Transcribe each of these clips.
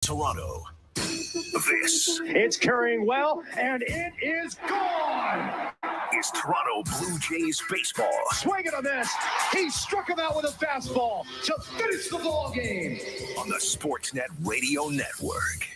Toronto. This it's carrying well, and it is gone. Is Toronto Blue Jays baseball. Swinging on this, he struck him out with a fastball to finish the ball game on the Sportsnet Radio Network.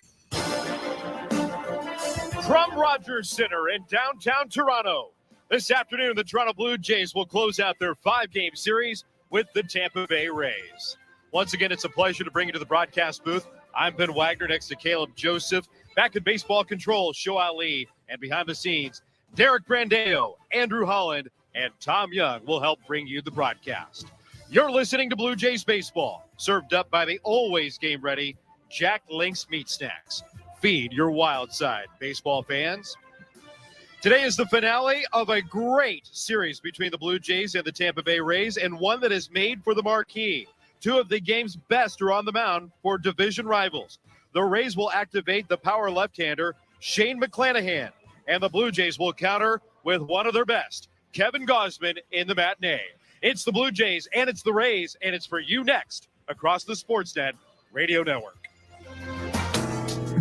From Rogers Center in downtown Toronto, this afternoon the Toronto Blue Jays will close out their 5-game series with the Tampa Bay Rays. Once again, it's a pleasure to bring you to the broadcast booth. I'm Ben Wagner next to Caleb Joseph. Back in baseball control, Show Ali. And behind the scenes, Derek Brandeo, Andrew Holland, and Tom Young will help bring you the broadcast. You're listening to Blue Jays Baseball, served up by the always game-ready Jack Link's Meat Snacks. Feed your wild side, baseball fans. Today is the finale of a great series between the Blue Jays and the Tampa Bay Rays, and one that is made for the marquee. Two of the game's best are on the mound for division rivals. The Rays will activate the power left-hander, Shane McClanahan, and the Blue Jays will counter with one of their best, Kevin Gausman, in the matinee. It's the Blue Jays, and it's the Rays, and it's for you next across the Sportsnet Radio Network.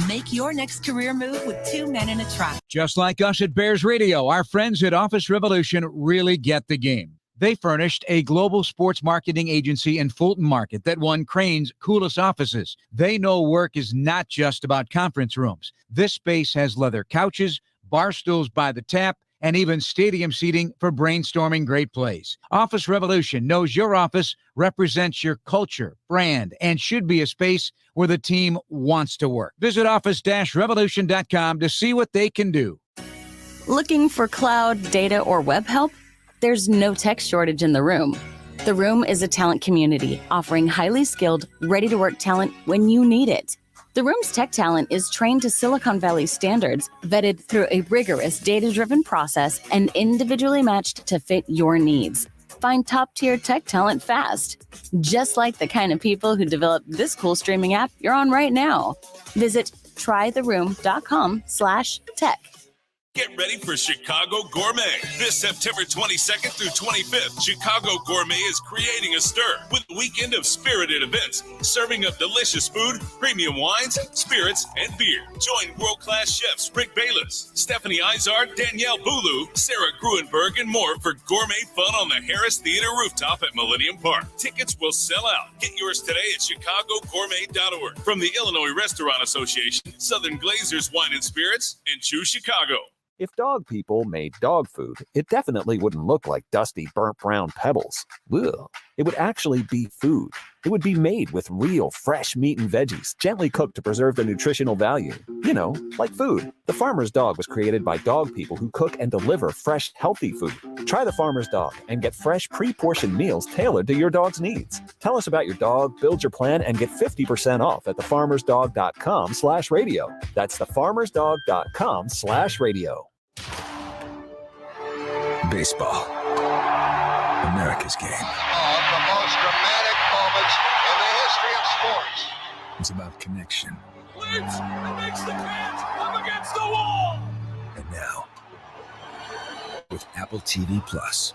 Make your next career move with 2 men in a truck. Just like us at Bears Radio, our friends at Office Revolution really get the game. They furnished a global sports marketing agency in Fulton Market that won Crane's coolest offices. They know work is not just about conference rooms. This space has leather couches, bar stools by the tap, and even stadium seating for brainstorming great plays. Office Revolution knows your office represents your culture, brand, and should be a space where the team wants to work. Visit office-revolution.com to see what they can do. Looking for cloud, data, or web help? There's no tech shortage in the room. The Room is a talent community offering highly skilled, ready-to-work talent when you need it. The Room's tech talent is trained to Silicon Valley standards, vetted through a rigorous data-driven process, and individually matched to fit your needs. Find top-tier tech talent fast, just like the kind of people who developed this cool streaming app you're on right now. Visit trytheroom.com/tech. Get ready for Chicago Gourmet. This September 22nd through 25th, Chicago Gourmet is creating a stir with a weekend of spirited events, serving up delicious food, premium wines, spirits, and beer. Join world-class chefs Rick Bayless, Stephanie Izard, Danielle Boulou, Sarah Gruenberg, and more for gourmet fun on the Harris Theater rooftop at Millennium Park. Tickets will sell out. Get yours today at chicagogourmet.org. From the Illinois Restaurant Association, Southern Glazers Wine and Spirits, and Choose Chicago. If dog people made dog food, it definitely wouldn't look like dusty, burnt brown pebbles. Ugh. It would actually be food. It would be made with real, fresh meat and veggies, gently cooked to preserve their nutritional value. You know, like food. The Farmer's Dog was created by dog people who cook and deliver fresh, healthy food. Try the Farmer's Dog and get fresh, pre-portioned meals tailored to your dog's needs. Tell us about your dog, build your plan, and get 50% off at thefarmersdog.com/radio. That's thefarmersdog.com/radio. Baseball. America's game. One of the most dramatic moments in the history of sports. It's about connection. Wins and makes the catch up against the wall. And now, with Apple TV Plus,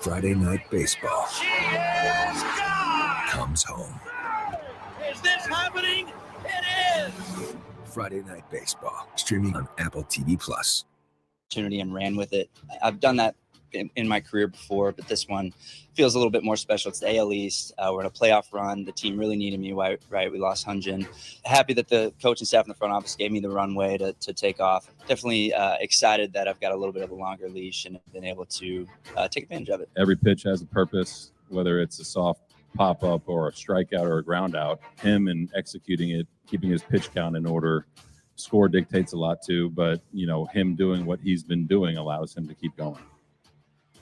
Friday Night Baseball She is gone. comes home. Is this happening? It is. Friday Night Baseball, streaming on Apple TV Plus. Opportunity and ran with it. I've done that in my career before, but this one feels a little bit more special. It's the AL East. We're in a playoff run. The team really needed me, right? We lost Hunjin. Happy that the coaching staff in the front office gave me the runway to take off. Definitely excited that I've got a little bit of a longer leash and have been able to take advantage of it. Every pitch has a purpose, whether it's a soft pop-up or a strikeout or a ground out. Him and executing it, keeping his pitch count in order. Score dictates a lot too, but him doing what he's been doing allows him to keep going.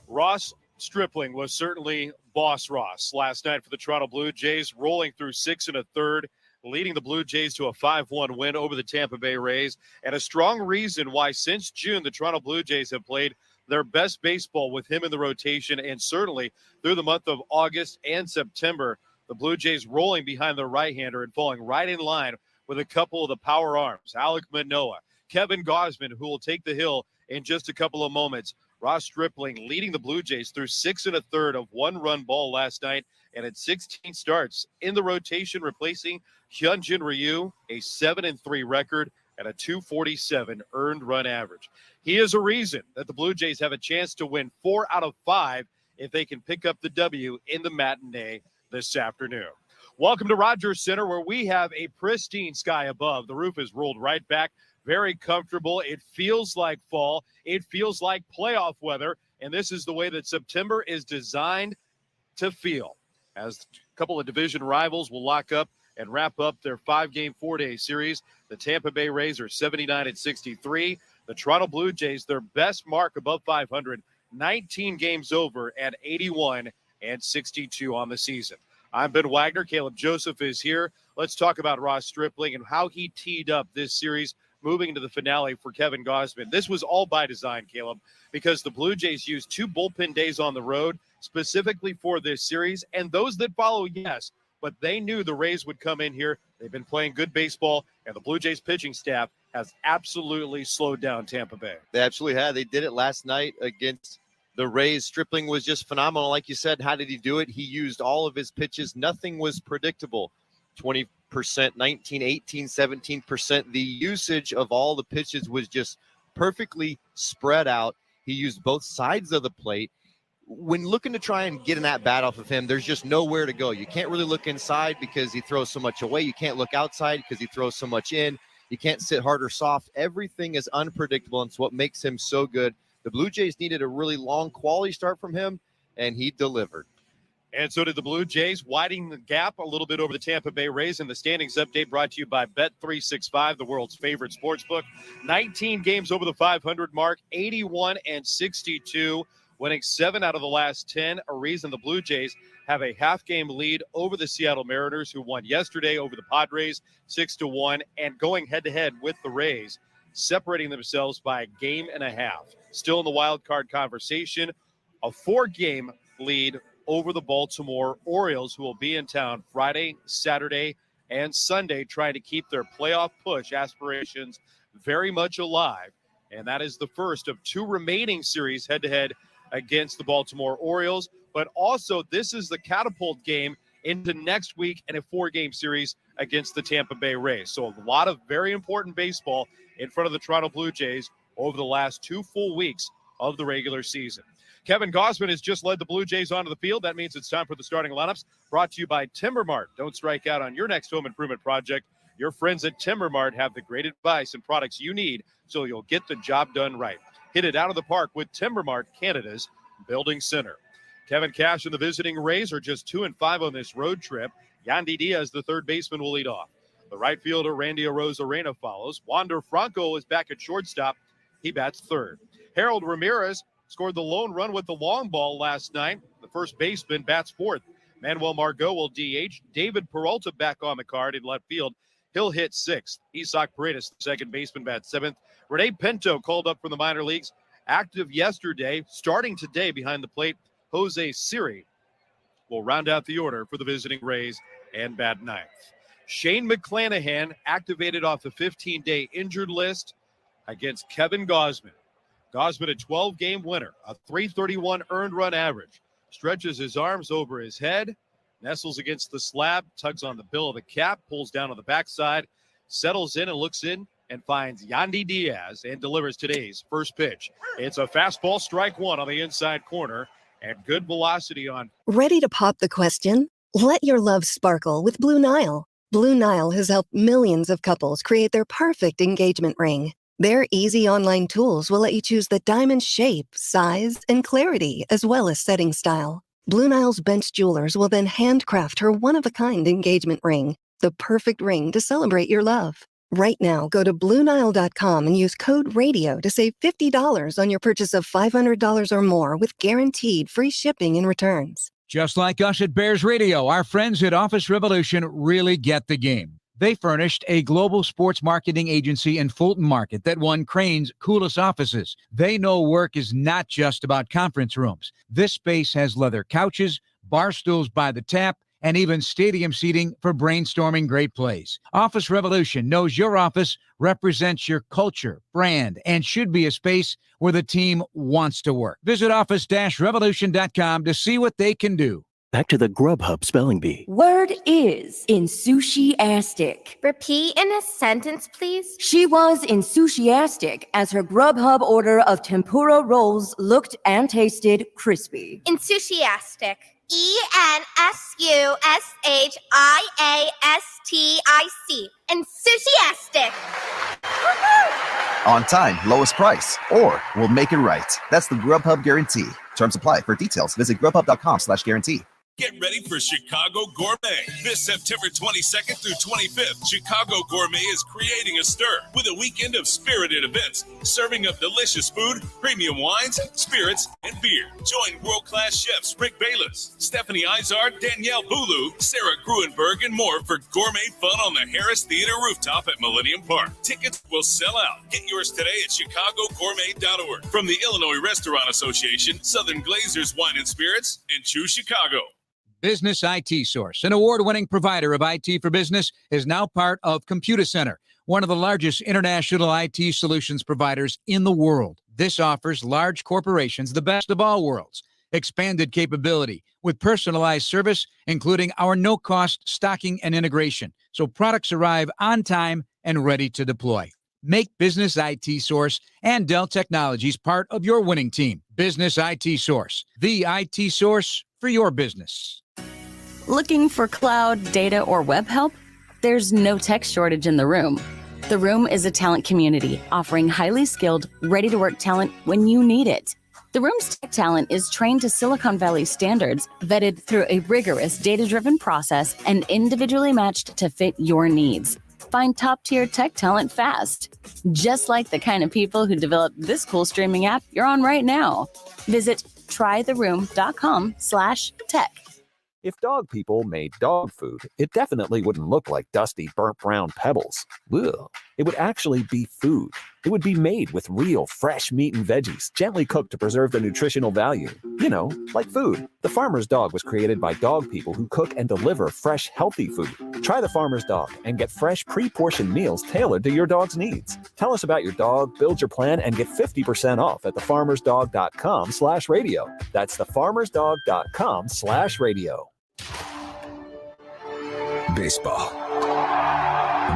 Ross Stripling was certainly boss Ross last night for the Toronto Blue Jays, rolling through 6 1/3, leading the Blue Jays to a 5-1 win over the Tampa Bay Rays, and a strong reason why since June the Toronto Blue Jays have played their best baseball with him in the rotation, and certainly through the month of August and September, the Blue Jays rolling behind the right-hander and falling right in line with a couple of the power arms, Alek Manoah, Kevin Gausman, who will take the hill in just a couple of moments. Ross Stripling leading the Blue Jays through 6 1/3 of one-run ball last night and had 16 starts in the rotation, replacing Hyunjin Ryu, a 7-3 record and a 247 earned run average. He is a reason that the Blue Jays have a chance to win 4 out of 5 if they can pick up the W in the matinee this afternoon. Welcome to Rogers Center, where we have a pristine sky above. The roof is rolled right back, very comfortable. It feels like fall. It feels like playoff weather, and this is the way that September is designed to feel. As a couple of division rivals will lock up and wrap up their 5-game, 4-day series. The Tampa Bay Rays are 79-63. The Toronto Blue Jays, their best mark above 500, 19 games over at 81-62 on the season. I'm Ben Wagner. Caleb Joseph is here. Let's talk about Ross Stripling and how he teed up this series moving into the finale for Kevin Gausman. This was all by design, Caleb, because the Blue Jays used 2 bullpen days on the road specifically for this series, and those that follow, yes, but they knew the Rays would come in here. They've been playing good baseball, and the Blue Jays pitching staff has absolutely slowed down Tampa Bay. They absolutely had. They did it last night against the Rays. Stripling was just phenomenal. Like you said, how did he do it? He used all of his pitches. Nothing was predictable. 20%, 19, 18, 17%. The usage of all the pitches was just perfectly spread out. He used both sides of the plate. When looking to try and get an at-bat off of him, there's just nowhere to go. You can't really look inside because he throws so much away. You can't look outside because he throws so much in. You can't sit hard or soft. Everything is unpredictable, and it's what makes him so good. The Blue Jays needed a really long quality start from him, and he delivered. And so did the Blue Jays, widening the gap a little bit over the Tampa Bay Rays. And the standings update brought to you by Bet365, the world's favorite sportsbook. 19 games over the 500 mark, 81-62, winning 7 out of the last 10. A reason the Blue Jays have a half-game lead over the Seattle Mariners, who won yesterday over the Padres 6-1, and going head-to-head with the Rays, separating themselves by a game and a half. Still in the wild card conversation, a 4-game lead over the Baltimore Orioles, who will be in town Friday, Saturday, and Sunday, trying to keep their playoff push aspirations very much alive. And that is the first of 2 remaining series head-to-head against the Baltimore Orioles. But also, this is the catapult game into next week in a 4-game series against the Tampa Bay Rays. So a lot of very important baseball in front of the Toronto Blue Jays over the last 2 full weeks of the regular season. Kevin Gausman has just led the Blue Jays onto the field. That means it's time for the starting lineups, brought to you by Timber Mart. Don't strike out on your next home improvement project. Your friends at Timber Mart have the great advice and products you need so you'll get the job done right. Hit it out of the park with Timber Mart, Canada's building center. Kevin Cash and the visiting Rays are just 2-5 on this road trip. Yandy Diaz, the third baseman, will lead off. The right fielder, Randy Arozarena, follows. Wander Franco is back at shortstop. He bats third. Harold Ramirez scored the lone run with the long ball last night. The first baseman bats fourth. Manuel Margot will DH. David Peralta back on the card in left field. He'll hit sixth. Isaac Paredes, the second baseman, bats seventh. Rene Pinto called up from the minor leagues. Active yesterday, starting today behind the plate. Jose Siri will round out the order for the visiting Rays and bat ninth. Shane McClanahan activated off the 15-day injured list against Kevin Gausman. Gausman, a 12-game winner, a .331 earned run average, stretches his arms over his head, nestles against the slab, tugs on the bill of the cap, pulls down on the backside, settles in and looks in and finds Yandy Diaz and delivers today's first pitch. It's a fastball, strike one on the inside corner, and good velocity on. Ready to pop the question? Let your love sparkle with Blue Nile. Blue Nile has helped millions of couples create their perfect engagement ring. Their easy online tools will let you choose the diamond shape, size, and clarity, as well as setting style. Blue Nile's bench jewelers will then handcraft her one-of-a-kind engagement ring, the perfect ring to celebrate your love. Right now, go to BlueNile.com and use code RADIO to save $50 on your purchase of $500 or more with guaranteed free shipping and returns. Just like us at Bears Radio, our friends at Office Revolution really get the game. They furnished a global sports marketing agency in Fulton Market that won Crane's coolest offices. They know work is not just about conference rooms. This space has leather couches, bar stools by the tap, and even stadium seating for brainstorming great plays. Office Revolution knows your office represents your culture, brand, and should be a space where the team wants to work. Visit office-revolution.com to see what they can do. Back to the Grubhub spelling bee. Word is enthusiastic. Repeat in a sentence, please. She was enthusiastic as her Grubhub order of tempura rolls looked and tasted crispy. Enthusiastic. ENSUSHIASTIC. Enthusiastic. On time, lowest price, or we'll make it right. That's the Grubhub guarantee. Terms apply. For details, visit grubhub.com/guarantee. Get ready for Chicago Gourmet. This September 22nd through 25th, Chicago Gourmet is creating a stir with a weekend of spirited events, serving up delicious food, premium wines, spirits, and beer. Join world-class chefs Rick Bayless, Stephanie Izard, Danielle Boulou, Sarah Gruenberg, and more for gourmet fun on the Harris Theater rooftop at Millennium Park. Tickets will sell out. Get yours today at chicagogourmet.org. From the Illinois Restaurant Association, Southern Glazers Wine and Spirits, and Choose Chicago. Business IT Source, an award-winning provider of IT for business, is now part of Computer Center, one of the largest international IT solutions providers in the world. This offers large corporations the best of all worlds, expanded capability with personalized service, including our no-cost stocking and integration, so products arrive on time and ready to deploy. Make Business IT Source and Dell Technologies part of your winning team. Business IT Source, the IT source for your business. Looking for cloud, data, or web help? There's no tech shortage in the room. The Room is a talent community offering highly skilled, ready-to-work talent when you need it. The Room's tech talent is trained to Silicon Valley standards, vetted through a rigorous data-driven process, and individually matched to fit your needs. Find top-tier tech talent fast, just like the kind of people who developed this cool streaming app you're on right now. Visit trytheroom.com/tech. If dog people made dog food, it definitely wouldn't look like dusty, burnt brown pebbles. Ugh. It would actually be food. It would be made with real, fresh meat and veggies, gently cooked to preserve the nutritional value. You know, like food. The Farmer's Dog was created by dog people who cook and deliver fresh, healthy food. Try the Farmer's Dog and get fresh, pre-portioned meals tailored to your dog's needs. Tell us about your dog, build your plan, and get 50% off at thefarmersdog.com/radio. That's thefarmersdog.com/radio. Baseball.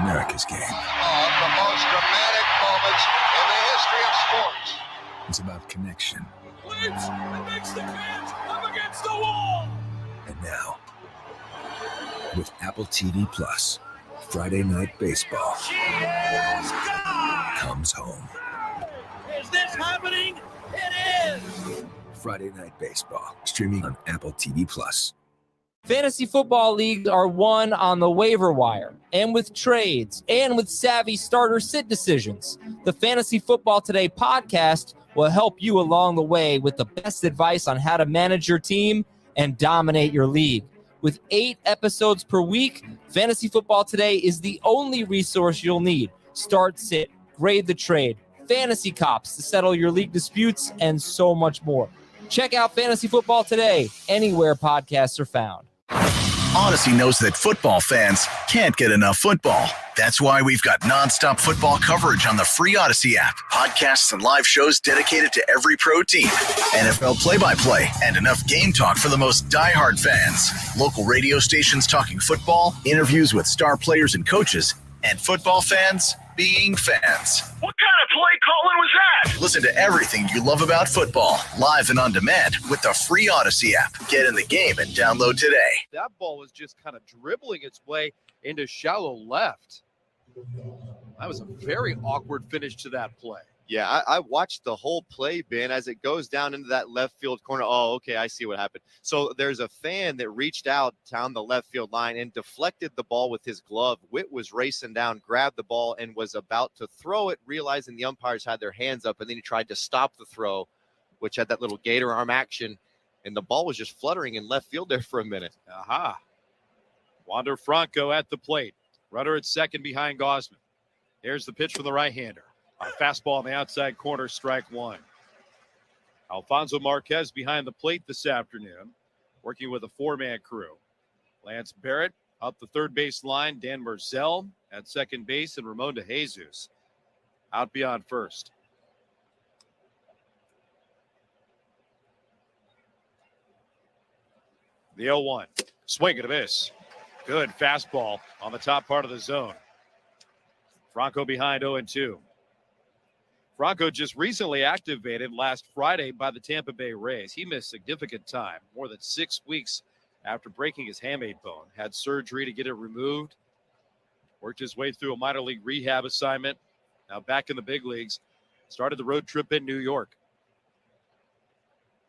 America's game. One of the most dramatic moments in the history of sports. It's about connection. Leaps and makes the catch up against the wall. And now, with Apple TV Plus, Friday Night Baseball comes home. Is this happening? It is. Friday Night Baseball, streaming on Apple TV Plus. Fantasy football leagues are won on the waiver wire, and with trades, and with savvy starter sit decisions. The Fantasy Football Today podcast will help you along the way with the best advice on how to manage your team and dominate your league. With 8 episodes per week, Fantasy Football Today is the only resource you'll need. Start, sit, grade the trade, fantasy cops to settle your league disputes, and so much more. Check out Fantasy Football Today anywhere podcasts are found. Odyssey knows that football fans can't get enough football. That's why we've got nonstop football coverage on the free Odyssey app. Podcasts and live shows dedicated to every pro team. NFL play-by-play and enough game talk for the most diehard fans. Local radio stations talking football, interviews with star players and coaches, and football fans being fans. What kind of play calling was that? Listen to everything you love about football, live and on demand with the free Odyssey app. Get in the game and download today. That ball was just kind of dribbling its way into shallow left. That was a very awkward finish to that play. Yeah, I watched the whole play, Ben, as it goes down into that left field corner. Oh, okay, I see what happened. So there's a fan that reached out down the left field line and deflected the ball with his glove. Witt was racing down, grabbed the ball, and was about to throw it, realizing the umpires had their hands up, and then he tried to stop the throw, which had that little gator arm action, and the ball was just fluttering in left field there for a minute. Aha. Wander Franco at the plate. Runner at second behind Gausman. Here's the pitch from the right-hander. A fastball on the outside corner, strike one. Alfonso Marquez behind the plate this afternoon, working with a 4-man crew. Lance Barrett up the third base line. Dan Merzel at second base, and Ramon De Jesus out beyond first. The 0-1. Swing and a miss. Good fastball on the top part of the zone. Franco behind 0-2. Franco just recently activated last Friday by the Tampa Bay Rays. He missed significant time, more than 6 weeks after breaking his hamate bone. Had surgery to get it removed. Worked his way through a minor league rehab assignment. Now back in the big leagues. Started the road trip in New York.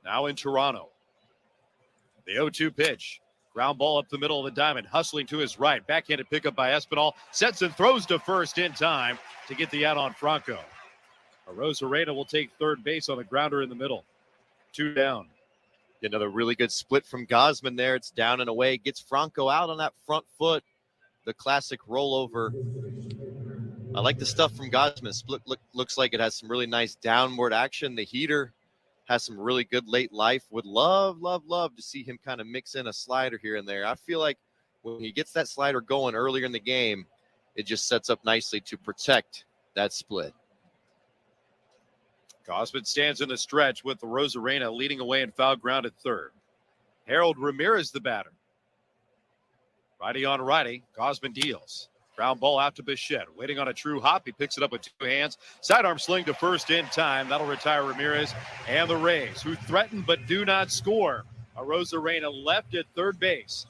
Now in Toronto. The 0-2 pitch. Ground ball up the middle of the diamond. Hustling to his right. Backhanded pickup by Espinal. Sets and throws to first in time to get the out on Franco. Arozarena will take third base on the grounder in the middle. 2 down. Another really good split from Gausman there. It's down and away. Gets Franco out on that front foot. The classic rollover. I like the stuff from Gausman. Split looks like it has some really nice downward action. The heater has some really good late life. Would love to see him kind of mix in a slider here and there. I feel like when he gets that slider going earlier in the game, it just sets up nicely to protect that split. Gausman stands in the stretch with the Arozarena leading away in foul ground at third. Harold Ramirez the batter. Righty on righty. Gausman deals. Ground ball out to Bichette. Waiting on a true hop. He picks it up with 2 hands. Sidearm sling to first in time. That'll retire Ramirez and the Rays, who threaten but do not score. Arozarena left at third base.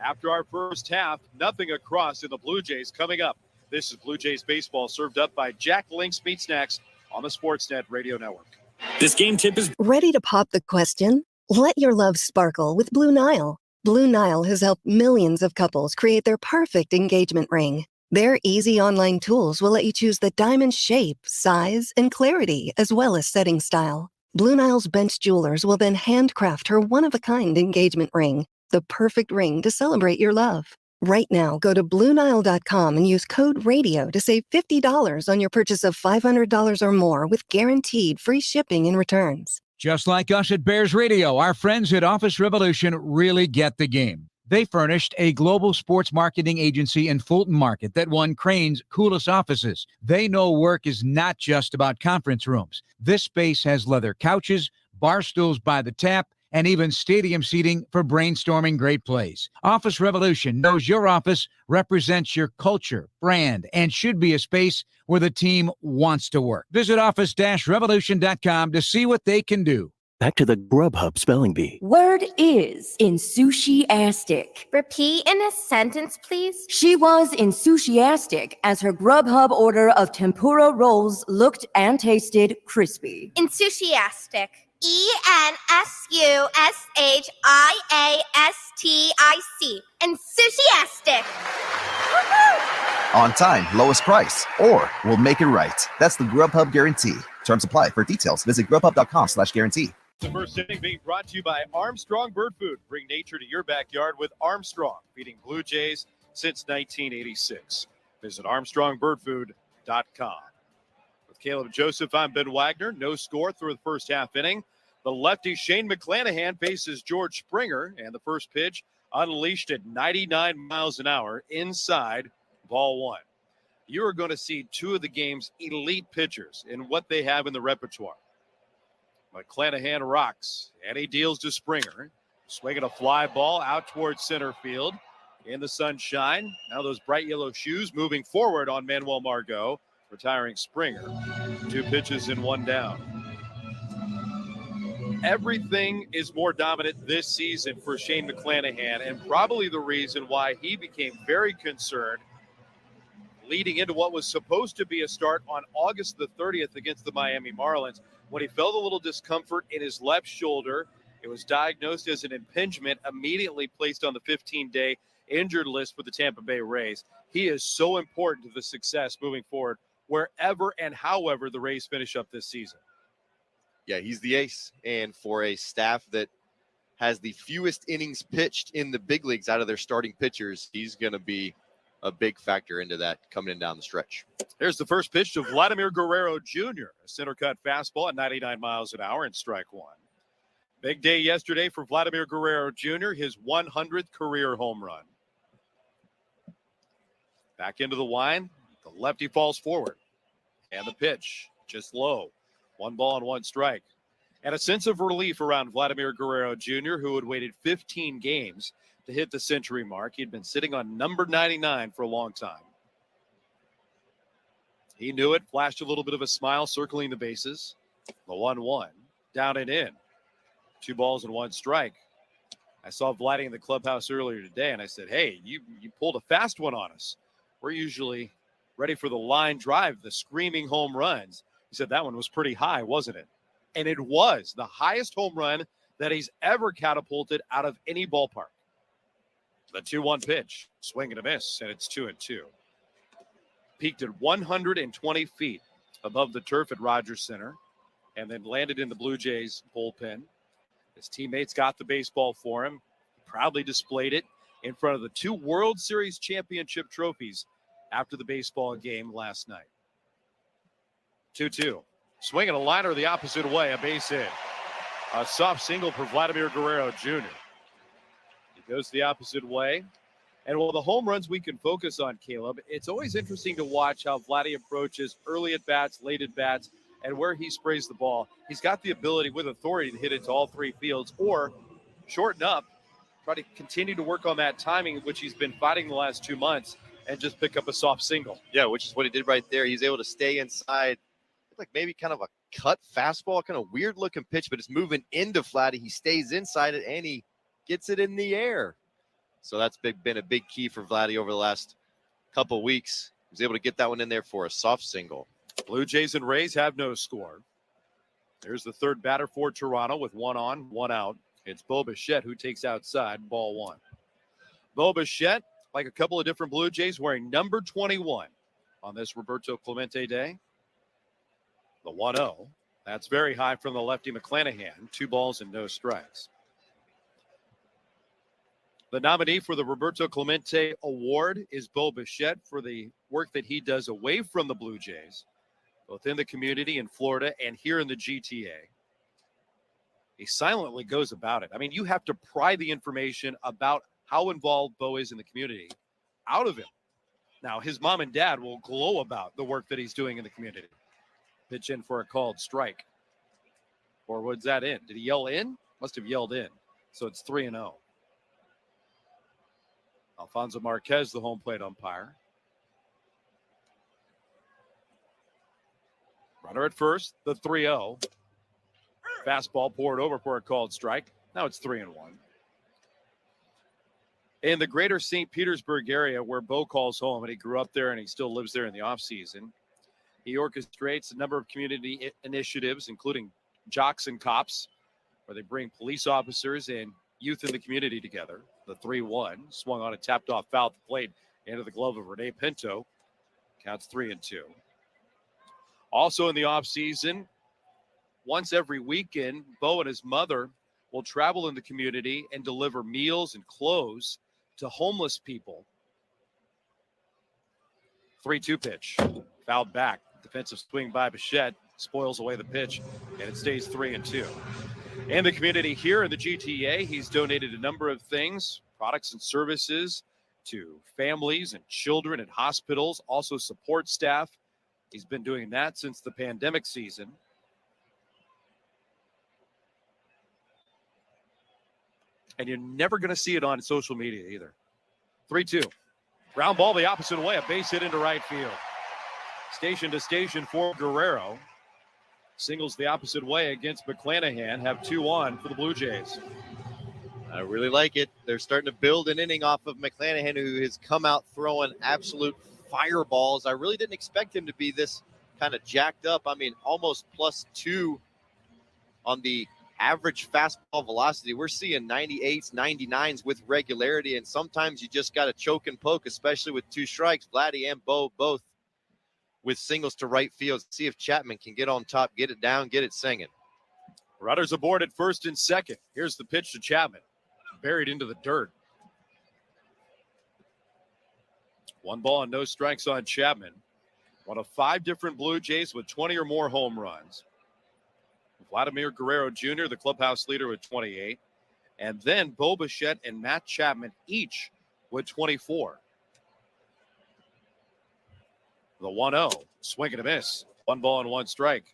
After our first half, nothing across in the Blue Jays. Coming up, this is Blue Jays baseball served up by Jack Link's Meat Snacks on the Sportsnet Radio Network. This game tip is ready to pop the question? Let your love sparkle with Blue Nile. Blue Nile has helped millions of couples create their perfect engagement ring. Their easy online tools will let you choose the diamond shape, size, and clarity, as well as setting style. Blue Nile's bench jewelers will then handcraft her one-of-a-kind engagement ring, the perfect ring to celebrate your love. Right now, go to BlueNile.com and use code RADIO to save $50 on your purchase of $500 or more with guaranteed free shipping and returns. Just like us at Bears Radio, our friends at Office Revolution really get the game. They furnished a global sports marketing agency in Fulton Market that won Crane's coolest offices. They know work is not just about conference rooms. This space has leather couches, bar stools by the tap, and even stadium seating for brainstorming great plays. Office Revolution knows your office represents your culture, brand, and should be a space where the team wants to work. Visit office-revolution.com to see what they can do. Back to the Grubhub Spelling Bee. Word is enthusiastic. Repeat in a sentence, please. She was enthusiastic as her Grubhub order of tempura rolls looked and tasted crispy. Enthusiastic. ENSUSHIASTIC. Enthusiastic. On time, lowest price, or we'll make it right. That's the Grubhub guarantee. Terms apply. For details, visit grubhub.com/guarantee. The first inning being brought to you by Armstrong Bird Food. Bring nature to your backyard with Armstrong, feeding Blue Jays since 1986. Visit ArmstrongBirdFood.com. With Caleb Joseph, I'm Ben Wagner. No score through the first half inning. The lefty Shane McClanahan faces George Springer, and the first pitch unleashed at 99 miles an hour inside ball 1. You are going to see 2 of the game's elite pitchers in what they have in the repertoire. McClanahan rocks, and he deals to Springer. Swinging a fly ball out towards center field in the sunshine. Now those bright yellow shoes moving forward on Manuel Margot, retiring Springer. 2 pitches in 1 down. Everything is more dominant this season for Shane McClanahan, and probably the reason why he became very concerned leading into what was supposed to be a start on August the 30th against the Miami Marlins, when he felt a little discomfort in his left shoulder. It was diagnosed as an impingement, immediately placed on the 15-day injured list for the Tampa Bay Rays. He is so important to the success moving forward, wherever and however the Rays finish up this season. Yeah, he's the ace. And for a staff that has the fewest innings pitched in the big leagues out of their starting pitchers, he's going to be a big factor into that coming in down the stretch. Here's the first pitch to Vladimir Guerrero Jr. A center cut fastball at 99 miles an hour and strike 1. Big day yesterday for Vladimir Guerrero Jr., his 100th career home run. Back into the line. The lefty falls forward. And the pitch, just low. 1 ball and 1 strike. And a sense of relief around Vladimir Guerrero Jr., who had waited 15 games to hit the century mark. He'd been sitting on number 99 for a long time. He knew it, flashed a little bit of a smile, circling the bases. The 1-1, down and in. 2 balls and 1 strike. I saw Vladdy in the clubhouse earlier today, and I said, hey, you pulled a fast one on us. We're usually ready for the line drive, the screaming home runs. He said that one was pretty high, wasn't it? And it was the highest home run that he's ever catapulted out of any ballpark. The 2-1 pitch, swing and a miss, and it's 2-2. Peaked at 120 feet above the turf at Rogers Center, and then landed in the Blue Jays bullpen. His teammates got the baseball for him, proudly displayed it in front of the 2 World Series championship trophies after the baseball game last night. 2-2. Swinging a liner the opposite way, a base hit. A soft single for Vladimir Guerrero Jr. He goes the opposite way. And while the home runs we can focus on, Caleb, it's always interesting to watch how Vladdy approaches early at bats, late at bats, and where he sprays the ball. He's got the ability with authority to hit it to all 3 fields or shorten up, try to continue to work on that timing, which he's been fighting the last 2 months, and just pick up a soft single. Yeah, which is what he did right there. He's able to stay inside, like maybe kind of a cut fastball, kind of weird looking pitch, but it's moving into Vladdy. He stays inside it, and he gets it in the air. So that's been a big key for Vladdy over the last couple weeks. He was able to get that one in there for a soft single. Blue Jays and Rays have no score. There's the third batter for Toronto with 1 on, 1 out. It's Bo Bichette who takes outside, ball 1. Bo Bichette, like a couple of different Blue Jays, wearing number 21 on this Roberto Clemente day. The 1-0. That's very high from the lefty McClanahan. 2 balls and no strikes. The nominee for the Roberto Clemente Award is Bo Bichette for the work that he does away from the Blue Jays, both in the community in Florida and here in the GTA. He silently goes about it. I mean, you have to pry the information about how involved Bo is in the community out of him. Now, his mom and dad will glow about the work that he's doing in the community. Pitch in for a called strike. Or was that in? Did he yell in? Must have yelled in. So it's 3-0. Alfonso Marquez, the home plate umpire. Runner at first, the 3-0. Fastball poured over for a called strike. Now it's 3-1. In the greater St. Petersburg area where Bo calls home, and he grew up there and he still lives there in the offseason, he orchestrates a number of community initiatives, including Jocks and Cops, where they bring police officers and youth in the community together. The 3-1 swung on a tapped off foul at the plate into the glove of Rene Pinto. Counts 3-2. Also in the offseason, once every weekend, Bo and his mother will travel in the community and deliver meals and clothes to homeless people. 3-2 pitch. Fouled back. Defensive swing by Bichette spoils away the pitch, and it stays 3-2. In the community here in the GTA, he's donated a number of things, products and services to families and children at hospitals, also support staff. He's been doing that since the pandemic season. And you're never going to see it on social media either. 3-2. Ground ball the opposite way, a base hit into right field. Station to station for Guerrero. Singles the opposite way against McClanahan. Have 2 on for the Blue Jays. I really like it. They're starting to build an inning off of McClanahan, who has come out throwing absolute fireballs. I really didn't expect him to be this kind of jacked up. I mean, almost +2 on the average fastball velocity. We're seeing 98s, 99s with regularity, and sometimes you just got to choke and poke, especially with 2 strikes. Vladdy and Bo both with singles to right field. See if Chapman can get on top, get it down, get it singing. Runners aboard at first and second. Here's the pitch to Chapman. Buried into the dirt. 1 ball and no strikes on Chapman. One of 5 different Blue Jays with 20 or more home runs. Vladimir Guerrero Jr., the clubhouse leader, with 28. And then Bo Bichette and Matt Chapman each with 24. The 1-0, swing and a miss. 1 ball and 1 strike.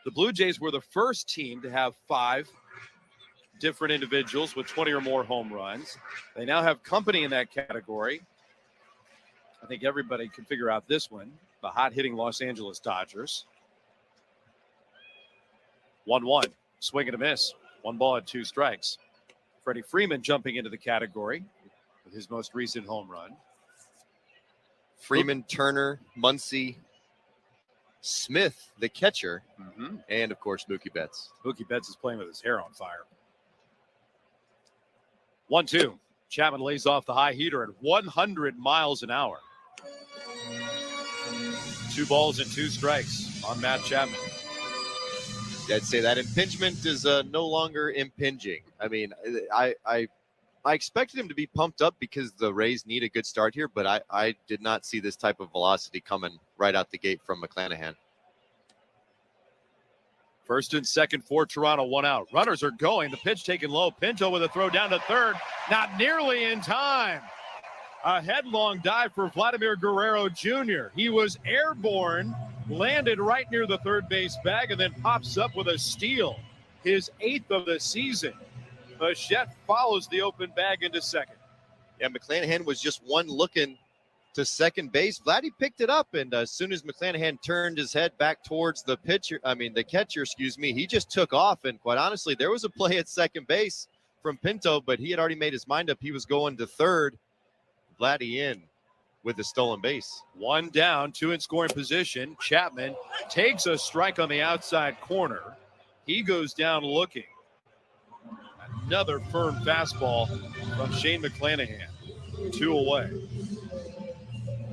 The Blue Jays were the first team to have 5 different individuals with 20 or more home runs. They now have company in that category. I think everybody can figure out this one. The hot-hitting Los Angeles Dodgers. 1-1, swing and a miss. 1 ball and 2 strikes. Freddie Freeman jumping into the category with his most recent home run. Freeman, Turner, Muncy, Smith, the catcher, and, of course, Mookie Betts. Mookie Betts is playing with his hair on fire. 1-2. Chapman lays off the high heater at 100 miles an hour. 2 balls and 2 strikes on Matt Chapman. I'd say that impingement is no longer impinging. I mean, I expected him to be pumped up because the Rays need a good start here, but I did not see this type of velocity coming right out the gate from McClanahan. First and second for Toronto, 1 out. Runners are going. The pitch taken low. Pinto with a throw down to third. Not nearly in time. A headlong dive for Vladimir Guerrero Jr. He was airborne, landed right near the third base bag, and then pops up with a steal. His 8th of the season. Bichette follows the open bag into second. Yeah, McClanahan was just one looking to second base. Vladdy picked it up, and as soon as McClanahan turned his head back towards the catcher, he just took off. And quite honestly, there was a play at second base from Pinto, but he had already made his mind up. He was going to third. Vladdy in with the stolen base. 1 down, 2 in scoring position. Chapman takes a strike on the outside corner. He goes down looking. Another firm fastball from Shane McClanahan. 2 away.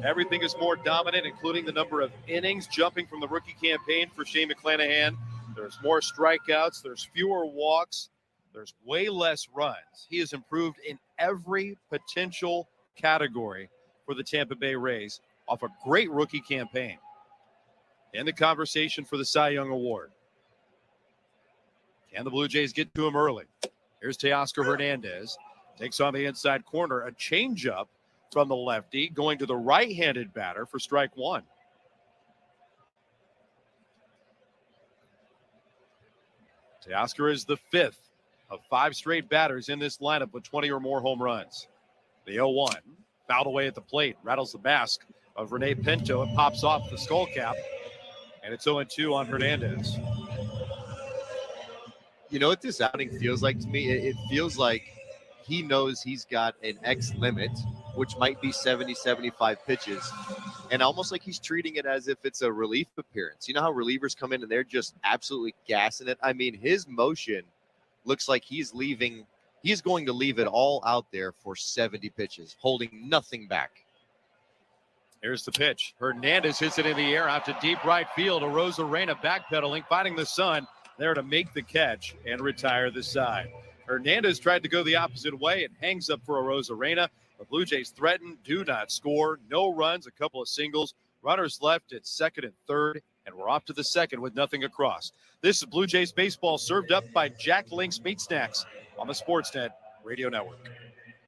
Everything is more dominant, including the number of innings jumping from the rookie campaign for Shane McClanahan. There's more strikeouts. There's fewer walks. There's way less runs. He has improved in every potential category for the Tampa Bay Rays off a great rookie campaign. In the conversation for the Cy Young Award. Can the Blue Jays get to him early? Here's Teoscar Hernandez. Takes on the inside corner. A changeup from the lefty going to the right-handed batter for strike 1. Teoscar is the 5th of 5 straight batters in this lineup with 20 or more home runs. The 0-1, fouled away at the plate, rattles the mask of Rene Pinto. It pops off the skull cap, and it's 0-2 on Hernandez. You know what this outing feels like to me? It feels like he knows he's got an X limit, which might be 70, 75 pitches, and almost like he's treating it as if it's a relief appearance. You know how relievers come in and they're just absolutely gassing it? I mean, his motion looks like he's going to leave it all out there for 70 pitches, holding nothing back. Here's the pitch. Hernandez hits it in the air out to deep right field. Arozarena backpedaling, finding the sun there to make the catch and retire the side. Hernandez tried to go the opposite way. It hangs up for Arozarena. The Blue Jays threaten, do not score. No runs, a couple of singles. Runners left at second and third, and we're off to the second with nothing across. This is Blue Jays baseball served up by Jack Link's Meat Snacks on the Sportsnet Radio Network.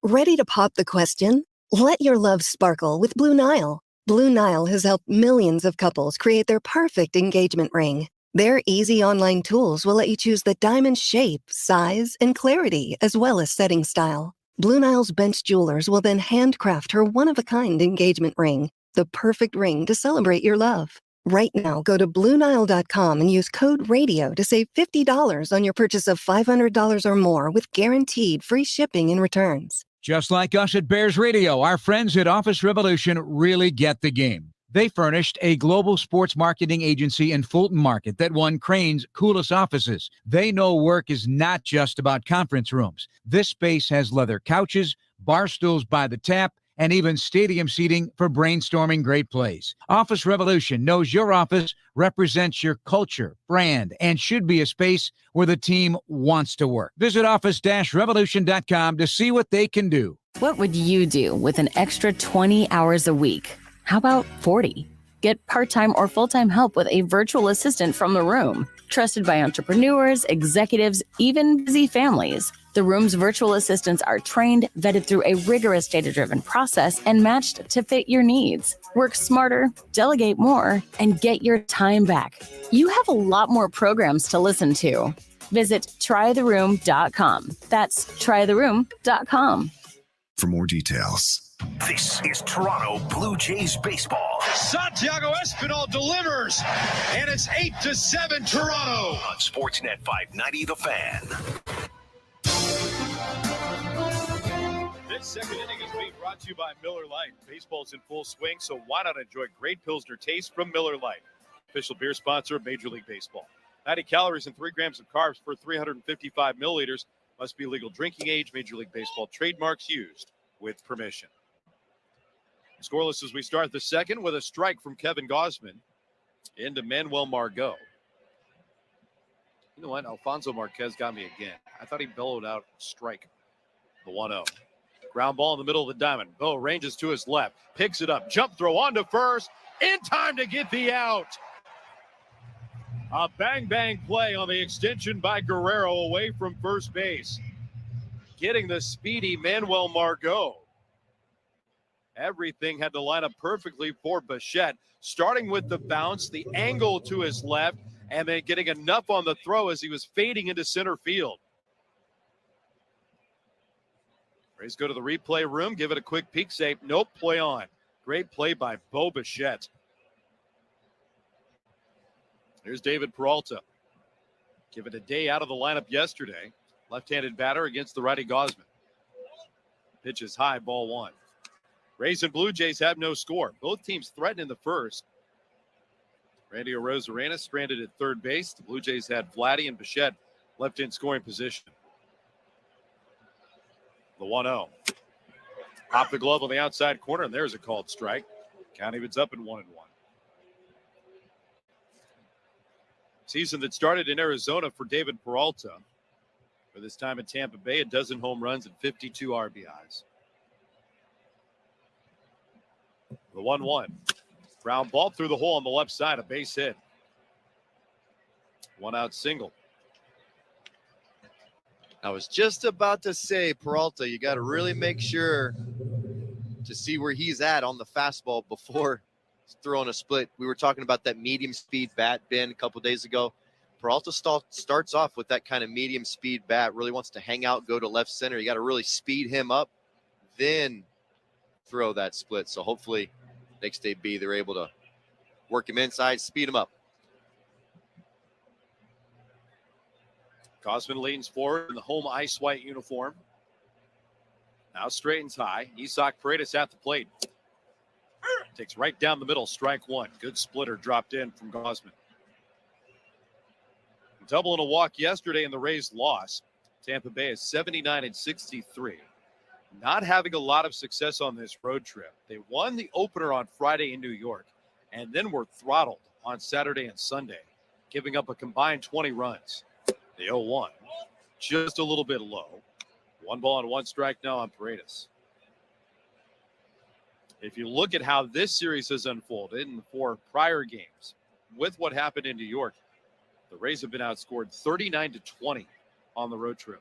Ready to pop the question? Let your love sparkle with Blue Nile. Blue Nile has helped millions of couples create their perfect engagement ring. Their easy online tools will let you choose the diamond shape, size, and clarity, as well as setting style. Blue Nile's bench jewelers will then handcraft her one-of-a-kind engagement ring, the perfect ring to celebrate your love. Right now, go to BlueNile.com and use code RADIO to save $50 on your purchase of $500 or more with guaranteed free shipping and returns. Just like us at Bears Radio, our friends at Office Revolution really get the game. They furnished a global sports marketing agency in Fulton Market that won Crane's coolest offices. They know work is not just about conference rooms. This space has leather couches, bar stools by the tap, and even stadium seating for brainstorming great plays. Office Revolution knows your office represents your culture, brand, and should be a space where the team wants to work. Visit office-revolution.com to see what they can do. What would you do with an extra 20 hours a week? How about 40? Get part-time or full-time help with a virtual assistant from the room. Trusted by entrepreneurs, executives, even busy families, The Room's virtual assistants are trained, vetted through a rigorous data-driven process, and matched to fit your needs. Work smarter, delegate more, and get your time back. You have a lot more programs to listen to. Visit trytheroom.com. That's trytheroom.com. For more details. This is Toronto Blue Jays baseball. Santiago Espinal delivers, and it's 8-7 Toronto. On Sportsnet 590, The Fan. This second inning is being brought to you by Miller Lite. Baseball's in full swing, so why not enjoy great Pilsner taste from Miller Lite, official beer sponsor of Major League Baseball. 90 calories and 3 grams of carbs per 355 milliliters. Must be legal drinking age. Major League Baseball trademarks used with permission. Scoreless as we start the second with a strike from Kevin Gausman into Manuel Margot. You know what? Alfonso Marquez got me again. I thought he bellowed out strike. The 1-0. Ground ball in the middle of the diamond. Bo ranges to his left. Picks it up. Jump throw onto first. In time to get the out. A bang-bang play on the extension by Guerrero away from first base. Getting the speedy Manuel Margot. Everything had to line up perfectly for Bichette, starting with the bounce, the angle to his left, and then getting enough on the throw as he was fading into center field. Rays go to the replay room, give it a quick peek, say, nope, play on. Great play by Bo Bichette. Here's David Peralta. Give it a day out of the lineup yesterday. Left-handed batter against the righty Gausman. Pitch is high, ball 1. Rays and Blue Jays have no score. Both teams threatened in the first. Randy Arozarena stranded at third base. The Blue Jays had Vladdy and Bichette left in scoring position. The 1-0. Pop the glove on the outside corner, and there's a called strike. Count evens up in 1-1. Season that started in Arizona for David Peralta. For this time in Tampa Bay, a dozen home runs and 52 RBIs. The 1-1. Ground ball through the hole on the left side, a base hit. 1-out single. I was just about to say, Peralta, you got to really make sure to see where he's at on the fastball before throwing a split. We were talking about that medium speed bat, Ben, a couple days ago. Peralta starts off with that kind of medium speed bat, really wants to hang out, go to left center. You got to really speed him up, then throw that split. So hopefully next day B, they're able to work him inside, speed him up. Gausman leans forward in the home ice white uniform. Now straightens high. Isaac Paredes at the plate. Takes right down the middle, strike 1. Good splitter dropped in from Gausman. Double and a walk yesterday in the Rays' loss. Tampa Bay is 79-63. Not having a lot of success on this road trip. They won the opener on Friday in New York and then were throttled on Saturday and Sunday, giving up a combined 20 runs. The 0-1, just a little bit low. 1 ball and 1 strike now on Paredes. If you look at how this series has unfolded in the 4 prior games, with what happened in New York, the Rays have been outscored 39-20 on the road trip.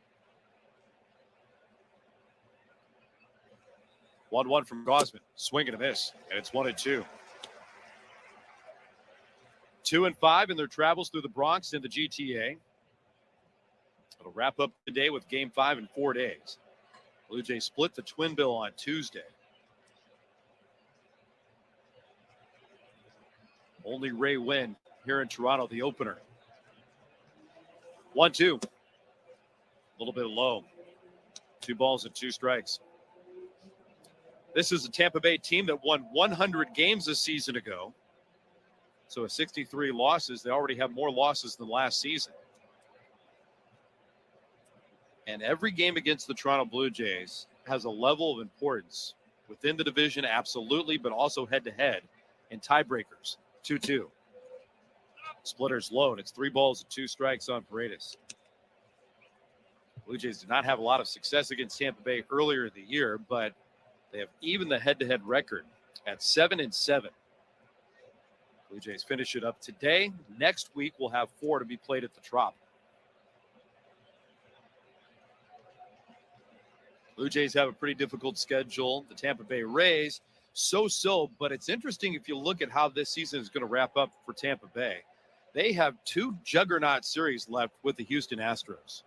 1-1 from Gausman. Swing and a miss, and it's 1-2. 2-5 in their travels through the Bronx and the GTA. It'll wrap up the day with Game 5 in 4 days. Blue Jays split the twin bill on Tuesday. Only Ray win here in Toronto, the opener. 1-2. A little bit low. 2 balls and 2 strikes. This is a Tampa Bay team that won 100 games a season ago. So with 63 losses, they already have more losses than last season. And every game against the Toronto Blue Jays has a level of importance within the division, absolutely, but also head-to-head in tiebreakers. 2-2. Splitter's low, and it's 3 balls and 2 strikes on Paredes. Blue Jays did not have a lot of success against Tampa Bay earlier in the year, but they have even the head-to-head record at 7-7. Blue Jays finish it up today. Next week, we'll have 4 to be played at the Trop. Blue Jays have a pretty difficult schedule. The Tampa Bay Rays, so-so, but it's interesting if you look at how this season is going to wrap up for Tampa Bay. They have 2 juggernaut series left with the Houston Astros.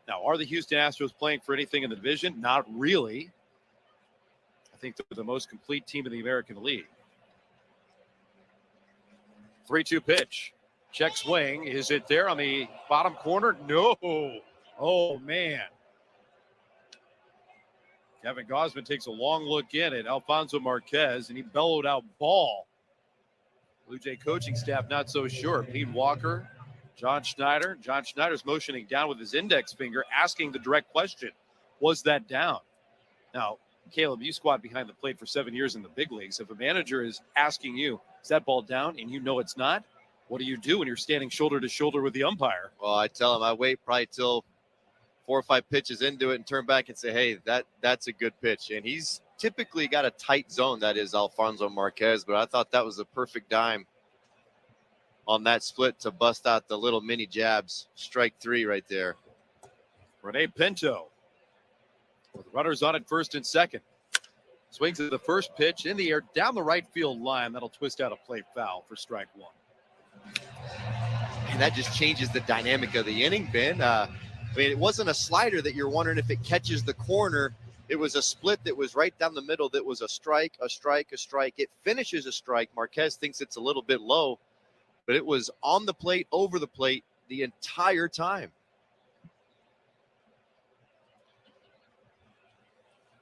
Now, are the Houston Astros playing for anything in the division? Not really. I think they're the most complete team in the American League. 3-2 pitch. Check swing. Is it there on the bottom corner? No. Oh, man. Kevin Gausman takes a long look in at Alfonso Marquez, and he bellowed out ball. Blue Jay coaching staff not so sure. Pete Walker, John Schneider. John Schneider's motioning down with his index finger, asking the direct question, was that down? Now, Caleb, you squat behind the plate for 7 years in the big leagues. If a manager is asking you, is that ball down, and you know it's not, what do you do when you're standing shoulder to shoulder with the umpire? Well, I tell him I wait probably till 4 or 5 pitches into it and turn back and say, hey, that's a good pitch. And he's typically got a tight zone, that is Alfonso Marquez, but I thought that was a perfect dime on that split to bust out the little mini jabs. Strike 3 right there. Rene Pinto with runners on at first and second. Swings at the first pitch in the air down the right field line. That'll twist out a play foul for strike 1. And that just changes the dynamic of the inning, Ben. I mean, it wasn't a slider that you're wondering if it catches the corner. It was a split that was right down the middle that was a strike, a strike, a strike. It finishes a strike. Marquez thinks it's a little bit low, but it was on the plate, over the plate the entire time.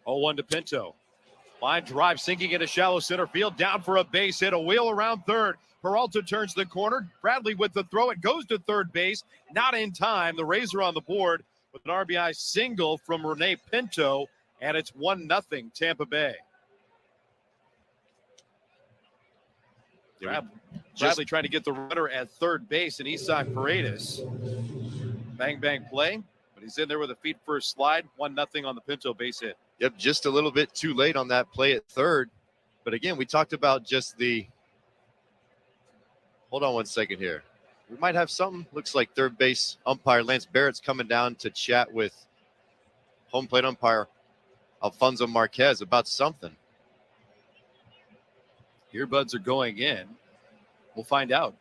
0-1 to Pinto. Line drive sinking into shallow center field. Down for a base hit. A wheel around third. Peralta turns the corner. Bradley with the throw. It goes to third base. Not in time. The Rays are on the board with an RBI single from Rene Pinto. And it's 1-0 Tampa Bay. Bradley trying to get the runner at third base, and Isaac Paredes. Bang, bang play. But he's in there with a feet first slide. 1-0 on the Pinto base hit. Yep, just a little bit too late on that play at third. But again, we talked about just the... Hold on one second here. We might have something. Looks like third base umpire Lance Barrett's coming down to chat with home plate umpire Alfonso Marquez about something. Earbuds are going in. We'll find out.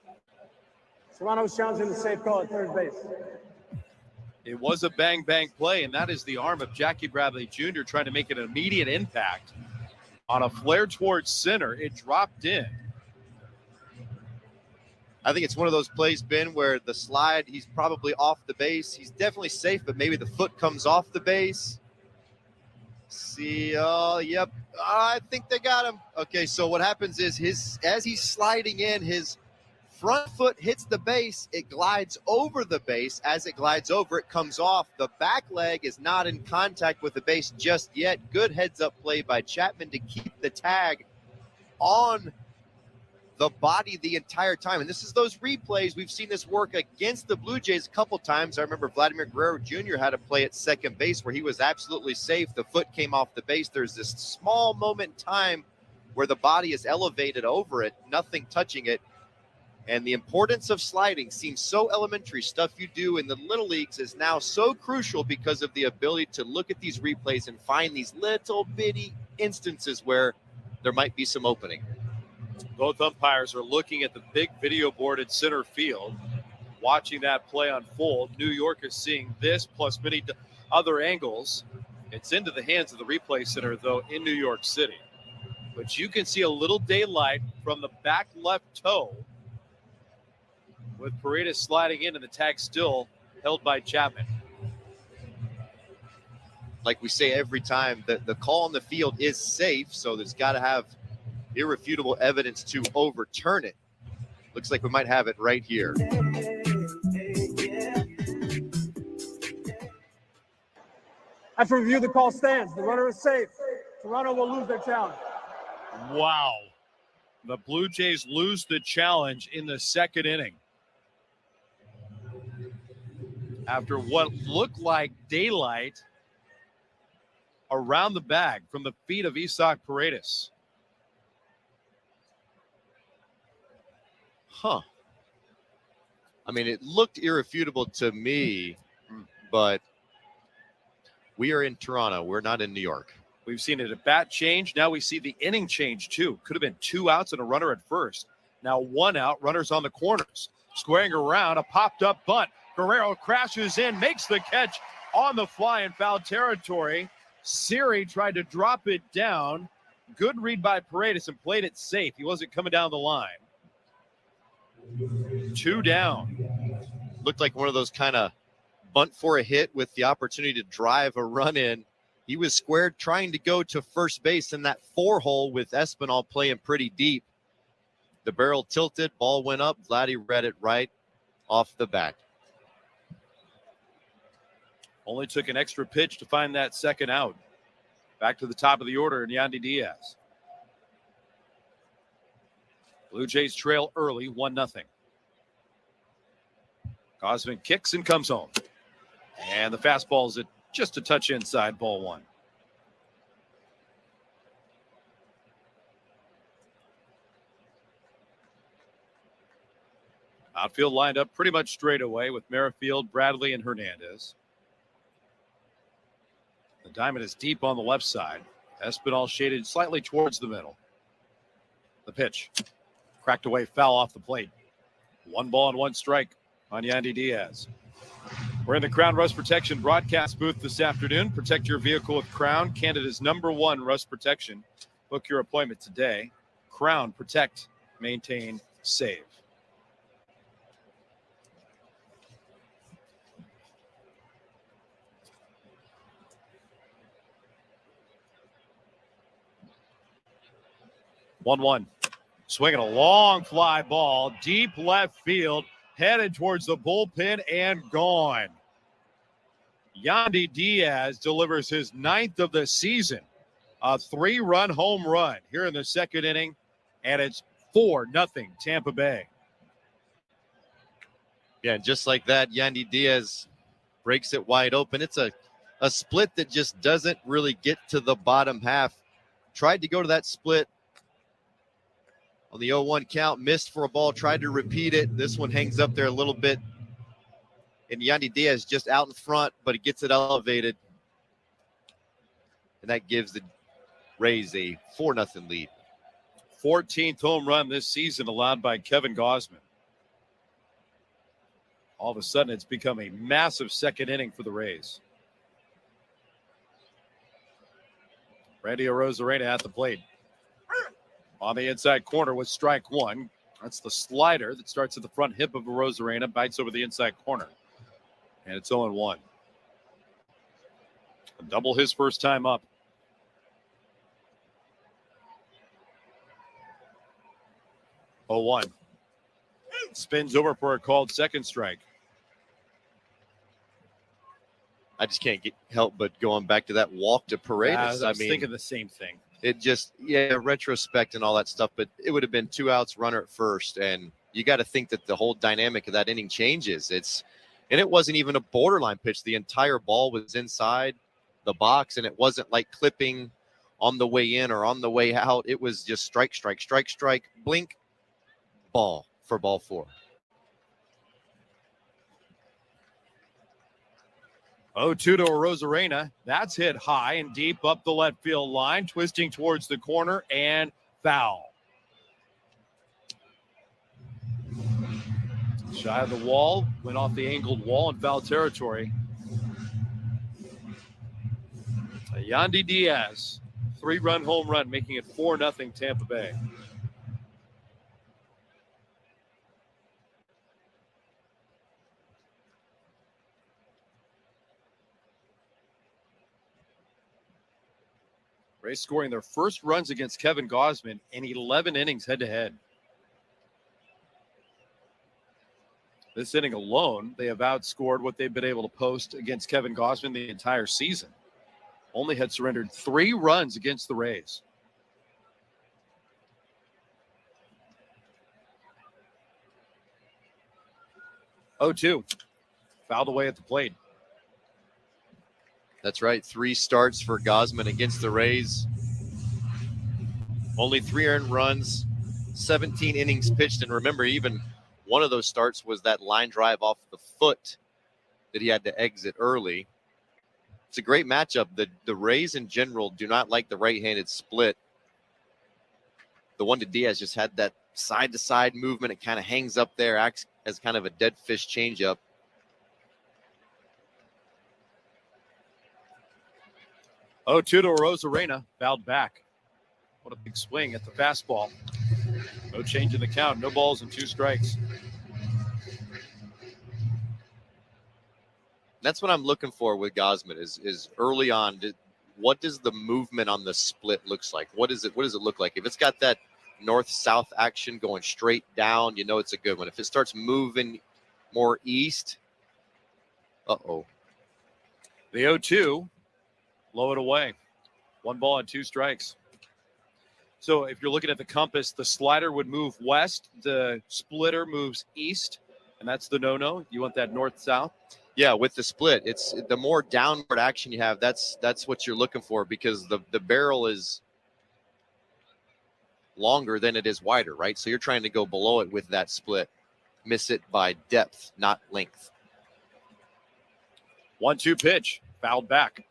Toronto's challenging the safe call at third base. It was a bang-bang play, and that is the arm of Jackie Bradley Jr. trying to make an immediate impact. On a flare towards center, it dropped in. I think it's one of those plays, Ben, where the slide, he's probably off the base. He's definitely safe, but maybe the foot comes off the base. See, yep. I think they got him. Okay, so what happens is as he's sliding in, his front foot hits the base. It glides over the base. As it glides over, it comes off. The back leg is not in contact with the base just yet. Good heads-up play by Chapman to keep the tag on the body the entire time. And this is those replays. We've seen this work against the Blue Jays a couple times. I remember Vladimir Guerrero Jr. had a play at second base where he was absolutely safe. The foot came off the base. There's this small moment in time where the body is elevated over it, nothing touching it. And the importance of sliding seems so elementary. Stuff you do in the little leagues is now so crucial because of the ability to look at these replays and find these little bitty instances where there might be some opening. Both umpires are looking at the big video board at center field, watching that play unfold. New York is seeing this plus many other angles. It's into the hands of the replay center, though, in New York City. But you can see a little daylight from the back left toe with Paredes sliding in and the tag still held by Chapman. Like we say every time, the call on the field is safe, so there's got to have irrefutable evidence to overturn it. Looks like we might have it right here. After review, the call stands. The runner is safe. Toronto will lose their challenge. Wow. The Blue Jays lose the challenge in the second inning. After what looked like daylight around the bag from the feet of Isaac Paredes. I mean, it looked irrefutable to me, but we are in Toronto. We're not in New York. We've seen it at bat change. Now we see the inning change, too. Could have been 2 outs and a runner at first. Now 1 out, runners on the corners. Squaring around, a popped-up bunt. Guerrero crashes in, makes the catch on the fly in foul territory. Siri tried to drop it down. Good read by Paredes and played it safe. He wasn't coming down the line. 2 down. Looked like one of those kind of bunt for a hit with the opportunity to drive a run in. He was squared trying to go to first base in that 4-hole with Espinal playing pretty deep. The barrel tilted, ball went up. Vladdy read it right off the bat. Only took an extra pitch to find that second out. Back to the top of the order in Yandy Diaz. Blue Jays trail early, 1-0. Gausman kicks and comes home. And the fastball is just a touch inside, ball 1. Outfield lined up pretty much straight away with Merrifield, Bradley, and Hernandez. The diamond is deep on the left side. Espinal shaded slightly towards the middle. The pitch. Cracked away, foul off the plate. 1 ball and 1 strike on Yandy Diaz. We're in the Crown Rust Protection broadcast booth this afternoon. Protect your vehicle with Crown, Canada's #1 rust protection. Book your appointment today. Crown, protect, maintain, save. One. Swinging a long fly ball, deep left field, headed towards the bullpen and gone. Yandy Diaz delivers his 9th of the season. A 3-run home run here in the second inning, and it's 4-0 Tampa Bay. Yeah, and just like that, Yandy Diaz breaks it wide open. It's a split that just doesn't really get to the bottom half. Tried to go to that split on the 0-1 count, missed for a ball, tried to repeat it. This one hangs up there a little bit. And Yandy Diaz just out in front, but it gets it elevated. And that gives the Rays a 4-0 lead. 14th home run this season allowed by Kevin Gausman. All of a sudden, it's become a massive second inning for the Rays. Randy Arozarena at the plate. On the inside corner with strike 1. That's the slider that starts at the front hip of Arozarena, bites over the inside corner. And it's 0-1. A double his first time up. Oh, 1. Spins over for a called second strike. I just can't help but going back to that walk to Paredes. I was thinking the same thing. It just, retrospect and all that stuff, but it would have been 2 outs, runner at first. And you got to think that the whole dynamic of that inning changes. And it wasn't even a borderline pitch. The entire ball was inside the box, and it wasn't like clipping on the way in or on the way out. It was just strike, strike, strike, strike, blink, ball for ball 4. 0-2 to Arozarena. That's hit high and deep up the left field line, twisting towards the corner and foul. Shy of the wall, went off the angled wall in foul territory. Yandy Diaz, 3-run home run, making it 4-0 Tampa Bay. Rays scoring their first runs against Kevin Gausman in 11 innings head-to-head. This inning alone, they have outscored what they've been able to post against Kevin Gausman the entire season. Only had surrendered 3 runs against the Rays. Oh, 2. Fouled away at the plate. That's right. 3 starts for Gausman against the Rays. Only 3 earned runs. 17 innings pitched. And remember, even one of those starts was that line drive off the foot that he had to exit early. It's a great matchup. The Rays in general do not like the right-handed split. The one to Diaz just had that side-to-side movement. It kind of hangs up there, acts as kind of a dead fish changeup. Oh, 2 to Rosarena, fouled back. What a big swing at the fastball. No change in the count. No balls and 2 strikes. That's what I'm looking for with Gausman is early on. What does the movement on the split looks like? What does it look like? If it's got that north-south action going straight down, you know it's a good one. If it starts moving more east, uh-oh. The 0-2, blow it away. 1 ball and 2 strikes. So if you're looking at the compass, the slider would move west, the splitter moves east, and that's the no-no. You want that north-south? Yeah, with the split, it's the more downward action you have, that's what you're looking for, because the barrel is longer than it is wider, right? So you're trying to go below it with that split. Miss it by depth, not length. 1-2 pitch, fouled back.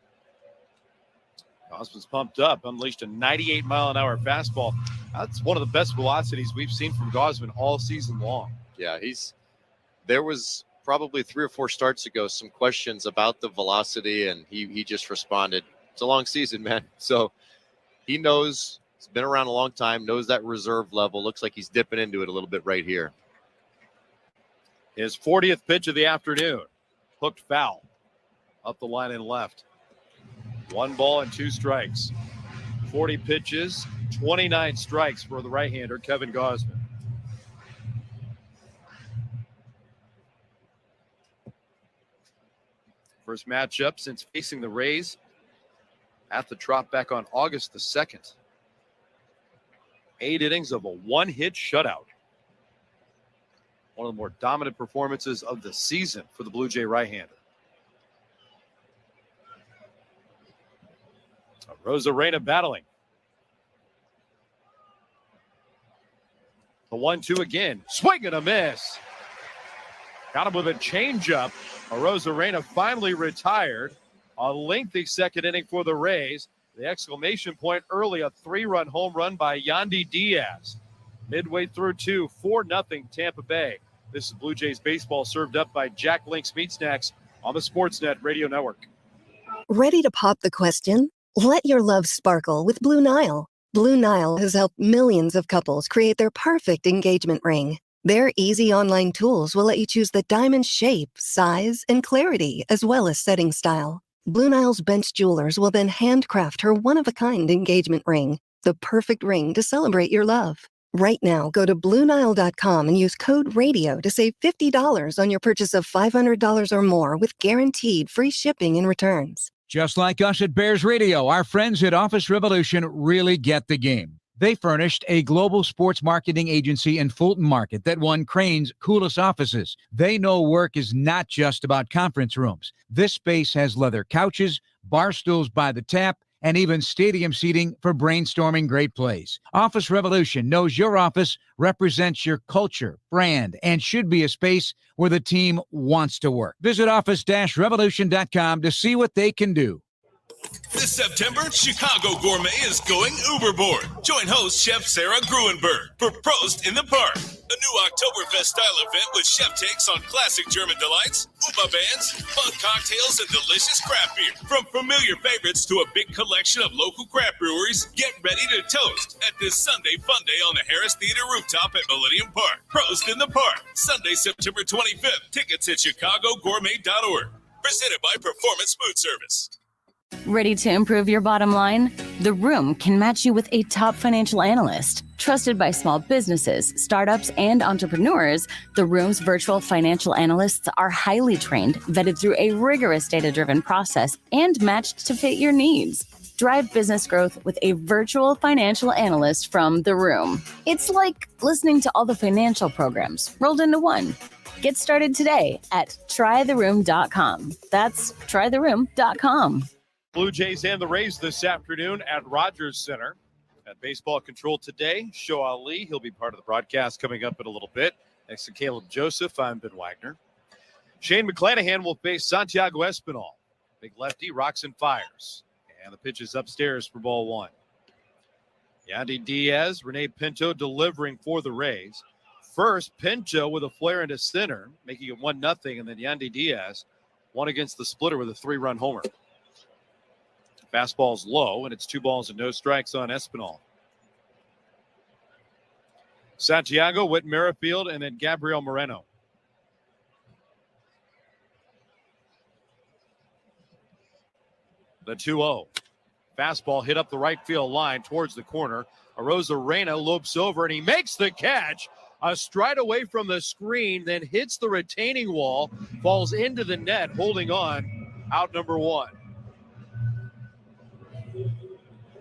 Gausman's pumped up, unleashed a 98-mile-an-hour fastball. That's one of the best velocities we've seen from Gausman all season long. Yeah, there was probably 3 or 4 starts ago some questions about the velocity, and he just responded, it's a long season, man. So he knows, he's been around a long time, knows that reserve level. Looks like he's dipping into it a little bit right here. His 40th pitch of the afternoon. Hooked foul. Up the line and left. 1 ball and 2 strikes. 40 pitches, 29 strikes for the right-hander, Kevin Gausman. First matchup since facing the Rays at the Trop back on August the 2nd. 8 innings of a 1-hit shutout. One of the more dominant performances of the season for the Blue Jay right-hander. Rosarena battling. The 1-2 again. Swing and a miss. Got him with a changeup. Rosarena finally retired. A lengthy second inning for the Rays. The exclamation point early, a 3-run home run by Yandy Diaz. Midway through 2, 4-0 Tampa Bay. This is Blue Jays baseball served up by Jack Link's Meat Snacks on the Sportsnet Radio Network. Ready to pop the question? Let your love sparkle with Blue Nile. Blue Nile has helped millions of couples create their perfect engagement ring. Their easy online tools will let you choose the diamond shape, size, and clarity, as well as setting style. Blue Nile's bench jewelers will then handcraft her one-of-a-kind engagement ring, the perfect ring to celebrate your love. Right now, go to BlueNile.com and use code RADIO to save $50 on your purchase of $500 or more with guaranteed free shipping and returns. Just like us at Bears Radio, our friends at Office Revolution really get the game. They furnished a global sports marketing agency in Fulton Market that won Crane's coolest offices. They know work is not just about conference rooms. This space has leather couches, bar stools by the tap, and even stadium seating for brainstorming great plays. Office Revolution knows your office represents your culture, brand, and should be a space where the team wants to work. Visit office-revolution.com to see what they can do. This September, Chicago Gourmet is going Uberboard. Join host Chef Sarah Gruenberg for Prost in the Park, a new Oktoberfest-style event with chef takes on classic German delights, Uba bands, fun cocktails, and delicious craft beer. From familiar favorites to a big collection of local craft breweries, get ready to toast at this Sunday Fun Day on the Harris Theater rooftop at Millennium Park. Prost in the Park, Sunday, September 25th. Tickets at chicagogourmet.org. Presented by Performance Food Service. Ready to improve your bottom line? The Room can match you with a top financial analyst. Trusted by small businesses, startups, and entrepreneurs, The Room's virtual financial analysts are highly trained, vetted through a rigorous data-driven process, and matched to fit your needs. Drive business growth with a virtual financial analyst from The Room. It's like listening to all the financial programs rolled into one. Get started today at trytheroom.com. That's trytheroom.com. Blue Jays and the Rays this afternoon at Rogers Center At baseball control today, Show Ali. He'll be part of the broadcast coming up in a little bit. Next to Caleb Joseph, I'm Ben Wagner. Shane McClanahan will face Santiago Espinal. Big lefty rocks and fires. And the pitch is upstairs for ball one. Yandy Diaz, Rene Pinto delivering for the Rays. First, Pinto with a flare into center, making it 1-0, and then Yandy Diaz won against the splitter with a 3-run homer. Fastball's low, and it's 2 balls and no strikes on Espinal. Santiago, Whit Merrifield, and then Gabrielle Moreno. The 2-0. Fastball hit up the right field line towards the corner. Arozarena lopes over, and he makes the catch. A stride away from the screen, then hits the retaining wall, falls into the net, holding on, out number 1.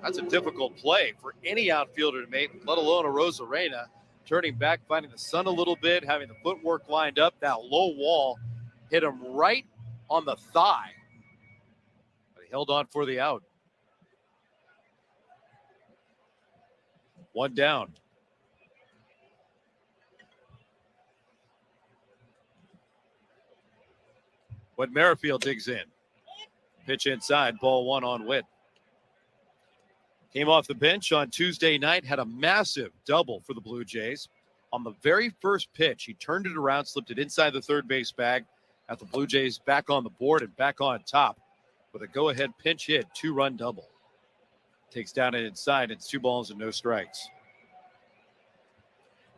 That's a difficult play for any outfielder to make, let alone Arozarena. Turning back, finding the sun a little bit, having the footwork lined up. That low wall hit him right on the thigh. But he held on for the out. 1 down. Whit Merrifield digs in. Pitch inside, ball 1 on Whit. Came off the bench on Tuesday night, had a massive double for the Blue Jays. On the very first pitch, he turned it around, slipped it inside the third base bag. Got the Blue Jays back on the board and back on top with a go-ahead pinch hit, 2-run double. Takes down and inside. It's 2 balls and no strikes.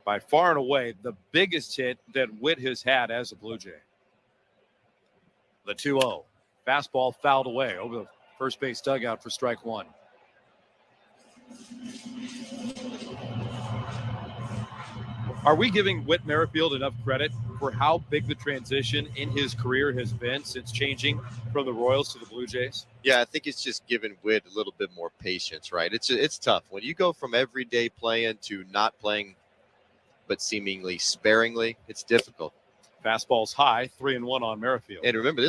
By far and away, the biggest hit that Whit has had as a Blue Jay. The 2-0. Fastball fouled away over the first base dugout for strike 1. Are we giving Whit Merrifield enough credit for how big the transition in his career has been since changing from the Royals to the Blue Jays? Yeah, I think it's just giving Whit a little bit more patience, right? It's tough. When you go from everyday playing to not playing, but seemingly sparingly, it's difficult. Fastball's high, 3-1 on Merrifield. And remember,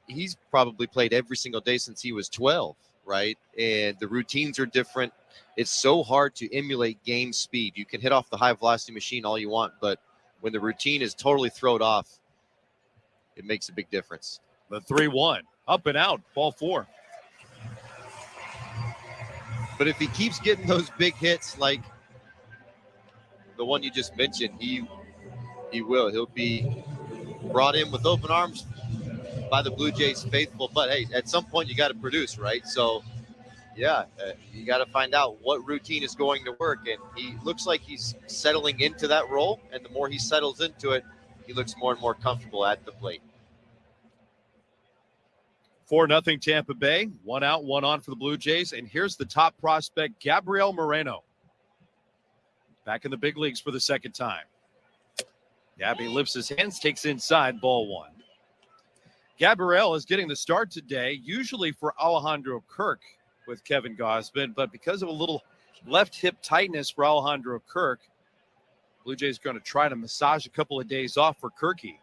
he's probably played every single day since he was 12, right? And the routines are different. It's so hard to emulate game speed. You can hit off the high velocity machine all you want, but when the routine is totally thrown off, it makes a big difference. The 3-1, up and out, ball 4. But if he keeps getting those big hits like the one you just mentioned, he will. He'll be brought in with open arms by the Blue Jays faithful. But, hey, at some point you got to produce, right? So, yeah, you got to find out what routine is going to work. And he looks like he's settling into that role. And the more he settles into it, he looks more and more comfortable at the plate. 4-0 Tampa Bay. 1 out, 1 on for the Blue Jays. And here's the top prospect, Gabrielle Moreno. Back in the big leagues for the second time. Gabby lifts his hands, takes inside, ball 1. Gabrielle is getting the start today, usually for Alejandro Kirk with Kevin Gausman, but because of a little left hip tightness for Alejandro Kirk, Blue Jays are going to try to massage a couple of days off for Kirky.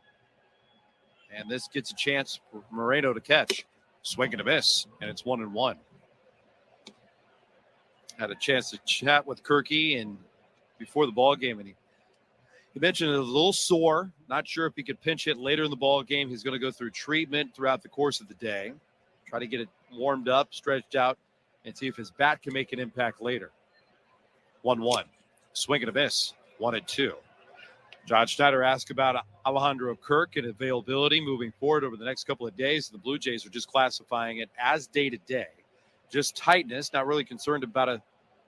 And this gets a chance for Moreno to catch. Swing and a miss, and it's 1-1. Had a chance to chat with Kirky and before the ball game, and he mentioned it was a little sore. Not sure if he could pinch hit later in the ball game. He's going to go through treatment throughout the course of the day, try to get it warmed up, stretched out, and see if his bat can make an impact later. 1-1. Swing and a miss. 1-2. John Schneider asked about Alejandro Kirk and availability moving forward over the next couple of days. The Blue Jays are just classifying it as day-to-day. Just tightness, not really concerned about a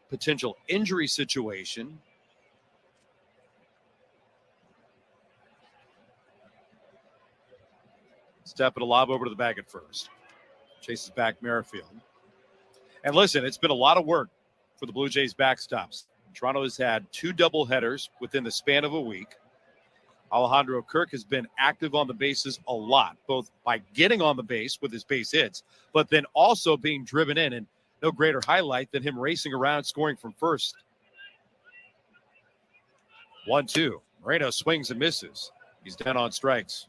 potential injury situation. Step and a lob over to the bag at first. Chases back Merrifield. And listen, it's been a lot of work for the Blue Jays backstops. Toronto has had 2 doubleheaders within the span of a week. Alejandro Kirk has been active on the bases a lot, both by getting on the base with his base hits, but then also being driven in. And no greater highlight than him racing around, scoring from first. 1-2. Moreno swings and misses. He's down on strikes.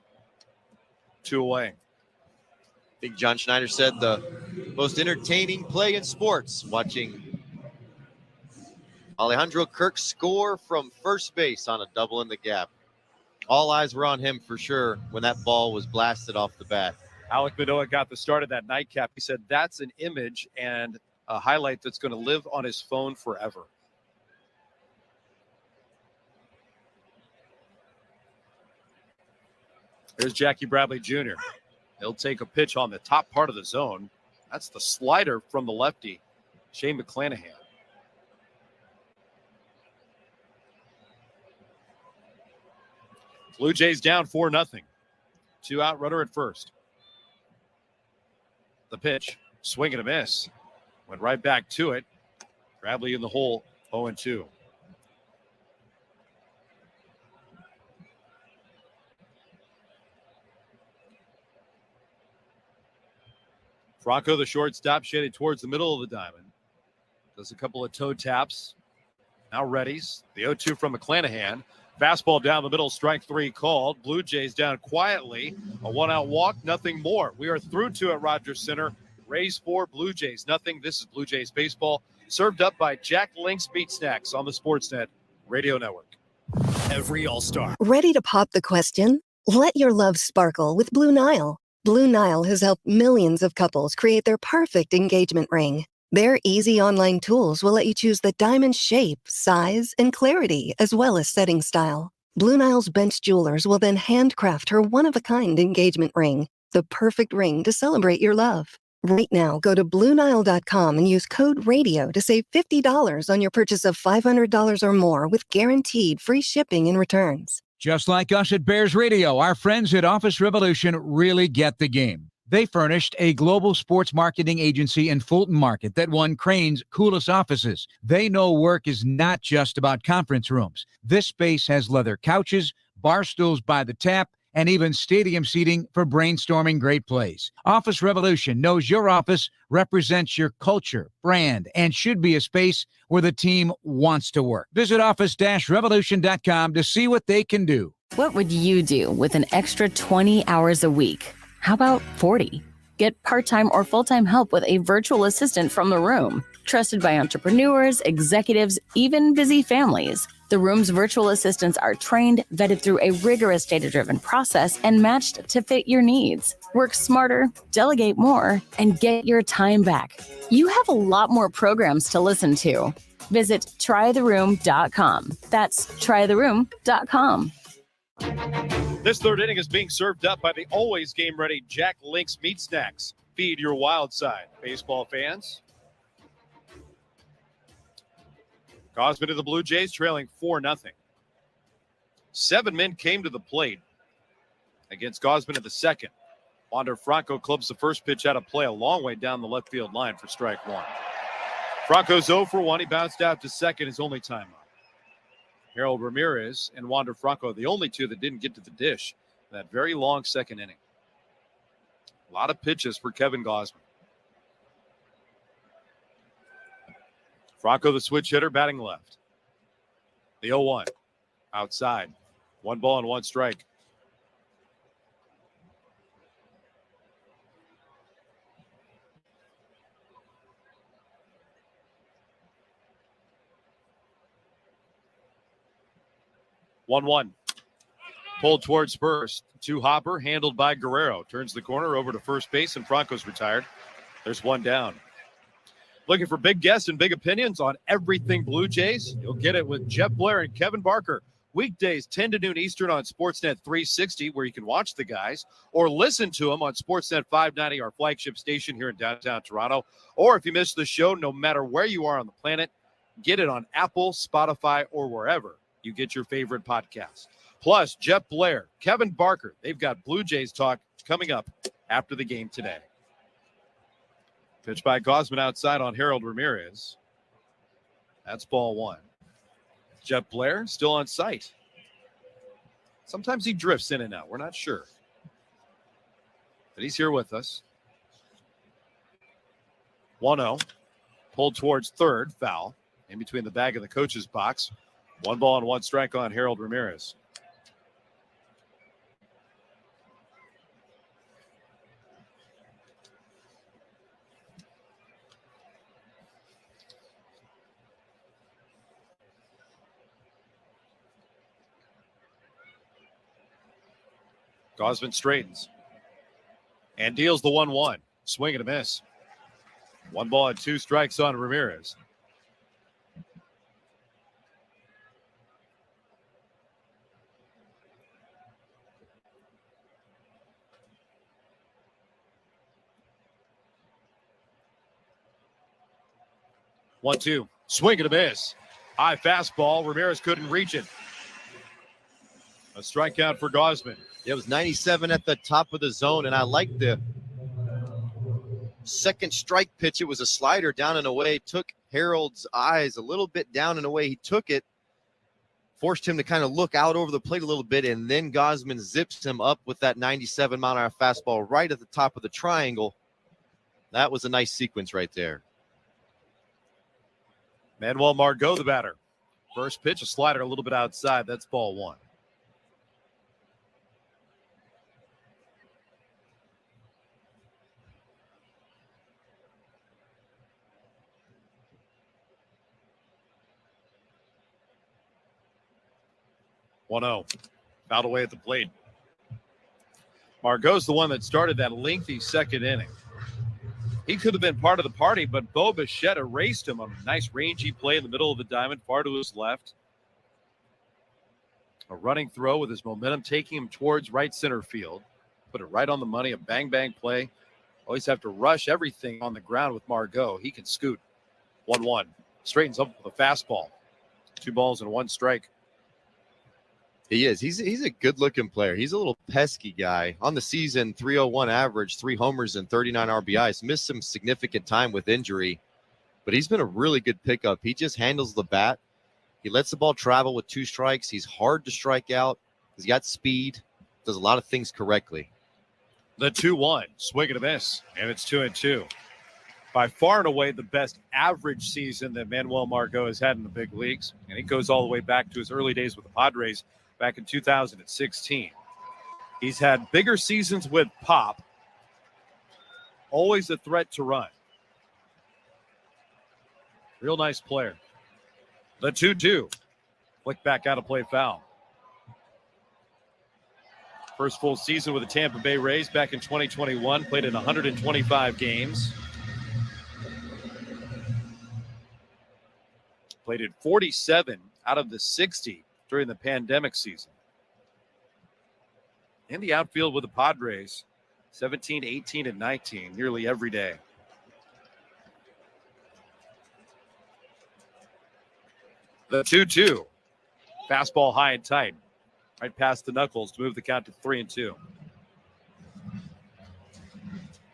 2 away. I think John Schneider said the most entertaining play in sports, watching Alejandro Kirk score from first base on a double in the gap. All eyes were on him for sure when that ball was blasted off the bat. Alec Manoah got the start of that nightcap. He said that's an image and a highlight that's going to live on his phone forever. There's Jackie Bradley Jr. He'll take a pitch on the top part of the zone. That's the slider from the lefty, Shane McClanahan. Blue Jays down 4-0. 2-out runner at first. The pitch, swing and a miss. Went right back to it. Bradley in the hole, 0-2. Franco, the shortstop, shaded towards the middle of the diamond. Does a couple of toe taps. Now readies. The 0-2 from McClanahan. Fastball down the middle, strike three called. Blue Jays down quietly. A one-out walk, nothing more. We are through to at Rogers Center. Rays 4, Blue Jays nothing. This is Blue Jays baseball, served up by Jack Link's Meat Snacks on the Sportsnet Radio Network. Every All-Star. Ready to pop the question? Let your love sparkle with Blue Nile. Blue Nile has helped millions of couples create their perfect engagement ring. Their easy online tools will let you choose the diamond shape, size, and clarity, as well as setting style. Blue Nile's bench jewelers will then handcraft her one-of-a-kind engagement ring, the perfect ring to celebrate your love. Right now, go to BlueNile.com and use code RADIO to save $50 on your purchase of $500 or more with guaranteed free shipping and returns. Just like us at Bears Radio, our friends at Office Revolution really get the game. They furnished a global sports marketing agency in Fulton Market that won Crane's coolest offices. They know work is not just about conference rooms. This space has leather couches, bar stools by the tap, and even stadium seating for brainstorming great plays. Office Revolution knows your office represents your culture, brand, and should be a space where the team wants to work. Visit office-revolution.com to see what they can do. What would you do with an extra 20 hours a week? How about 40? Get part-time or full-time help with a virtual assistant from The Room. Trusted by entrepreneurs, executives, even busy families. The Room's virtual assistants are trained, vetted through a rigorous data-driven process, and matched to fit your needs. Work smarter, delegate more, and get your time back. You have a lot more programs to listen to. Visit trytheroom.com. That's trytheroom.com. This third inning is being served up by the always game-ready Jack Link's Meat Snacks. Feed your wild side, baseball fans. Gausman to the Blue Jays, trailing 4-0. 7 men came to the plate against Gausman in the second. Wander Franco clubs the first pitch out of play a long way down the left field line for strike one. Franco's 0 for 1. He bounced out to second, his only time out. Harold Ramirez and Wander Franco, the only two that didn't get to the dish in that very long second inning. A lot of pitches for Kevin Gausman. Franco, the switch hitter, batting left. The 0-1 outside. 1 ball and 1 strike. One. Pulled towards first. To Hopper, handled by Guerrero. Turns the corner over to first base, and Franco's retired. There's 1 down. Looking for big guests and big opinions on everything Blue Jays? You'll get it with Jeff Blair and Kevin Barker. Weekdays, 10 to noon Eastern on Sportsnet 360, where you can watch the guys, or listen to them on Sportsnet 590, our flagship station here in downtown Toronto. Or if you miss the show, no matter where you are on the planet, get it on Apple, Spotify, or wherever you get your favorite podcast. Plus, Jeff Blair, Kevin Barker, they've got Blue Jays talk coming up after the game today. Pitch by Gausman outside on Harold Ramirez. That's ball 1. Jeff Blair still on site. Sometimes he drifts in and out. We're not sure. But he's here with us. 1-0. Pulled towards third. Foul. In between the bag and the coach's box. 1 ball and 1 strike on Harold Ramirez. Gosman straightens and deals the 1-1. Swing and a miss. 1 ball and 2 strikes on Ramirez. One, two. Swing and a miss. High fastball. Ramirez couldn't reach it. A strikeout for Gosman. It was 97 at the top of the zone, and I like the second strike pitch. It was a slider down and away. Took Harold's eyes a little bit down and away. He took it, forced him to kind of look out over the plate a little bit, and then Gosman zips him up with that 97-mile-an-hour fastball right at the top of the triangle. That was a nice sequence right there. Manuel Margot, the batter. First pitch, a slider a little bit outside. That's ball 1. One-oh. Fouled away at the plate. Margot's the one that started that lengthy second inning. He could have been part of the party, but Bo Bichette erased him on a nice rangy play in the middle of the diamond, far to his left. A running throw with his momentum taking him towards right center field. Put it right on the money, a bang-bang play. Always have to rush everything on the ground with Margot. He can scoot. 1-1. Straightens up with a fastball. 2 balls and 1 strike. He is. He's a good-looking player. He's a little pesky guy. On the season, 301 average, 3 homers and 39 RBIs. Missed some significant time with injury, but he's been a really good pickup. He just handles the bat. He lets the ball travel with 2 strikes. He's hard to strike out. He's got speed. Does a lot of things correctly. The 2-1. Swing and a miss, and it's 2-2. By far and away the best average season that Manuel Margot has had in the big leagues, and it goes all the way back to his early days with the Padres back in 2016. He's had bigger seasons with pop. Always a threat to run. Real nice player. The 2-2. Flick back out of play, foul. First full season with the Tampa Bay Rays back in 2021. Played in 125 games. Played in 47 out of the 60 during the pandemic season. In the outfield with the Padres, 17, 18, and 19, nearly every day. The 2-2. Fastball high and tight. Right past the knuckles to move the count to 3-2.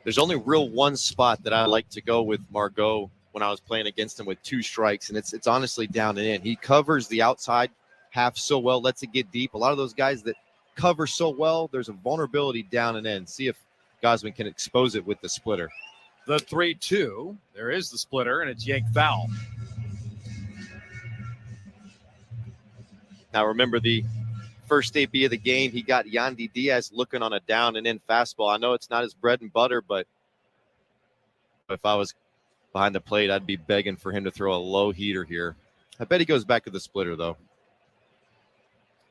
There's only real one spot that I like to go with Margot when I was playing against him with 2 strikes, and it's honestly down and in. He covers the outside half so well, lets it get deep. A lot of those guys that cover so well, there's a vulnerability down and in. See if Gosman can expose it with the splitter. The 3-2. There is the splitter, and it's yanked foul. Now remember the first AB of the game, he got Yandy Diaz looking on a down and in fastball. I know it's not his bread and butter, but if I was behind the plate, I'd be begging for him to throw a low heater here. I bet he goes back to the splitter, though.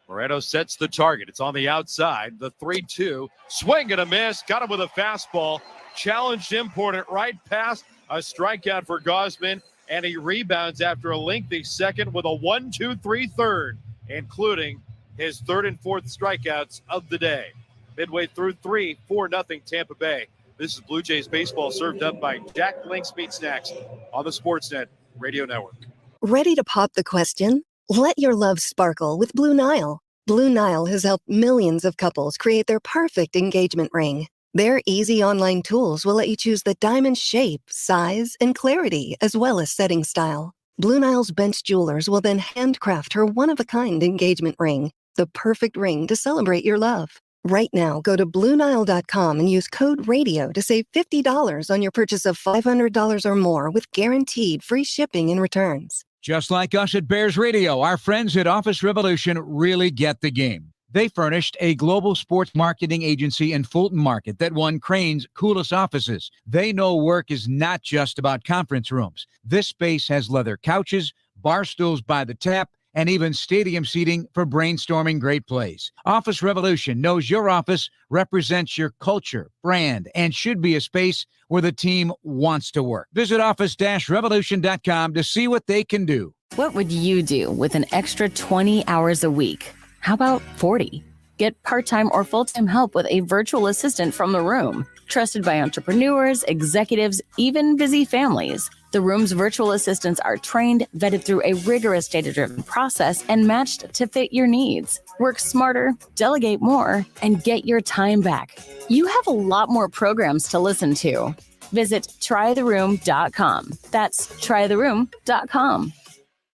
Moreno sets the target. It's on the outside. The 3-2. Swing and a miss. Got him with a fastball. Challenged him, poured it right past. A strikeout for Gosman, and he rebounds after a lengthy second with a 1-2-3 third, including his 3rd and 4th strikeouts of the day. Midway through 3, 4-0 Tampa Bay. This is Blue Jays baseball served up by Jack Link's Meat Snacks on the Sportsnet Radio Network. Ready to pop the question? Let your love sparkle with Blue Nile. Blue Nile has helped millions of couples create their perfect engagement ring. Their easy online tools will let you choose the diamond shape, size, and clarity, as well as setting style. Blue Nile's bench jewelers will then handcraft her one-of-a-kind engagement ring, the perfect ring to celebrate your love. Right now, go to BlueNile.com and use code RADIO to save $50 on your purchase of $500 or more with guaranteed free shipping and returns. Just like us at Bears Radio, our friends at Office Revolution really get the game. They furnished a global sports marketing agency in Fulton Market that won Crane's coolest offices. They know work is not just about conference rooms. This space has leather couches, bar stools by the tap, and even stadium seating for brainstorming great plays. Office Revolution knows your office represents your culture, brand, and should be a space where the team wants to work. Visit office-revolution.com to see what they can do. What would you do with an extra 20 hours a week? How about 40? Get part-time or full-time help with a virtual assistant from The Room. Trusted by entrepreneurs, executives, even busy families. The Room's virtual assistants are trained, vetted through a rigorous data-driven process, and matched to fit your needs. Work smarter, delegate more, and get your time back. You have a lot more programs to listen to. Visit trytheroom.com. That's trytheroom.com.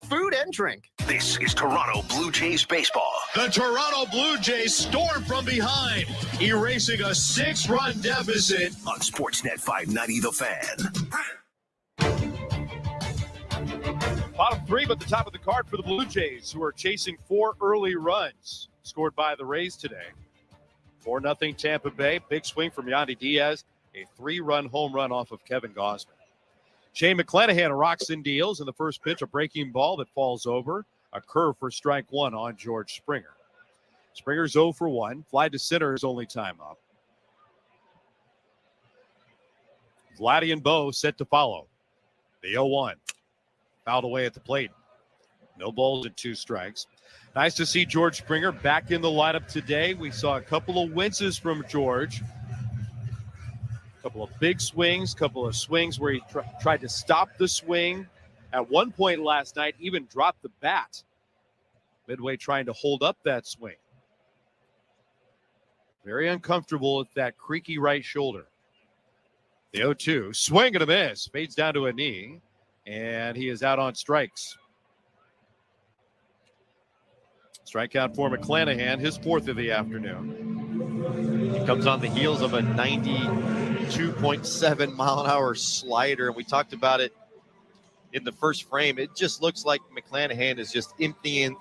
Food and drink. This is Toronto Blue Jays baseball. The Toronto Blue Jays storm from behind, erasing a 6-run deficit On Sportsnet 590 The Fan. Bottom three, but the top of the card for the Blue Jays, who are chasing 4 early runs scored by the Rays today. 4-0 Tampa Bay. Big swing from Yandy Diaz. A 3-run home run off of Kevin Gausman. Shane McClanahan rocks and deals in the first pitch, a breaking ball that falls over. A curve for strike one on George Springer. Springer's 0 for 1. Fly to center is only time up. Vladdy and Bo set to follow. The 0-1. Fouled away at the plate. No balls and 2 strikes. Nice to see George Springer back in the lineup today. We saw a couple of winces from George. Couple of big swings, couple of swings where he tried to stop the swing. At one point last night, even dropped the bat. Midway trying to hold up that swing. Very uncomfortable with that creaky right shoulder. The 0-2, swing and a miss. Fades down to a knee, and he is out on strikes. Strikeout for McClanahan, his 4th of the afternoon. He comes on the heels of a 92.7 mile an hour slider, and we talked about it in the first frame. It just looks like McClanahan is just emptying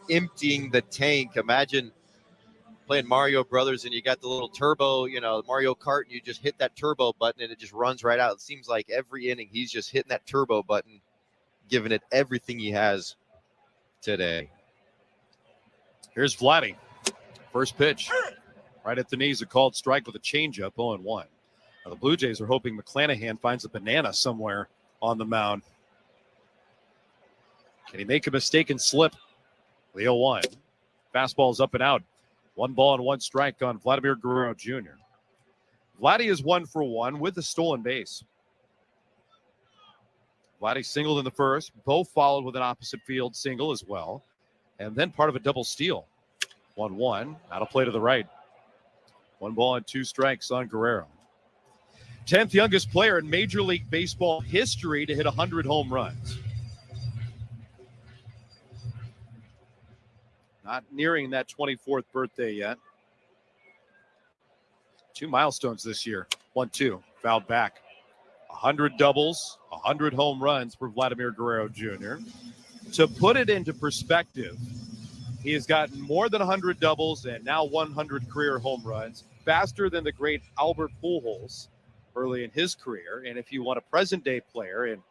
the tank. Imagine playing Mario Brothers and you got the little turbo, Mario Kart, and you just hit that turbo button and it just runs right out. It seems like every inning he's just hitting that turbo button, giving it everything he has today. Here's Vladdy. First pitch. Right at the knees, a called strike with a changeup, 0-1. Now the Blue Jays are hoping McClanahan finds a banana somewhere on the mound. Can he make a mistake and slip? The 0-1. Fastball's up and out. 1 ball and 1 strike on Vladimir Guerrero Jr. Vladdy is 1 for 1 with a stolen base. Vladdy singled in the first. Bo followed with an opposite field single as well. And then part of a double steal. 1-1. Out of play to the right. 1 ball and 2 strikes on Guerrero. 10th youngest player in Major League Baseball history to hit 100 home runs. Not nearing that 24th birthday yet. 2 milestones this year. 1-2. Fouled back. 100 doubles, 100 home runs for Vladimir Guerrero Jr. To put it into perspective, he has gotten more than 100 doubles and now 100 career home runs, faster than the great Albert Pujols early in his career. And if you want a present-day player and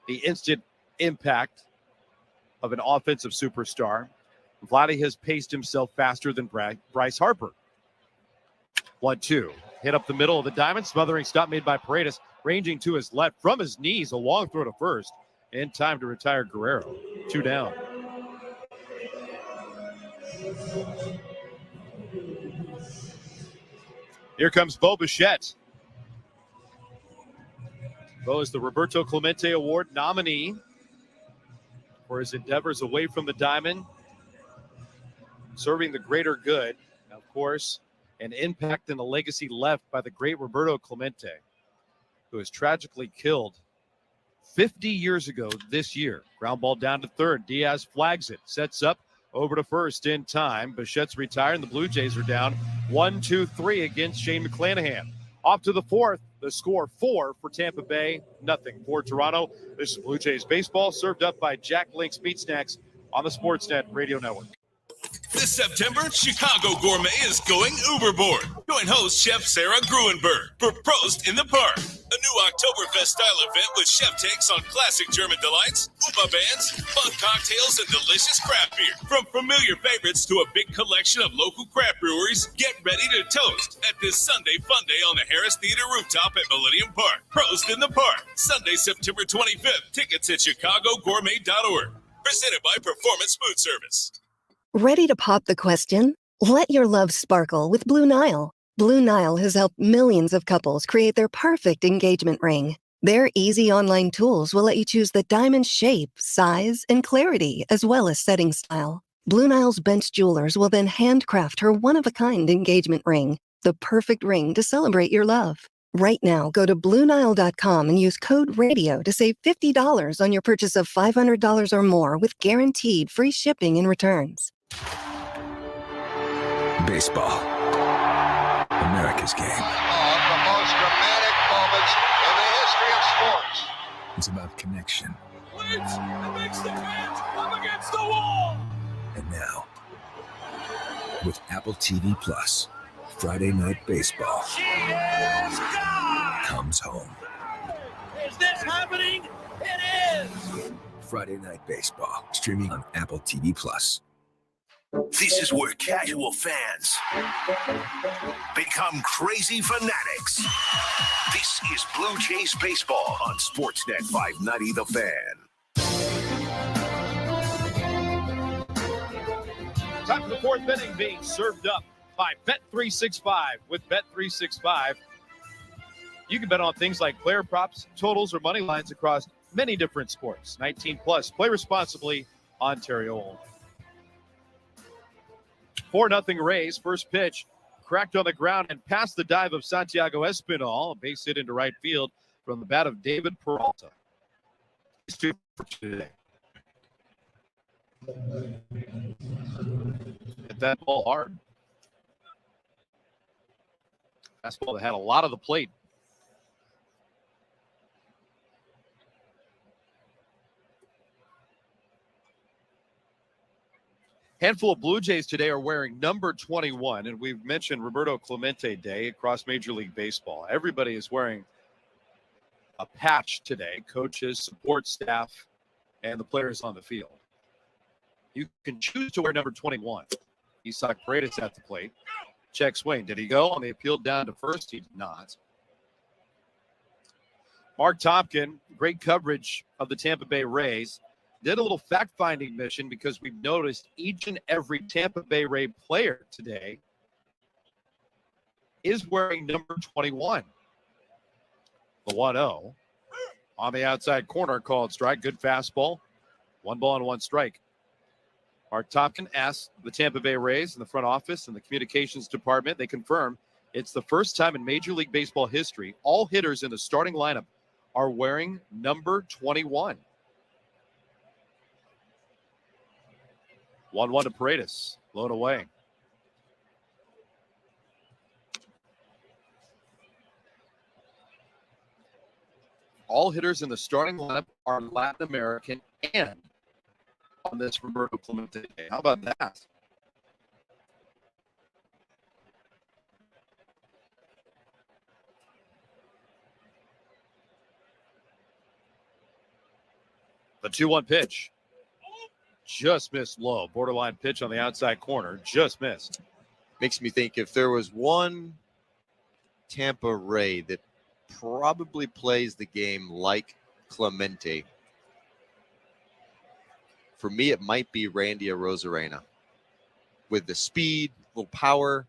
the instant impact of an offensive superstar, Vladdy has paced himself faster than Bryce Harper. 1-2. Hit up the middle of the diamond. Smothering stop made by Paredes. Ranging to his left from his knees. A long throw to first. In time to retire Guerrero. 2 down. Here comes Bo Bichette. Bo is the Roberto Clemente Award nominee for his endeavors away from the diamond, serving the greater good. Now, of course, an impact and a legacy left by the great Roberto Clemente, who was tragically killed 50 years ago this year. Ground ball down to third. Diaz flags it, sets up over to first in time. Bichette's retired, and the Blue Jays are down 1-2-3 against Shane McClanahan. Off to the 4th, the score 4 for Tampa Bay, 0 for Toronto. This is Blue Jays baseball, served up by Jack Link's Meat Snacks on the Sportsnet Radio Network. This September, Chicago Gourmet is going Uberboard. Join host Chef Sarah Gruenberg for Prost in the Park. A new Oktoberfest-style event with chef takes on classic German delights, Uma bands, fun cocktails, and delicious craft beer. From familiar favorites to a big collection of local craft breweries, get ready to toast at this Sunday Fun Day on the Harris Theater rooftop at Millennium Park. Prost in the Park, Sunday, September 25th. Tickets at chicagogourmet.org. Presented by Performance Food Service. Ready to pop the question? Let your love sparkle with Blue Nile. Blue Nile has helped millions of couples create their perfect engagement ring. Their easy online tools will let you choose the diamond shape, size, and clarity, as well as setting style. Blue Nile's bench jewelers will then handcraft her one-of-a-kind engagement ring, the perfect ring to celebrate your love. Right now, go to BlueNile.com and use code RADIO to save $50 on your purchase of $500 or more with guaranteed free shipping and returns. Baseball. America's game. Of the most dramatic moments in the history of sports. It's about connection. Leaps and makes the catch up against the wall. And now, with Apple TV Plus, Friday Night Baseball comes home. Is this happening? It is. Friday Night Baseball, streaming on Apple TV Plus. This is where casual fans become crazy fanatics. This is Blue Jays Baseball on Sportsnet 590 The Fan. Time for the fourth inning being served up by Bet365. With Bet365, you can bet on things like player props, totals, or money lines across many different sports. 19 plus. Play responsibly. Ontario only. 4-0 Rays. First pitch cracked on the ground and past the dive of Santiago Espinal. A base hit into right field from the bat of David Peralta. He's 2 for 2 today. Hit that ball hard. Fastball that had a lot of the plate. Handful of Blue Jays today are wearing number 21, and we've mentioned Roberto Clemente Day across Major League Baseball. Everybody is wearing a patch today, coaches, support staff, and the players on the field. You can choose to wear number 21. Isak Paredes at the plate. Check swing. Did he go on the appeal down to first? He did not. Mark Tompkin, great coverage of the Tampa Bay Rays. Did a little fact-finding mission because we've noticed each and every Tampa Bay Ray player today is wearing number 21. The 1-0 on the outside corner, called strike. Good fastball. 1 ball and 1 strike. Mark Tompkin asked the Tampa Bay Rays in the front office and the communications department. They confirm it's the first time in Major League Baseball history all hitters in the starting lineup are wearing number 21. 1-1 to Paredes. Blown away. All hitters in the starting lineup are Latin American and on this Roberto Clemente Day. How about that? The 2-1 pitch. Just missed low. Borderline pitch on the outside corner. Just missed. Makes me think if there was one Tampa Ray that probably plays the game like Clemente, for me, it might be Randy Arozarena. With the speed, little power.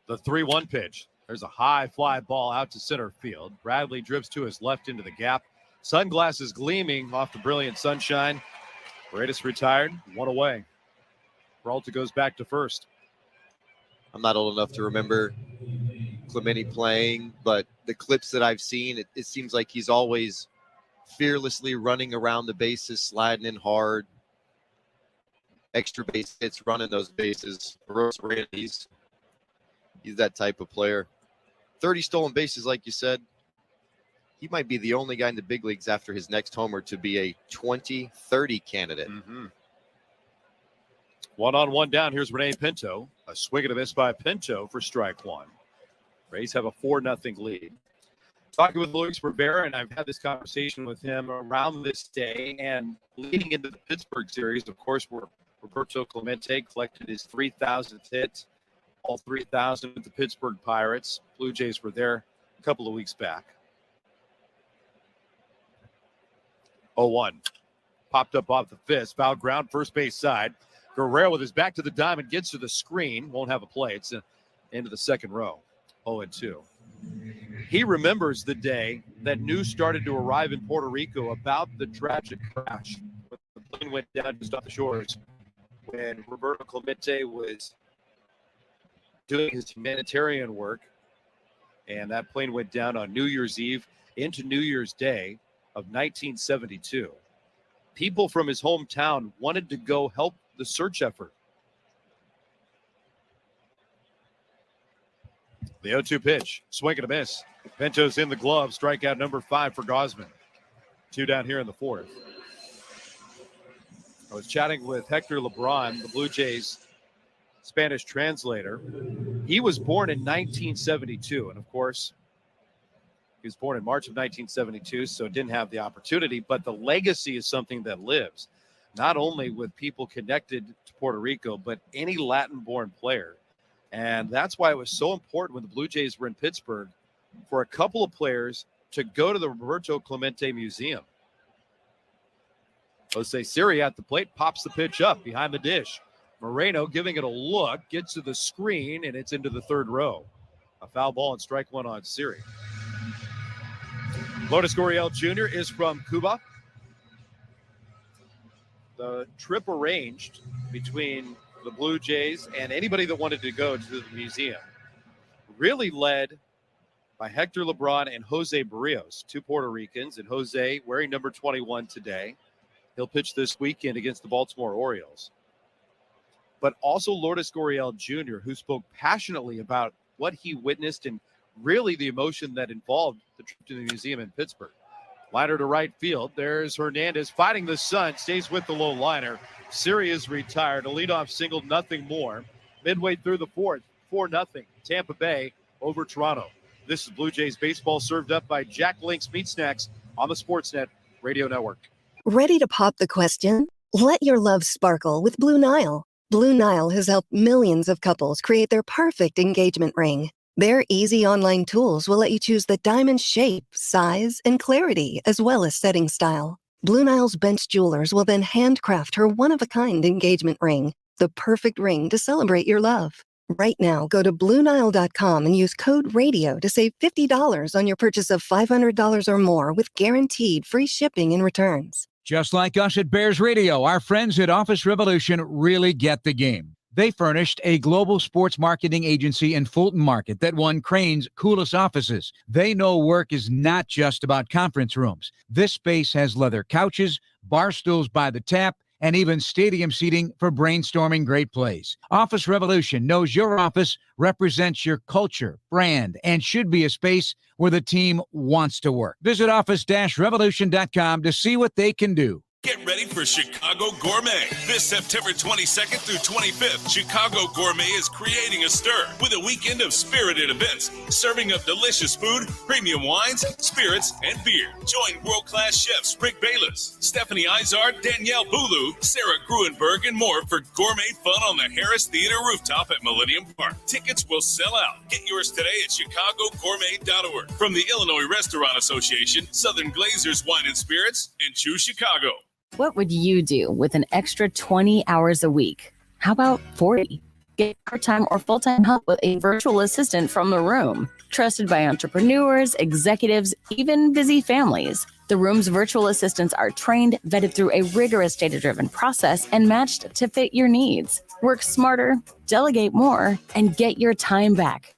The 3-1 pitch. There's a high fly ball out to center field. Bradley drifts to his left into the gap. Sunglasses gleaming off the brilliant sunshine. Paredes retired, 1 away. Peralta goes back to first. I'm not old enough to remember Clemente playing, but the clips that I've seen, it seems like he's always fearlessly running around the bases, sliding in hard. Extra base hits, running those bases. He's that type of player. 30 stolen bases, like you said. He might be the only guy in the big leagues after his next homer to be a 20-30 candidate. Mm-hmm. 1-on-1 down. Here's Rene Pinto. A swing and a miss by Pinto for strike 1. Rays have a 4-0 lead. Talking with Luis Rivera, and I've had this conversation with him around this day and leading into the Pittsburgh series, of course, where Roberto Clemente collected his 3,000th hit, all 3,000 with the Pittsburgh Pirates. Blue Jays were there a couple of weeks back. 0-1. Popped up off the fist. Foul ground, first base side. Guerrero with his back to the diamond gets to the screen. Won't have a play. It's into the second row. 0-2. He remembers the day that news started to arrive in Puerto Rico about the tragic crash. The plane went down just off the shores when Roberto Clemente was doing his humanitarian work. And that plane went down on New Year's Eve into New Year's Day of 1972. People from his hometown wanted to go help the search effort. The 0-2 pitch, swing and a miss. Pinto's in the glove, strikeout number 5 for Gausman. 2 down here in the fourth. I was chatting with Hector Lebron, the Blue Jays Spanish translator. He was born in 1972, and of course, he was born in March of 1972, so didn't have the opportunity, but the legacy is something that lives, not only with people connected to Puerto Rico, but any Latin-born player. And that's why it was so important when the Blue Jays were in Pittsburgh for a couple of players to go to the Roberto Clemente Museum. Jose Siri at the plate, pops the pitch up behind the dish. Moreno giving it a look, gets to the screen, and it's into the third row. A foul ball and strike one on Siri. Lourdes Gurriel Jr. is from Cuba. The trip arranged between the Blue Jays and anybody that wanted to go to the museum really led by Hector Lebron and Jose Barrios, 2 Puerto Ricans, and Jose wearing number 21 today. He'll pitch this weekend against the Baltimore Orioles. But also Lourdes Gurriel Jr., who spoke passionately about what he witnessed and really the emotion that involved the trip to the museum in Pittsburgh. Liner to right field. There's Hernandez fighting the sun, stays with the low liner. Siri is retired. A leadoff single, nothing more. Midway through the fourth, 4-0. Tampa Bay over Toronto. This is Blue Jays baseball served up by Jack Link's Meat Snacks on the Sportsnet Radio Network. Ready to pop the question? Let your love sparkle with Blue Nile. Blue Nile has helped millions of couples create their perfect engagement ring. Their easy online tools will let you choose the diamond shape, size, and clarity, as well as setting style. Blue Nile's bench jewelers will then handcraft her one-of-a-kind engagement ring, the perfect ring to celebrate your love. Right now, go to BlueNile.com and use code RADIO to save $50 on your purchase of $500 or more with guaranteed free shipping and returns. Just like us at Bears Radio, our friends at Office Revolution really get the game. They furnished a global sports marketing agency in Fulton Market that won Crane's coolest offices. They know work is not just about conference rooms. This space has leather couches, bar stools by the tap, and even stadium seating for brainstorming great plays. Office Revolution knows your office represents your culture, brand, and should be a space where the team wants to work. Visit office-revolution.com to see what they can do. Get ready for Chicago Gourmet. This September 22nd through 25th, Chicago Gourmet is creating a stir with a weekend of spirited events, serving up delicious food, premium wines, spirits, and beer. Join world-class chefs Rick Bayless, Stephanie Izard, Danielle Boulou, Sarah Gruenberg, and more for gourmet fun on the Harris Theater rooftop at Millennium Park. Tickets will sell out. Get yours today at chicagogourmet.org. From the Illinois Restaurant Association, Southern Glazers Wine and Spirits, and Choose Chicago. What would you do with an extra 20 hours a week? How about 40? Get part-time or full-time help with a virtual assistant from The Room. Trusted by entrepreneurs, executives, even busy families. The Room's virtual assistants are trained, vetted through a rigorous data-driven process, and matched to fit your needs. Work smarter, delegate more, and get your time back.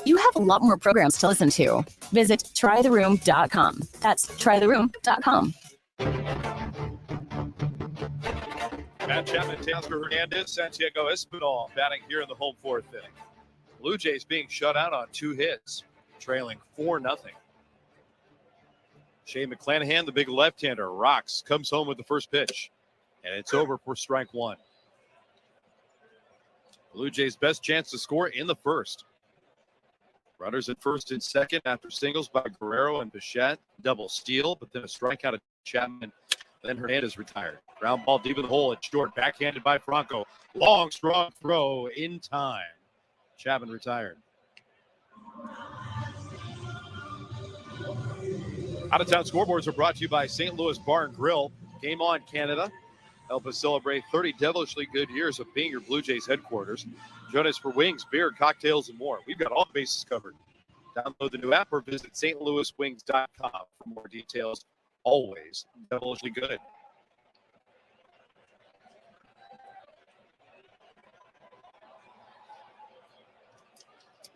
You have a lot more programs to listen to. Visit trytheroom.com. That's trytheroom.com. Matt Chapman, Teoscar Hernandez, Santiago Espinal batting here in the home fourth inning. Blue Jays being shut out on 2 hits, trailing 4-0. Shane McClanahan, the big left-hander, rocks, comes home with the first pitch, and it's over for strike one. Blue Jays' best chance to score in the first. Runners at first and second after singles by Guerrero and Bichette. Double steal, but then a strikeout of Chapman. Then Hernandez retired. Ground ball deep in the hole at short. Backhanded by Franco. Long, strong throw in time. Chapman retired. Out-of-town scoreboards are brought to you by St. Louis Bar and Grill. Game on, Canada. Help us celebrate 30 devilishly good years of being your Blue Jays headquarters. Join us for wings, beer, cocktails, and more. We've got all the bases covered. Download the new app or visit stlouiswings.com for more details. Always devilishly good.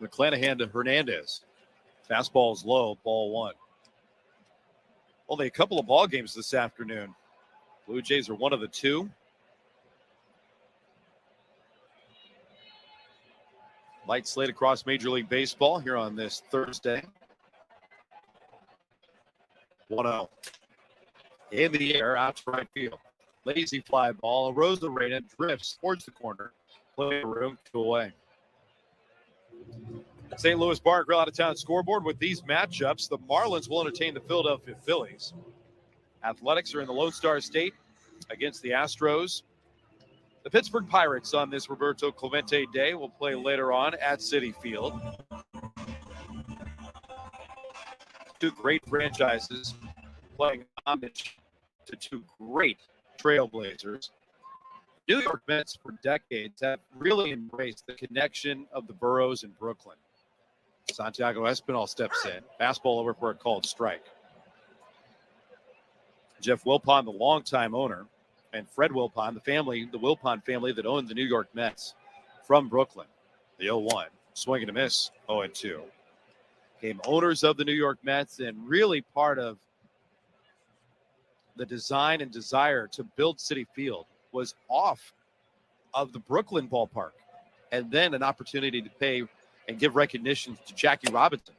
McClanahan to Hernandez. Fastball is low, ball one. Only a couple of ball games this afternoon. Blue Jays are one of the two. Light slate across Major League Baseball here on this Thursday. 1-0. In the air, out to right field. Lazy fly ball. Rosarena drifts towards the corner. Play room, 2 away. St. Louis Bar and Grill out-of-town scoreboard with these matchups. The Marlins will entertain the Philadelphia Phillies. Athletics are in the Lone Star State against the Astros. The Pittsburgh Pirates on this Roberto Clemente Day will play later on at Citi Field. Two great franchises playing homage to two great trailblazers. New York Mets for decades have really embraced the connection of the boroughs in Brooklyn. Santiago Espinal steps in. Fastball over for a called strike. Jeff Wilpon, the longtime owner, and Fred Wilpon, the Wilpon family that owned the New York Mets from Brooklyn. The 0-1, swing and a miss, 0-2. Became owners of the New York Mets and really part of the design and desire to build Citi Field was off of the Brooklyn ballpark. And then an opportunity to pay and give recognition to Jackie Robinson.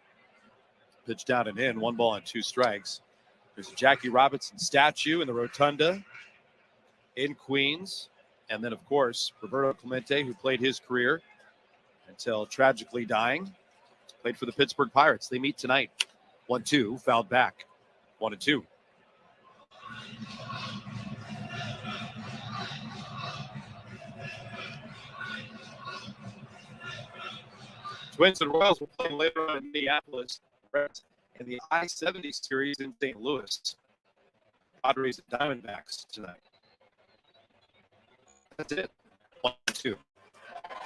Pitch down and in, 1 ball and 2 strikes. There's a Jackie Robinson statue in the Rotunda in Queens. And then, of course, Roberto Clemente, who played his career until tragically dying, played for the Pittsburgh Pirates. They meet tonight. 1-2, fouled back. 1-2. Twins and Royals will play later on in Minneapolis. Reds in the I-70 series in St. Louis. Padres and Diamondbacks tonight. That's it. 1-2.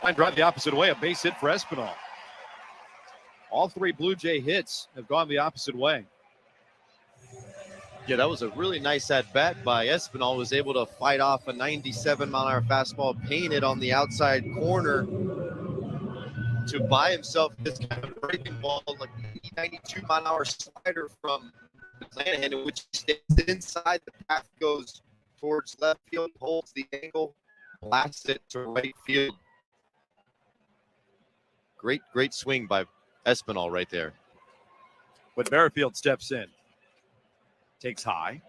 Line drive the opposite way. A base hit for Espinal. All 3 Blue Jay hits have gone the opposite way. Yeah, that was a really nice at-bat by Espinal. Was able to fight off a 97-mile-an-hour fastball painted on the outside corner to buy himself this kind of breaking ball, like 92-mile-an-hour slider from McClanahan, in which he stays inside. The path goes towards left field, holds the angle, blasts it to right field. Great swing by Espinal right there. But Merrifield steps in. Takes high.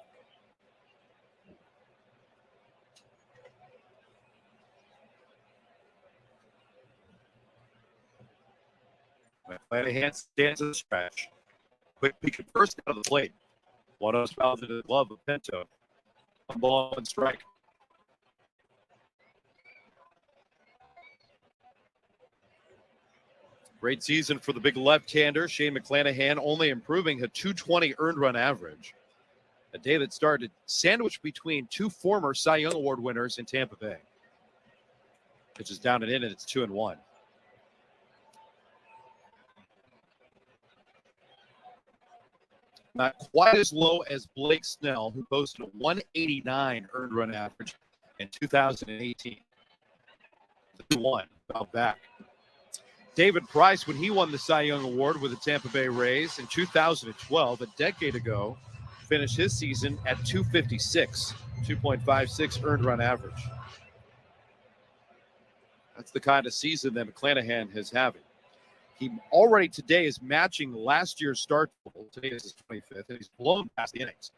McClanahan stands at the stretch. Quick peek at first out of the plate. 1-0 fouls into the glove of Pinto. 1 ball, 1 strike. Great season for the big left-hander. Shane McClanahan only improving a .220 earned run average. A day that started sandwiched between 2 former Cy Young Award winners in Tampa Bay. Pitch is down and in, and it's 2-1. Not quite as low as Blake Snell, who posted a 189 earned run average in 2018. The 2-1, fouled back. David Price, when he won the Cy Young Award with the Tampa Bay Rays in 2012, a decade ago, finished his season at 256, 2.56 earned run average. That's the kind of season that McClanahan is having. He already today is matching last year's start total. Today is his 25th, and he's blown past the innings.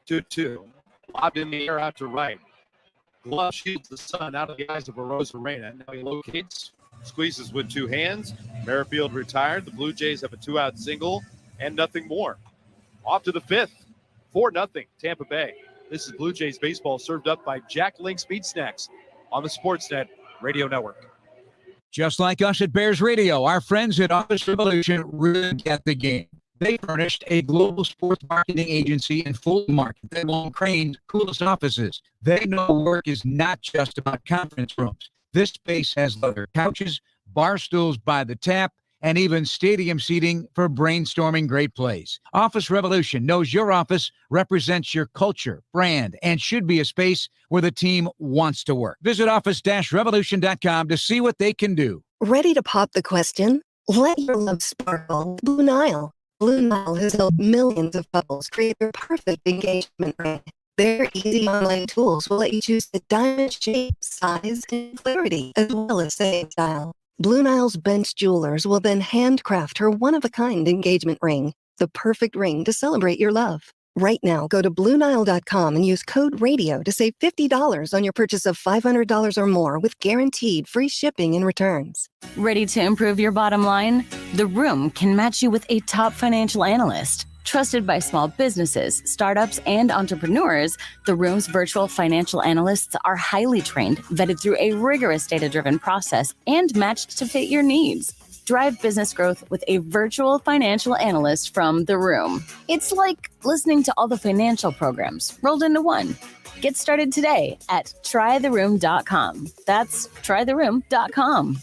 2-2. Lobbed in the air out to right. Glove shields the sun out of the eyes of Arozarena. Now he locates, squeezes with two hands. Merrifield retired. The Blue Jays have a 2-out single and nothing more. Off to the fifth, 4-0 Tampa Bay. This is Blue Jays baseball served up by Jack Link's Meat Snacks on the Sportsnet Radio Network. Just like us at Bears Radio, our friends at Office Revolution really get the game. They furnished a global sports marketing agency in Fulton Market that won Crane's coolest offices. They know work is not just about conference rooms. This space has leather couches, bar stools by the tap, and even stadium seating for brainstorming great plays. Office Revolution knows your office represents your culture, brand, and should be a space where the team wants to work. Visit office-revolution.com to see what they can do. Ready to pop the question? Let your love sparkle with Blue Nile. Blue Nile has helped millions of couples create their perfect engagement ring. Their easy online tools will let you choose the diamond shape, size, and clarity, as well as save style. Blue Nile's bench jewelers will then handcraft her one-of-a-kind engagement ring, the perfect ring to celebrate your love. Right now, go to BlueNile.com and use code RADIO to save $50 on your purchase of $500 or more with guaranteed free shipping and returns. Ready to improve your bottom line? The Room can match you with a top financial analyst. Trusted by small businesses, startups, and entrepreneurs, The Room's virtual financial analysts are highly trained, vetted through a rigorous data-driven process, and matched to fit your needs. Drive business growth with a virtual financial analyst from The Room. It's like listening to all the financial programs rolled into one. Get started today at trytheroom.com. That's trytheroom.com.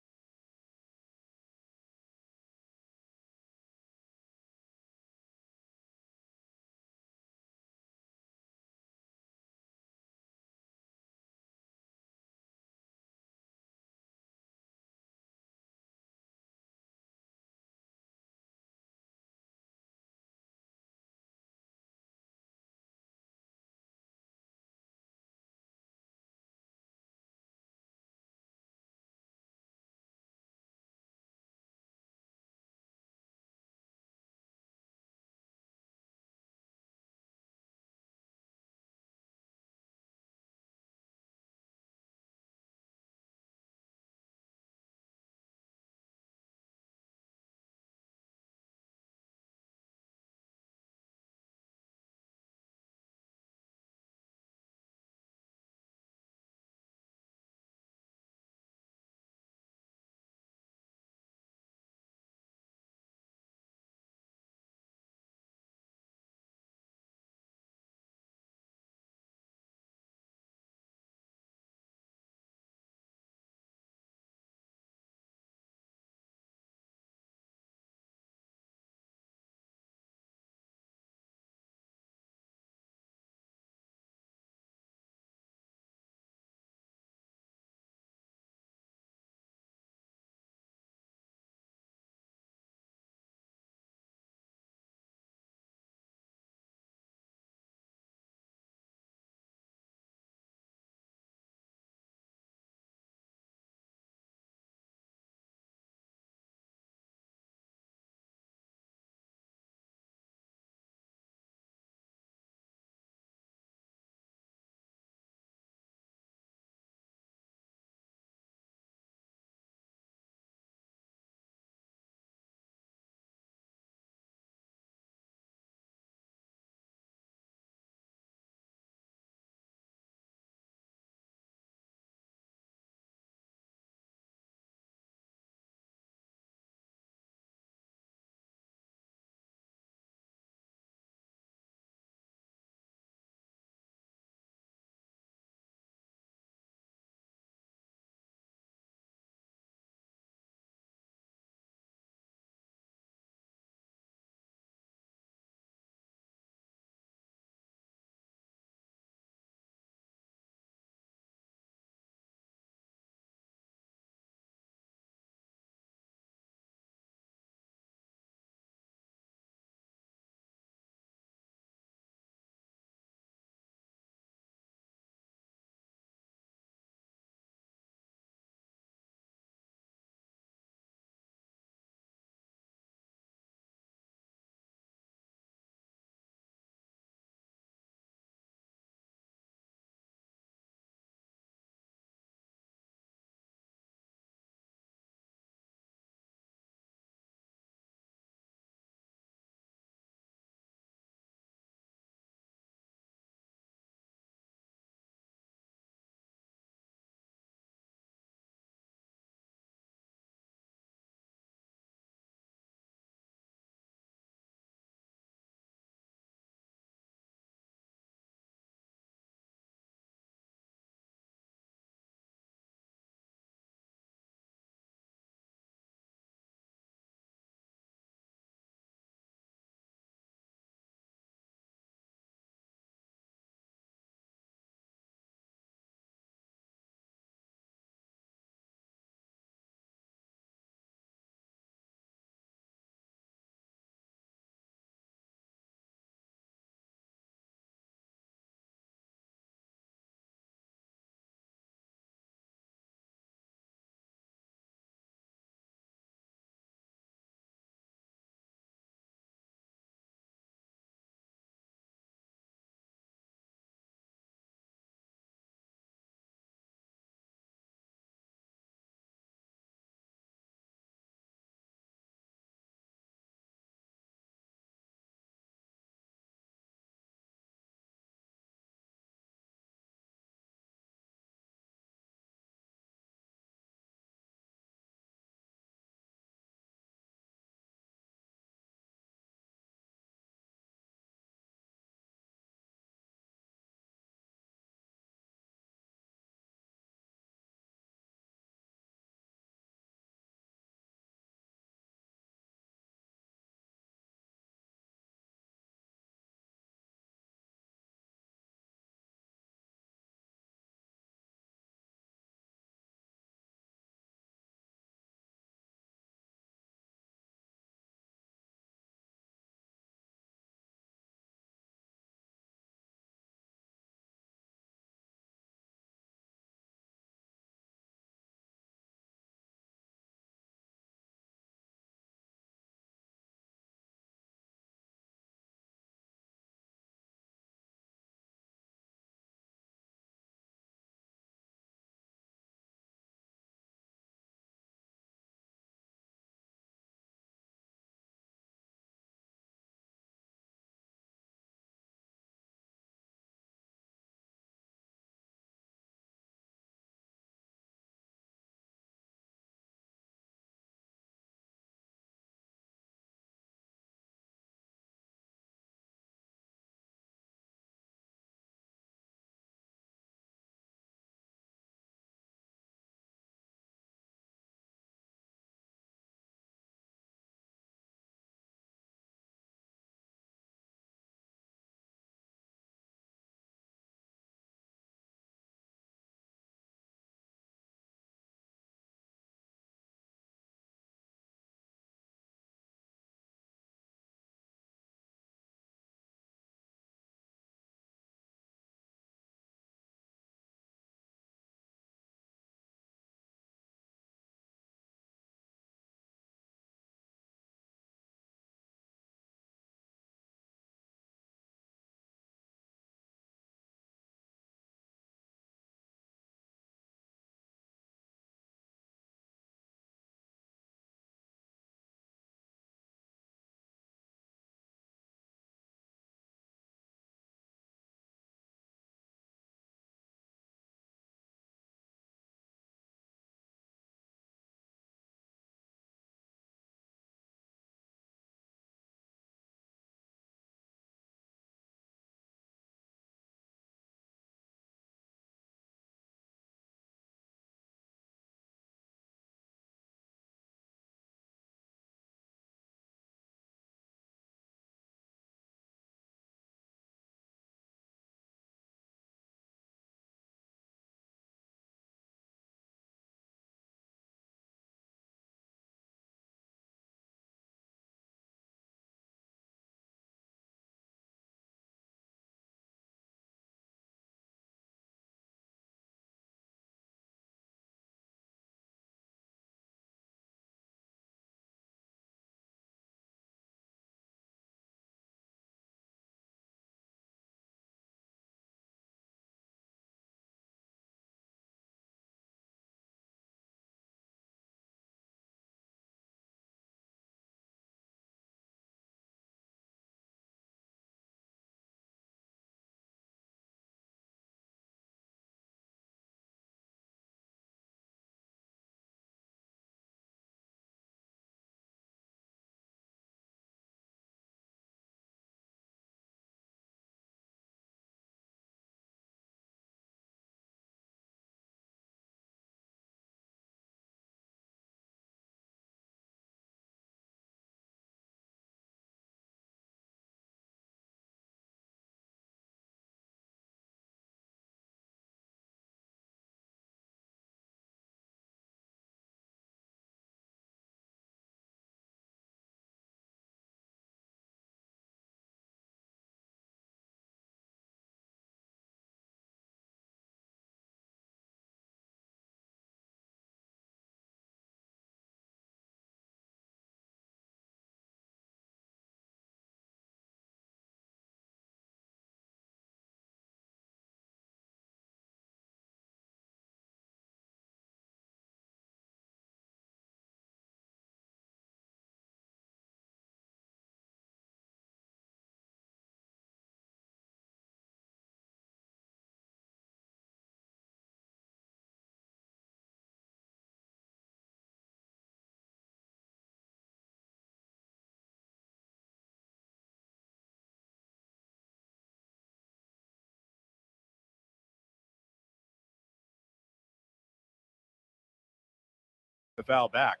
the foul back.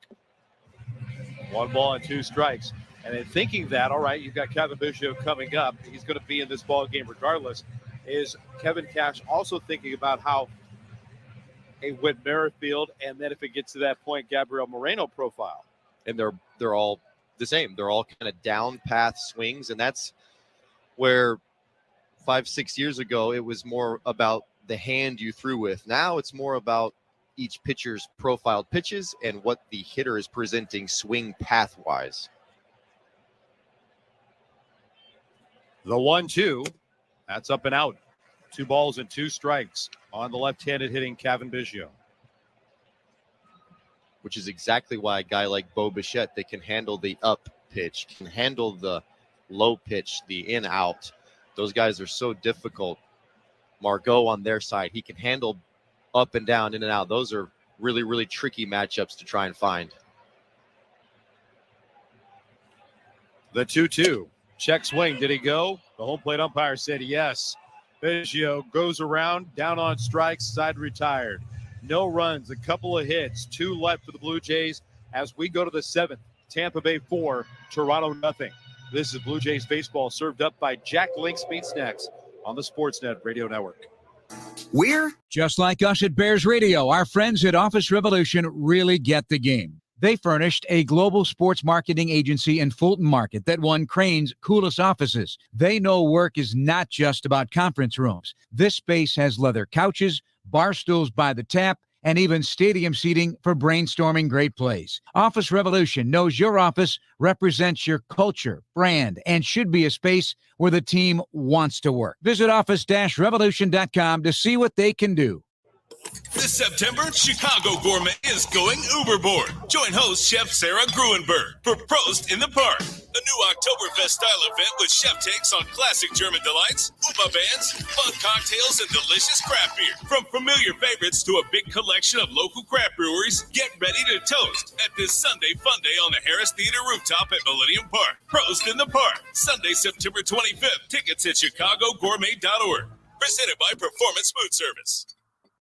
1 ball and 2 strikes. And then thinking that, all right, you've got Kevin Biggio coming up. He's going to be in this ball game regardless. Is Kevin Cash also thinking about how a Whit Merrifield, and then if it gets to that point, Gabrielle Moreno profile? And they're all the same. They're all kind of down path swings, and that's where 5-6 years ago it was more about the hand you threw with. Now it's more about each pitcher's profiled pitches and what the hitter is presenting swing path wise. The 1-2, that's up and out. 2 balls and 2 strikes on the left-handed hitting Kevin Biggio. Which is exactly why a guy like Bo Bichette that can handle the up pitch, can handle the low pitch, the in out. Those guys are so difficult. Margot on their side, he can handle up and down, in and out. Those are really, really tricky matchups to try and find. The 2-2. Check swing. Did he go? The home plate umpire said yes. Biggio goes around, down on strikes, side retired. No runs, a couple of hits, 2 left for the Blue Jays as we go to the 7th. Tampa Bay 4, Toronto nothing. This is Blue Jays baseball served up by Jack Link's Meat Snacks on the Sportsnet Radio Network. We're just like us at Bears Radio. Our friends at Office Revolution really get the game. They furnished a global sports marketing agency in Fulton Market that won Crane's coolest offices. They know work is not just about conference rooms. This space has leather couches, bar stools by the tap, and even stadium seating for brainstorming great plays. Office Revolution knows your office represents your culture, brand, and should be a space where the team wants to work. Visit office-revolution.com to see what they can do. This September, Chicago Gourmet is going Uberboard. Join host Chef Sarah Gruenberg for Prost in the Park, a new Oktoberfest-style event with chef takes on classic German delights, Uba bands, fun cocktails, and delicious craft beer. From familiar favorites to a big collection of local craft breweries, get ready to toast at this Sunday Fun Day on the Harris Theater rooftop at Millennium Park. Prost in the Park, Sunday, September 25th. Tickets at chicagogourmet.org. Presented by Performance Food Service.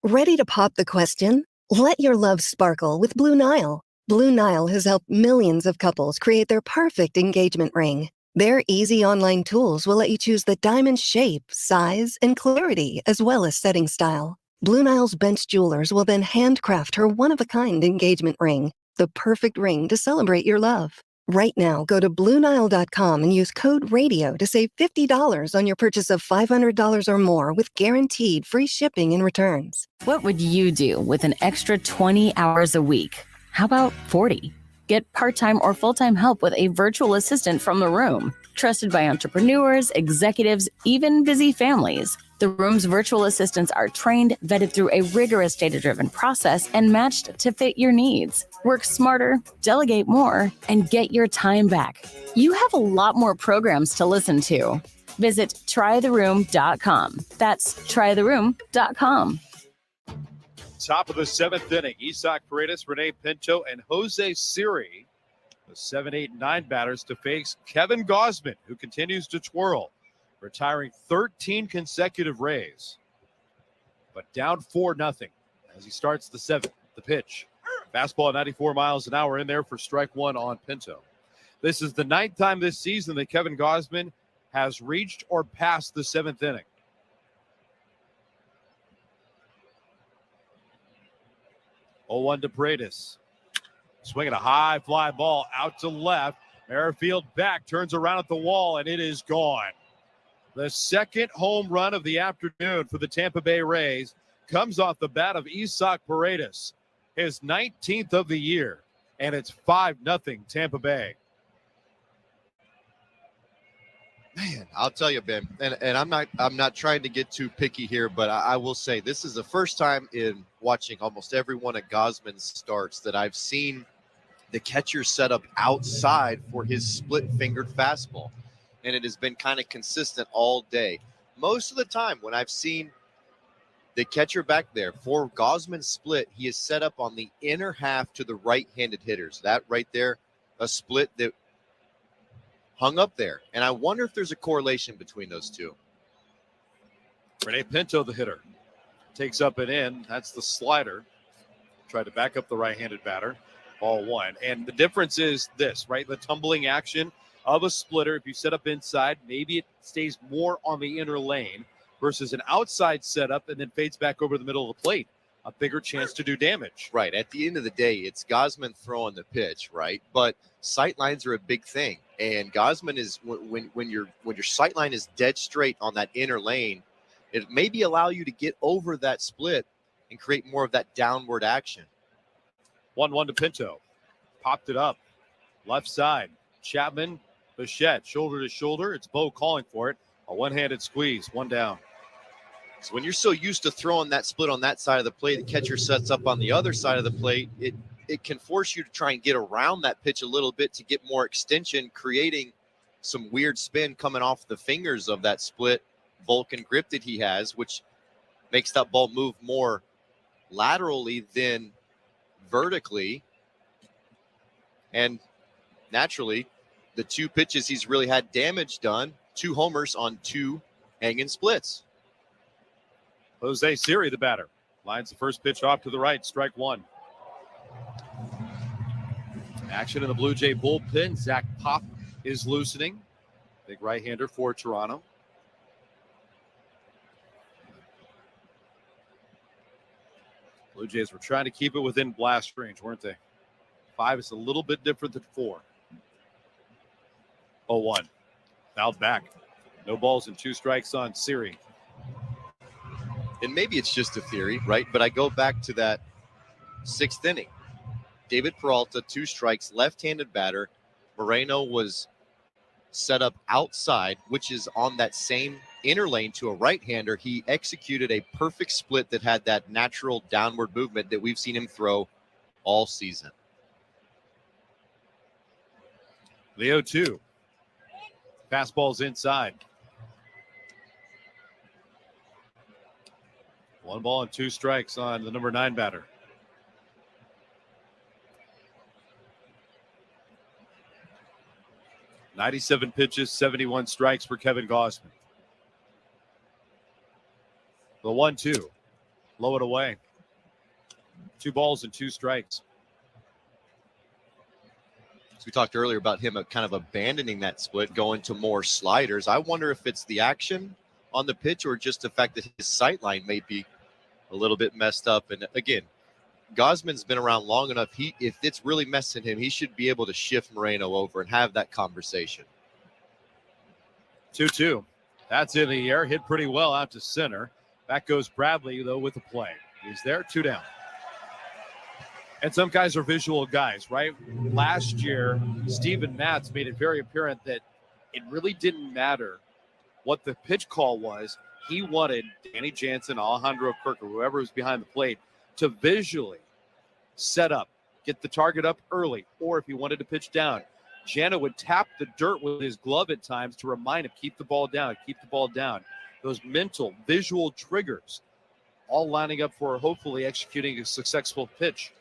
Ready to pop the question? Let your love sparkle with Blue Nile. Blue Nile has helped millions of couples create their perfect engagement ring. Their easy online tools will let you choose the diamond shape, size, and clarity, as well as setting style. Blue Nile's bench jewelers will then handcraft her one-of-a-kind engagement ring, the perfect ring to celebrate your love. Right now, go to BlueNile.com and use code RADIO to save $50 on your purchase of $500 or more with guaranteed free shipping and returns. What would you do with an extra 20 hours a week? How about 40? Get part-time or full-time help with a virtual assistant from The Room. Trusted by entrepreneurs, executives, even busy families. The Room's virtual assistants are trained, vetted through a rigorous data-driven process, and matched to fit your needs. Work smarter, delegate more, and get your time back. You have a lot more programs to listen to. Visit trytheroom.com. That's trytheroom.com. Top of the 7th inning, Isaac Paredes, Renee Pinto, and Jose Siri, the 7, 8, and 9 batters to face Kevin Gausman, who continues to twirl, retiring 13 consecutive Rays. But down 4-0 as he starts the 7th. The pitch. Fastball at 94 miles an hour in there for strike 1 on Pinto. This is the 9th time this season that Kevin Gausman has reached or passed the 7th inning. Oh, 1 to Paredes. Swinging a high fly ball out to left. Merrifield back, turns around at the wall, and it is gone. The second home run of the afternoon for the Tampa Bay Rays comes off the bat of Isaac Paredes, his 19th of the year, and it's 5-0 Tampa Bay. Man, I'll tell you, Ben, and I'm not trying to get too picky here, but I will say this is the first time in watching almost every one of Gausman's starts that I've seen the catcher set up outside for his split-fingered fastball, and it has been kind of consistent all day. Most of the time when I've seen the catcher back there for Gausman's split, he is set up on the inner half to the right-handed hitters. That right there, a split that hung up there. And I wonder if there's a correlation between those two. Renee Pinto, the hitter, takes up and in. That's the slider. Tried to back up the right-handed batter. Ball one. And the difference is this, right? The tumbling action of a splitter. If you set up inside, maybe it stays more on the inner lane versus an outside setup and then fades back over the middle of the plate. A bigger chance to do damage. Right. At the end of the day, it's Gausman throwing the pitch, right? But sight lines are a big thing. And Gausman is when your sight line is dead straight on that inner lane, it maybe allow you to get over that split and create more of that downward action. 1-1 to Pinto. Popped it up. Left side. Chapman, Bichette, shoulder to shoulder. It's Bo calling for it. A one-handed squeeze. One down. So when you're so used to throwing that split on that side of the plate, the catcher sets up on the other side of the plate, it can force you to try and get around that pitch a little bit to get more extension, creating some weird spin coming off the fingers of that split Vulcan grip that he has, which makes that ball move more laterally than vertically. And naturally, the two pitches he's really had damage done, 2 homers on 2 hanging splits. Jose Siri, the batter, lines the first pitch off to the right, strike one. Action in the Blue Jay bullpen. Zach Pop is loosening. Big right-hander for Toronto. Blue Jays were trying to keep it within blast range, weren't they? 5 is a little bit different than 4. 0-1. Fouled back. No balls and 2 strikes on Siri. And maybe it's just a theory, right? But I go back to that 6th inning. David Peralta, 2 strikes, left-handed batter. Moreno was set up outside, which is on that same inner lane to a right-hander. He executed a perfect split that had that natural downward movement that we've seen him throw all season. The 0-2. Fastball's inside. 1 ball and 2 strikes on the number 9 batter. .97 pitches, 71 strikes for Kevin Gausman. The 1-2. Low it away. 2 balls and 2 strikes. So we talked earlier about him kind of abandoning that split, going to more sliders. I wonder if it's the action on the pitch or just the fact that his sight line may be a little bit messed up. And again, Gausman's been around long enough. If it's really messing him, he should be able to shift Moreno over and have that conversation. 2-2. That's in the air. Hit pretty well out to center. Back goes Bradley, though, with the play. He's there, 2 down. And some guys are visual guys, right? Last year, Steven Matz made it very apparent that it really didn't matter what the pitch call was. He wanted Danny Jansen, Alejandro Kirk, or whoever was behind the plate to visually set up, get the target up early, or if he wanted to pitch down, Jana would tap the dirt with his glove at times to remind him, keep the ball down, keep the ball down. Those mental, visual triggers all lining up for hopefully executing a successful pitch.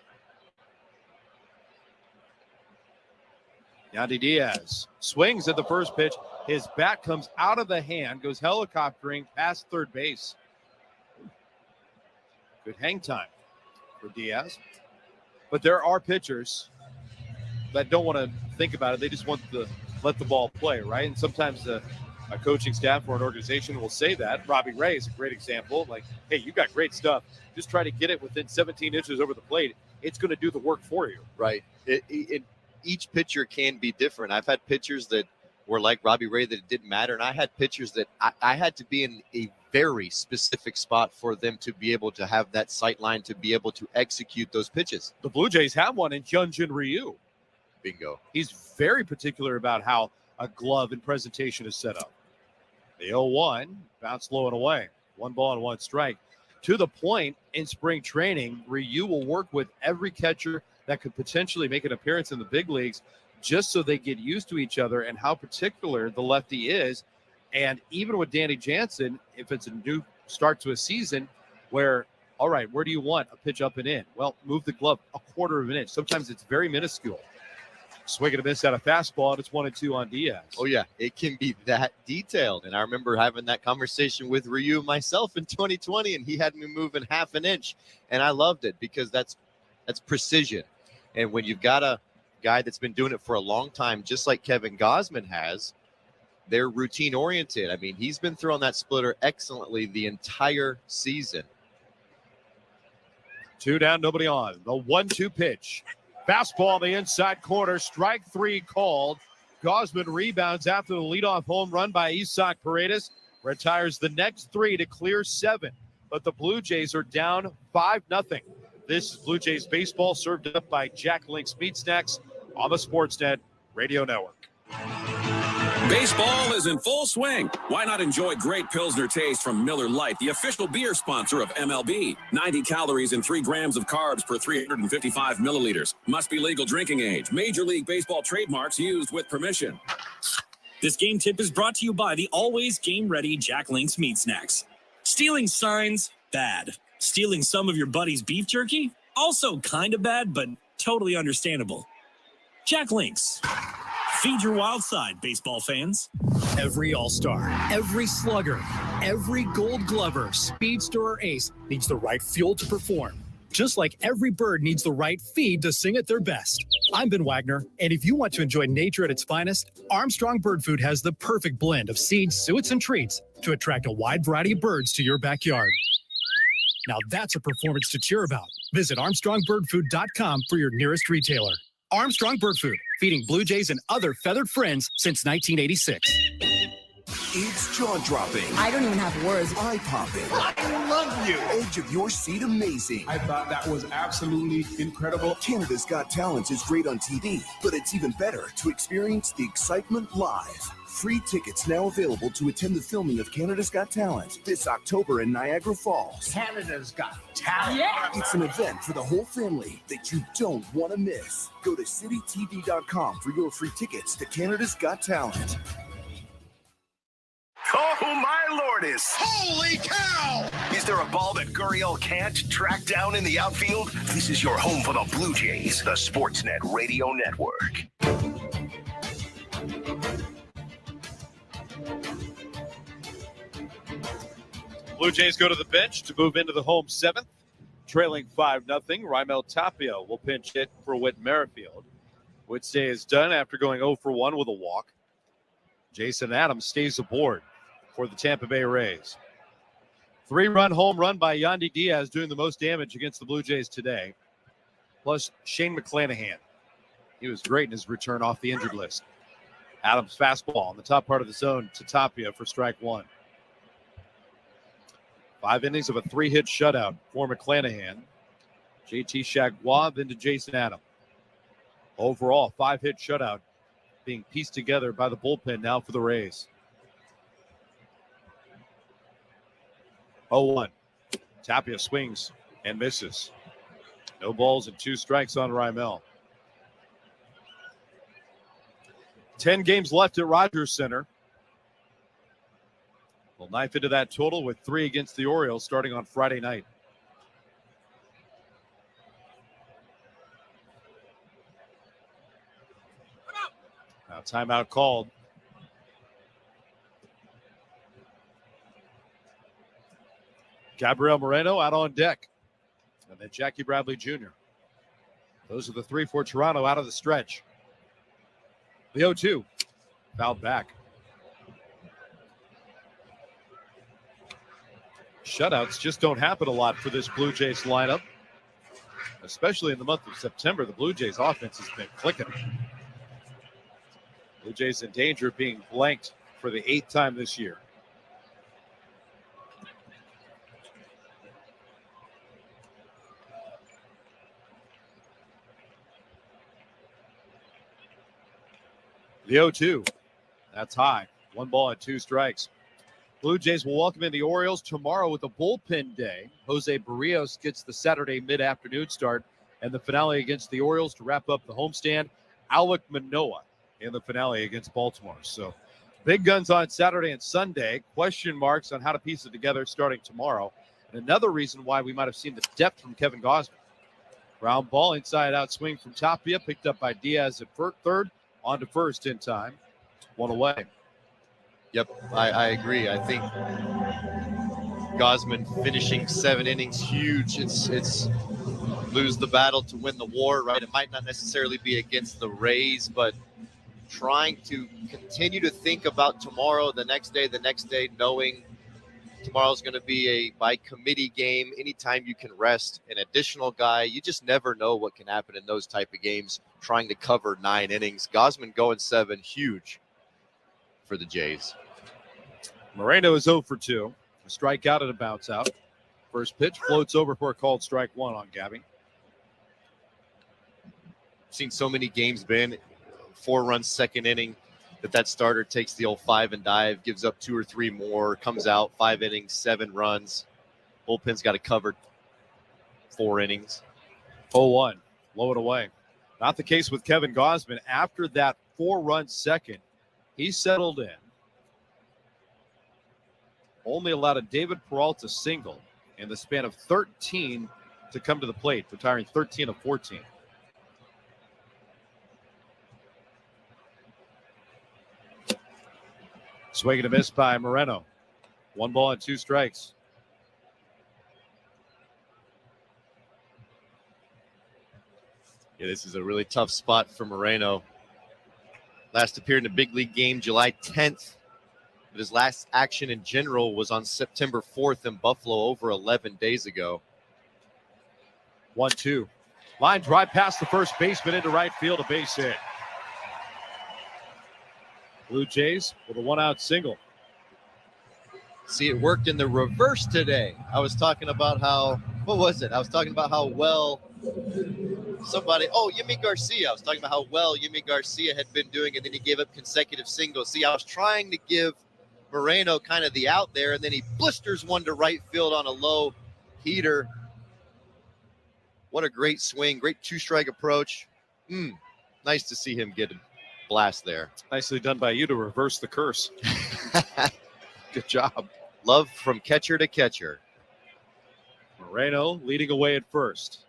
Yandy Diaz swings at the first pitch. His bat comes out of the hand, goes helicoptering past third base. Good hang time for Diaz. But there are pitchers that don't want to think about it. They just want to let the ball play, right? And sometimes a coaching staff or an organization will say that. Robbie Ray is a great example. Like, hey, you got great stuff. Just try to get it within 17 inches over the plate. It's going to do the work for you. Right. Each pitcher can be different. I've had pitchers that were like Robbie Ray that it didn't matter. And I had pitchers that I had to be in a very specific spot for them to be able to have that sight line, to be able to execute those pitches. The Blue Jays have one in Hyunjin Ryu. Bingo. He's very particular about how a glove and presentation is set up. The 0-1, bounce low and away. 1 ball and 1 strike. To the point, in spring training, Ryu will work with every catcher that could potentially make an appearance in the big leagues just so they get used to each other and how particular the lefty is. And even with Danny Jansen, if it's a new start to a season where, all right, where do you want a pitch up and in? Well, move the glove a quarter of an inch. Sometimes it's very minuscule. Swing and a miss at a fastball, and it's 1-2 on Diaz. Oh, yeah, it can be that detailed. And I remember having that conversation with Ryu myself in 2020, and he had me moving half an inch. And I loved it because that's precision. And when you've got a guy that's been doing it for a long time, just like Kevin Gausman has, they're routine oriented. I mean, he's been throwing that splitter excellently the entire season. 2 down, nobody on. The 1-2 pitch. Fastball on the inside corner. Strike 3 called. Gausman rebounds after the leadoff home run by Isaac Paredes. Retires the next 3 to clear 7. But the Blue Jays are down 5-0. This is Blue Jays baseball, served up by Jack Link's Meat Snacks on the Sportsnet Radio Network. Baseball is in full swing. Why not enjoy great Pilsner taste from Miller Lite, the official beer sponsor of MLB? 90 calories and 3 grams of carbs per 355 milliliters. Must be legal drinking age. Major League Baseball trademarks used with permission. This game tip is brought to you by the always game-ready Jack Link's Meat Snacks. Stealing signs, bad. Stealing some of your buddy's beef jerky? Also kind of bad, but totally understandable. Jack Link's. Feed your wild side, baseball fans. Every all-star, every slugger, every gold glover, speedster, or ace needs the right fuel to perform. Just like every bird needs the right feed to sing at their best. I'm Ben Wagner, and if you want to enjoy nature at its finest, Armstrong Bird Food has the perfect blend of seeds, suets, and treats to attract a wide variety of birds to your backyard. Now that's a performance to cheer about. Visit ArmstrongBirdFood.com for your nearest retailer. Armstrong Bird Food, feeding Blue Jays and other feathered friends since 1986. It's jaw-dropping. I don't even have words. Eye-popping. I love you. Edge of your seat amazing. I thought that was absolutely incredible. Canada's Got Talent is great on TV, but it's even better to experience the excitement live. Free tickets now available to attend the filming of Canada's Got Talent this October in Niagara Falls. Canada's Got Talent. Yeah. It's an event for the whole family that you don't want to miss. Go to citytv.com for your free tickets to Canada's Got Talent. Oh, my lordess. Holy cow! Is there a ball that Gurriel can't track down in the outfield? This is your home for the Blue Jays, the Sportsnet Radio Network. Blue Jays go to the bench to move into the home 7th, trailing 5-0. Raimel Tapia will pinch hit for Whit Merrifield. Whit's day is done after going 0 for 1 with a walk. Jason Adams stays aboard for the Tampa Bay Rays. 3-run home run by Yandy Diaz, doing the most damage against the Blue Jays today. Plus Shane McClanahan. He was great in his return off the injured list. Adams fastball on the top part of the zone to Tapia for strike 1. 5 innings of a 3-hit shutout for McClanahan. JT Chagua, then to Jason Adams. Overall, 5-hit shutout being pieced together by the bullpen now for the Rays. 0-1. Tapia swings and misses. No balls and 2 strikes on Raimel. 10 games left at Rogers Center. We'll knife into that total with 3 against the Orioles starting on Friday night. Now timeout called. Gabrielle Moreno out on deck. And then Jackie Bradley Jr. Those are the 3 for Toronto out of the stretch. The 0-2. Fouled back. Shutouts just don't happen a lot for this Blue Jays lineup. Especially in the month of September, the Blue Jays offense has been clicking. Blue Jays in danger of being blanked for the 8th time this year. The 0-2. That's high. 1 ball and 2 strikes. Blue Jays will welcome in the Orioles tomorrow with a bullpen day. Jose Barrios gets the Saturday mid-afternoon start, and the finale against the Orioles to wrap up the homestand. Alek Manoah in the finale against Baltimore. So big guns on Saturday and Sunday. Question marks on how to piece it together starting tomorrow. And another reason why we might have seen the depth from Kevin Gausman. Ground ball, inside out swing from Tapia, picked up by Diaz at third, on to first in time. 1 away. Yep, I agree. I think Gausman finishing 7 innings, huge. It's lose the battle to win the war, right? It might not necessarily be against the Rays, but trying to continue to think about tomorrow, the next day, knowing tomorrow's going to be a by committee game. Anytime you can rest an additional guy, you just never know what can happen in those type of games, trying to cover 9 innings. Gausman going 7, huge for the Jays. Moreno is 0 for 2. A strikeout and a bounce out. First pitch floats over for a called strike 1 on Gabby. Seen so many games, Ben, 4-run second inning, that starter takes the old 5 and dive, gives up 2 or 3 more, comes out 5 innings, 7 runs. Bullpen's got it covered 4 innings. 0-1, blow it away. Not the case with Kevin Gausman. After that 4-run second, he settled in. Only allowed a David Peralta single in the span of 13 to come to the plate, retiring 13 of 14. Swing and a miss by Moreno. 1 ball and 2 strikes. Yeah, this is a really tough spot for Moreno. Last appeared in a big league game July 10th. But his last action in general was on September 4th in Buffalo over 11 days ago. 1-2. Line drive past the first baseman into right field, a base hit. Blue Jays with a 1-out single. See, it worked in the reverse today. I was talking about how well Yimi Garcia. I was talking about how well Yimi Garcia had been doing, and then he gave up consecutive singles. See, I was trying to give Moreno kind of the out there, and then he blisters one to right field on a low heater. What a great swing, great 2-strike approach. Nice to see him get a blast there. Nicely done by you to reverse the curse. Good job. Love from catcher to catcher. Moreno leading away at first.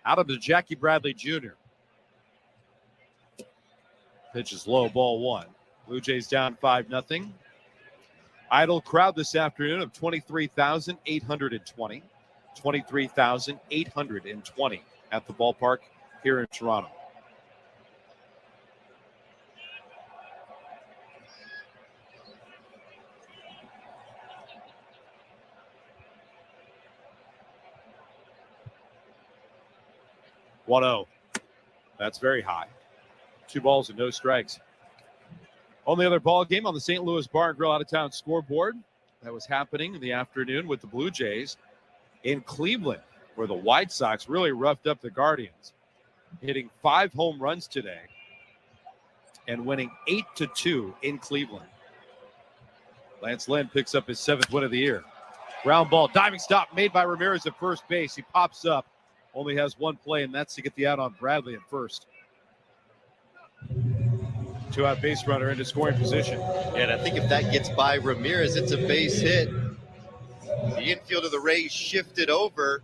Out of the Jackie Bradley Jr. Pitch is low, ball 1. Blue Jays down 5-0. Idle crowd this afternoon of 23,820. 23,820 at the ballpark here in Toronto. (1-0). That's very high. 2 balls and no strikes. Only other ball game on the St. Louis Bar and Grill out-of-town scoreboard that was happening in the afternoon with the Blue Jays in Cleveland, where the White Sox really roughed up the Guardians, hitting 5 home runs today and winning 8-2 in Cleveland. Lance Lynn picks up his 7th win of the year. Ground ball, diving stop made by Ramirez at first base. He pops up, only has 1 play, and that's to get the out on Bradley at first. 2-out base runner into scoring position. And I think if that gets by Ramirez, it's a base hit. The infield of the Rays shifted over.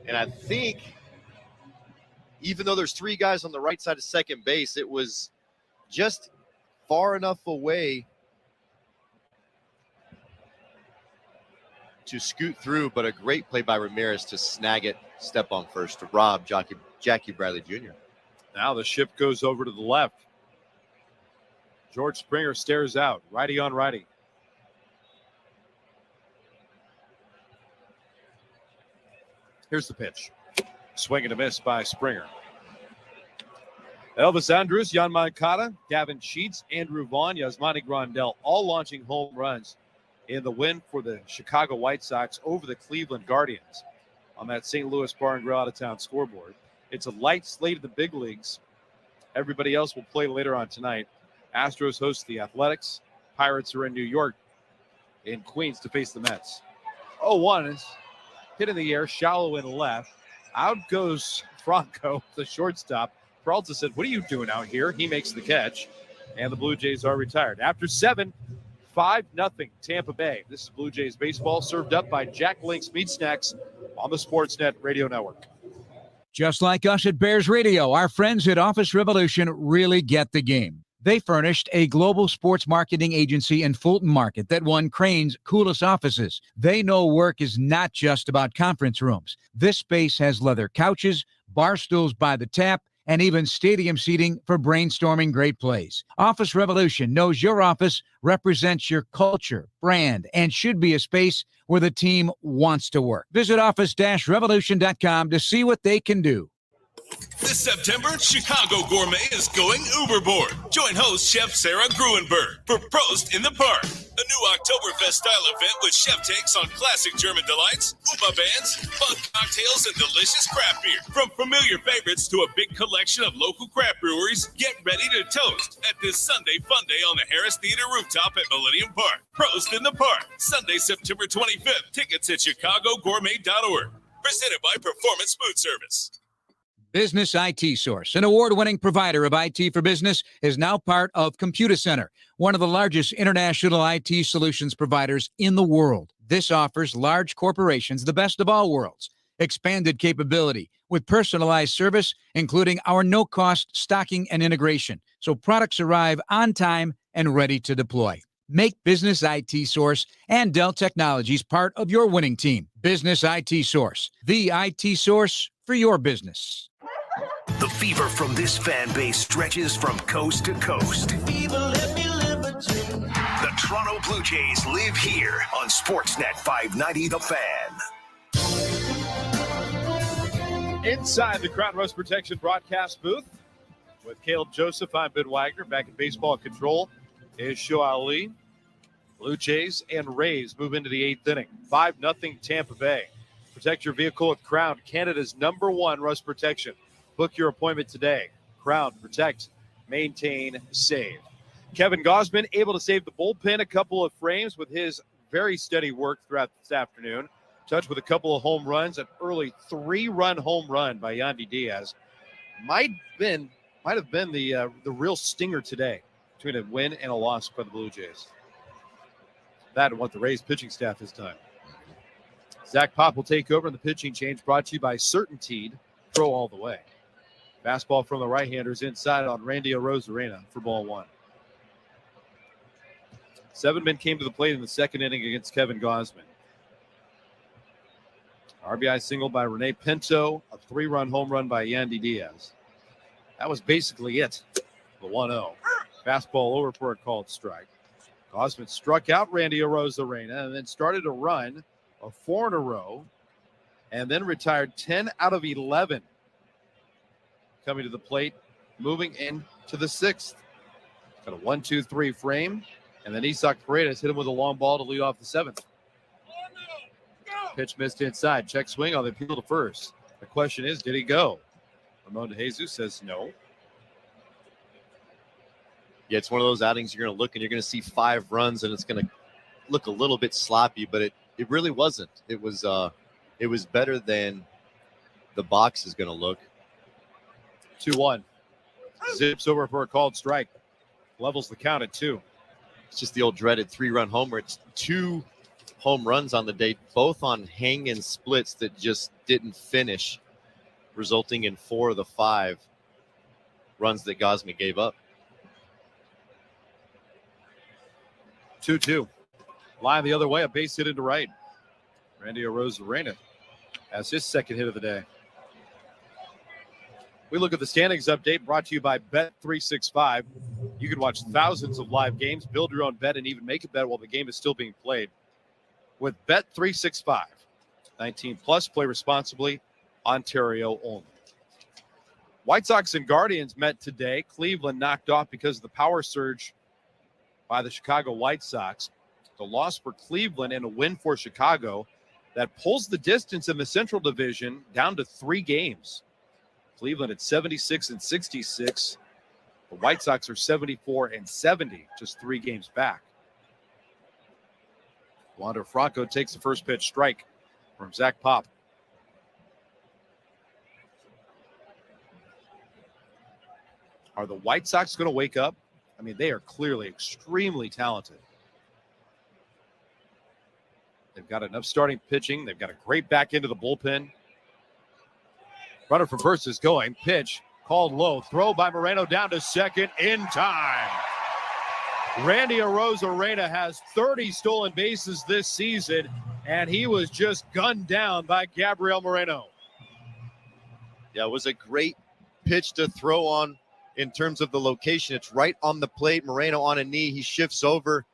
And I think, even though there's 3 guys on the right side of second base, it was just far enough away to scoot through, but a great play by Ramirez to snag it, step on first to rob Jackie Bradley Jr. Now the ship goes over to the left. George Springer stares out, righty on righty. Here's the pitch. Swing and a miss by Springer. Elvis Andrus, Jan Moncada, Gavin Sheets, Andrew Vaughn, Yasmani Grandal, all launching home runs in the win for the Chicago White Sox over the Cleveland Guardians on that St. Louis Bar and Grill out-of-town scoreboard. It's a light slate of the big leagues. Everybody else will play later on tonight. Astros host the Athletics. Pirates are in New York, in Queens, to face the Mets. 0-1 is hit in the air, shallow and left. Out goes Franco, the shortstop. Peralta said, "What are you doing out here?" He makes the catch, and the Blue Jays are retired. After 7, 5-0 Tampa Bay. This is Blue Jays baseball, served up by Jack Link's Meat Snacks on the Sportsnet Radio Network. Just like us at Bears Radio, our friends at Office Revolution really get the game. They furnished a global sports marketing agency in Fulton Market that won Crane's coolest offices. They know work is not just about conference rooms. This space has leather couches, bar stools by the tap, and even stadium seating for brainstorming great plays. Office Revolution knows your office represents your culture, brand, and should be a space where the team wants to work. Visit office-revolution.com to see what they can do. This September, Chicago Gourmet is going Uberboard. Join host Chef Sarah Gruenberg for Prost in the Park, a new Oktoberfest-style event with chef takes on classic German delights, Uba bands, fun cocktails, and delicious craft beer. From familiar favorites to a big collection of local craft breweries, get ready to toast at this Sunday Fun Day on the Harris Theater rooftop at Millennium Park. Prost in the Park, Sunday, September 25th. Tickets at chicagogourmet.org. Presented by Performance Food Service. Business IT Source, an award-winning provider of IT for business, is now part of Computer Center, one of the largest international IT solutions providers in the world. This offers large corporations the best of all worlds, expanded capability with personalized service, including our no-cost stocking and integration, so products arrive on time and ready to deploy. Make Business IT Source and Dell Technologies part of your winning team. Business IT Source, the IT source for your business. The fever from this fan base stretches from coast to coast. The Toronto Blue Jays live here on Sportsnet 590 The Fan. Inside the Crown Rust Protection broadcast booth with Caleb Joseph, I'm Ben Wagner. Back in baseball control is Show Ali. Blue Jays and Rays move into the 8th inning. 5-0 Tampa Bay. Protect your vehicle with Crown, Canada's #1 rust protection. Book your appointment today. Crown, protect, maintain, save. Kevin Gausman able to save the bullpen a couple of frames with his very steady work throughout this afternoon. Touched with a couple of home runs, an early 3-run home run by Yandy Diaz. Might have been the real stinger today between a win and a loss by the Blue Jays. That and what the Rays pitching staff has done. Zach Pop will take over in the pitching change, brought to you by Certainteed. Throw all the way. Fastball from the right-handers inside on Randy Arozarena for ball 1. 7 men came to the plate in the second inning against Kevin Gausman. RBI single by Rene Pinto, a 3-run home run by Yandy Diaz. That was basically it. The 1-0. Fastball over for a called strike. Gausman struck out Randy Arozarena and then started to run a 4 in a row and then retired 10 out of 11. Coming to the plate, moving into the 6th. Got a 1-2-3 frame, and then Isak Paredes hit him with a long ball to lead off the 7th. Pitch missed inside. Check swing on the appeal to first. The question is, did he go? Ramon de Jesus says no. Yeah, it's one of those outings you're going to look and you're going to see 5 runs, and it's going to look a little bit sloppy, but it really wasn't. It was better than the box is going to look. 2-1. Zips over for a called strike. Levels the count at 2. It's just the old dreaded 3-run homer. It's 2 home runs on the day, both on hang-in splits that just didn't finish, resulting in 4 of the 5 runs that Gausman gave up. 2-2. Line the other way, a base hit into right. Randy Arozarena has his second hit of the day. We look at the standings update brought to you by Bet365. You can watch thousands of live games, build your own bet, and even make a bet while the game is still being played with Bet365. 19 plus, play responsibly, Ontario only. White Sox and Guardians met today. Cleveland knocked off because of the power surge by the Chicago White Sox. The loss for Cleveland and a win for Chicago that pulls the distance in the Central Division down to 3 games. Cleveland at 76 and 66. The White Sox are 74 and 70, just 3 games back. Wander Franco takes the first pitch strike from Zach Pop. Are the White Sox going to wake up? I mean, they are clearly extremely talented. They've got enough starting pitching. They've got a great back end of the bullpen. Runner from first is going. Pitch Called low. Throw by Moreno down to second in time. Randy Arozarena has 30 stolen bases this season, and he was just gunned down by Gabrielle Moreno. Yeah, it was a great pitch to throw on in terms of the location. It's right on the plate. Moreno on a knee. He shifts over,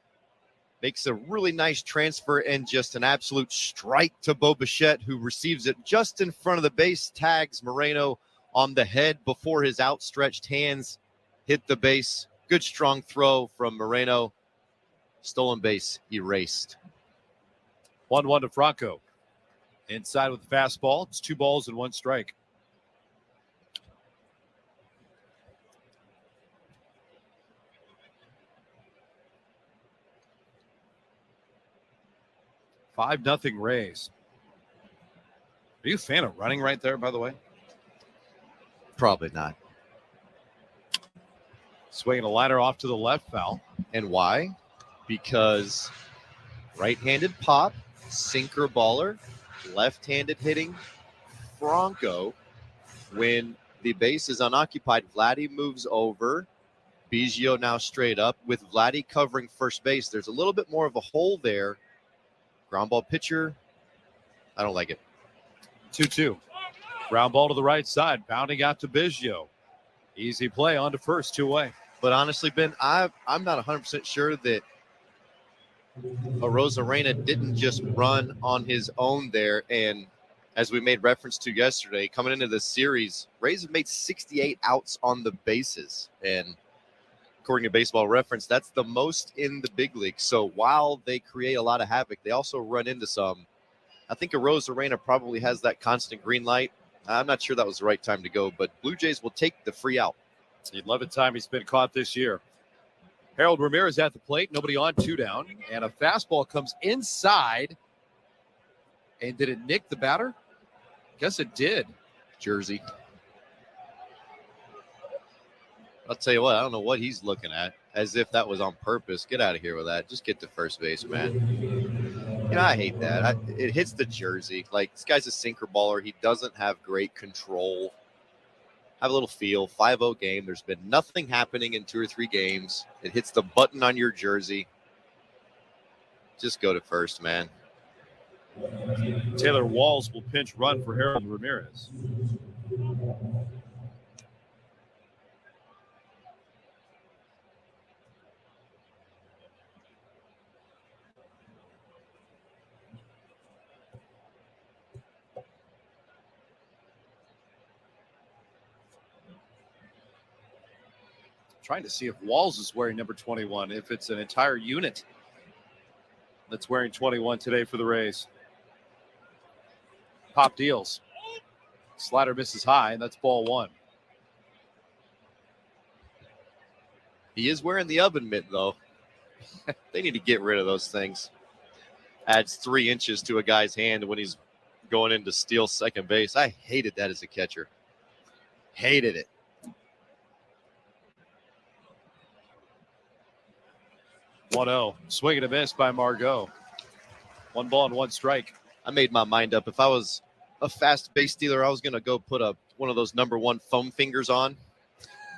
makes a really nice transfer, and just an absolute strike to Bo Bichette, who receives it just in front of the base, tags Moreno on the head before his outstretched hands hit the base. Good strong throw from Moreno. Stolen base erased. 1-1 to Franco. Inside with the fastball. It's 2 balls and 1 strike. Five nothing Rays. Are you a fan of running right there, by the way? Probably not. Swinging a liner off to the left, foul. And why? Because right-handed pop, sinker baller, left-handed hitting Franco. When the base is unoccupied, Vladdy moves over. Biggio now straight up. With Vladdy covering first base, there's a little bit more of a hole there. Ground ball pitcher. I don't like it. 2-2. Ground ball to the right side. Bounding out to Biggio. Easy play on to first, 2-away. But honestly, Ben, I'm not 100% sure that Arozarena didn't just run on his own there. And as we made reference to yesterday, coming into this series, Rays have made 68 outs on the bases. And according to Baseball Reference, that's the most in the big league. So while they create a lot of havoc, they also run into some. I think Arozarena probably has that constant green light. I'm not sure that was the right time to go, but Blue Jays will take the free out. You'd love it time he's been caught this year. Harold Ramirez at the plate. Nobody on, 2 down. And a fastball comes inside. And did it nick the batter? Guess it did. Jersey. I'll tell you what, I don't know what he's looking at. As if that was on purpose. Get out of here with that. Just get to first base, man. You know, I hate that. It hits the jersey. Like, this guy's a sinker baller. He doesn't have great control. Have a little feel. 5-0 game. There's been nothing happening in 2 or 3 games. It hits the button on your jersey. Just go to first, man. Taylor Walls will pinch run for Harold Ramirez. Trying to see if Walls is wearing number 21, if it's an entire unit that's wearing 21 today for the Rays. Pop deals. Slider misses high, and that's ball 1. He is wearing the oven mitt, though. They need to get rid of those things. Adds 3 inches to a guy's hand when he's going in to steal second base. I hated that as a catcher. Hated it. Swing and a miss by Margot. 1 ball and 1 strike. I made my mind up. If I was a fast base dealer, I was going to go put one of those number 1 foam fingers on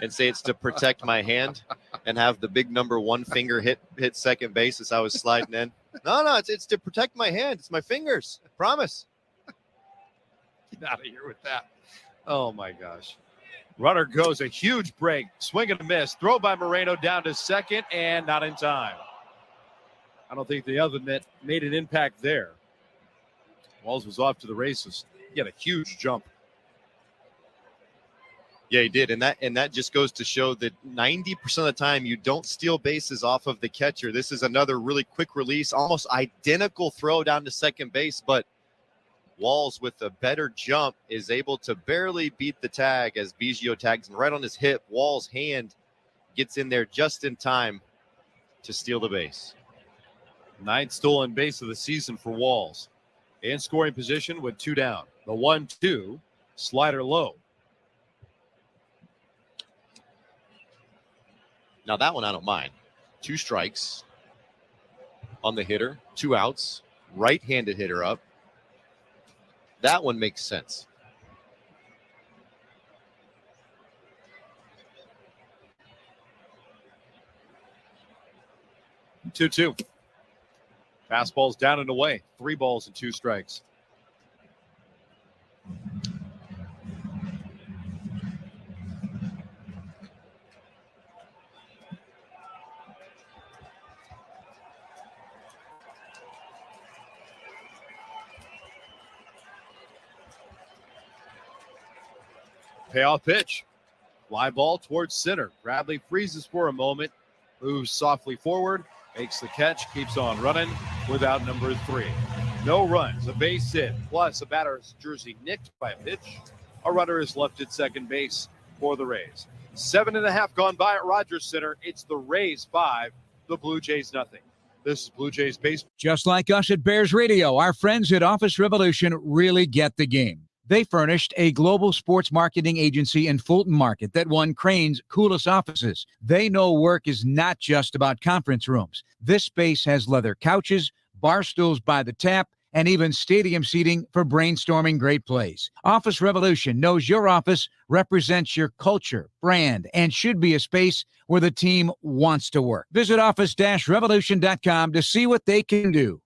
and say it's to protect my hand and have the big number 1 finger hit second base as I was sliding in. No, it's to protect my hand. It's my fingers. I promise. Get out of here with that. Oh, my gosh. Runner goes, a huge break. Swing and a miss. Throw by Moreno down to second and not in time. I don't think the other net made an impact there. Walls was off to the races. He had a huge jump. Yeah, he did. And that just goes to show that 90% of the time you don't steal bases off of the catcher. This is another really quick release, almost identical throw down to second base, but Walls with a better jump is able to barely beat the tag as Biggio tags him right on his hip. Walls' hand gets in there just in time to steal the base. 9th stolen base of the season for Walls. In scoring position with 2 down. The 1-2, slider low. Now that one I don't mind. 2 strikes on the hitter, 2 outs, right-handed hitter up. That one makes sense. 2-2. Fastball's down and away. 3 balls and 2 strikes. Payoff pitch. Fly ball towards center. Bradley freezes for a moment, moves softly forward, makes the catch, keeps on running without number 3. No runs, a base hit, plus a batter's jersey nicked by a pitch. A runner is left at second base for the Rays. 7.5 gone by at Rogers Center. It's the Rays 5, the Blue Jays nothing. This is Blue Jays baseball. Just like us at Bears Radio, our friends at Office Revolution really get the game. They furnished a global sports marketing agency in Fulton Market that won Crane's coolest offices. They know work is not just about conference rooms. This space has leather couches, bar stools by the tap, and even stadium seating for brainstorming great plays. Office Revolution knows your office represents your culture, brand, and should be a space where the team wants to work. Visit office-revolution.com to see what they can do.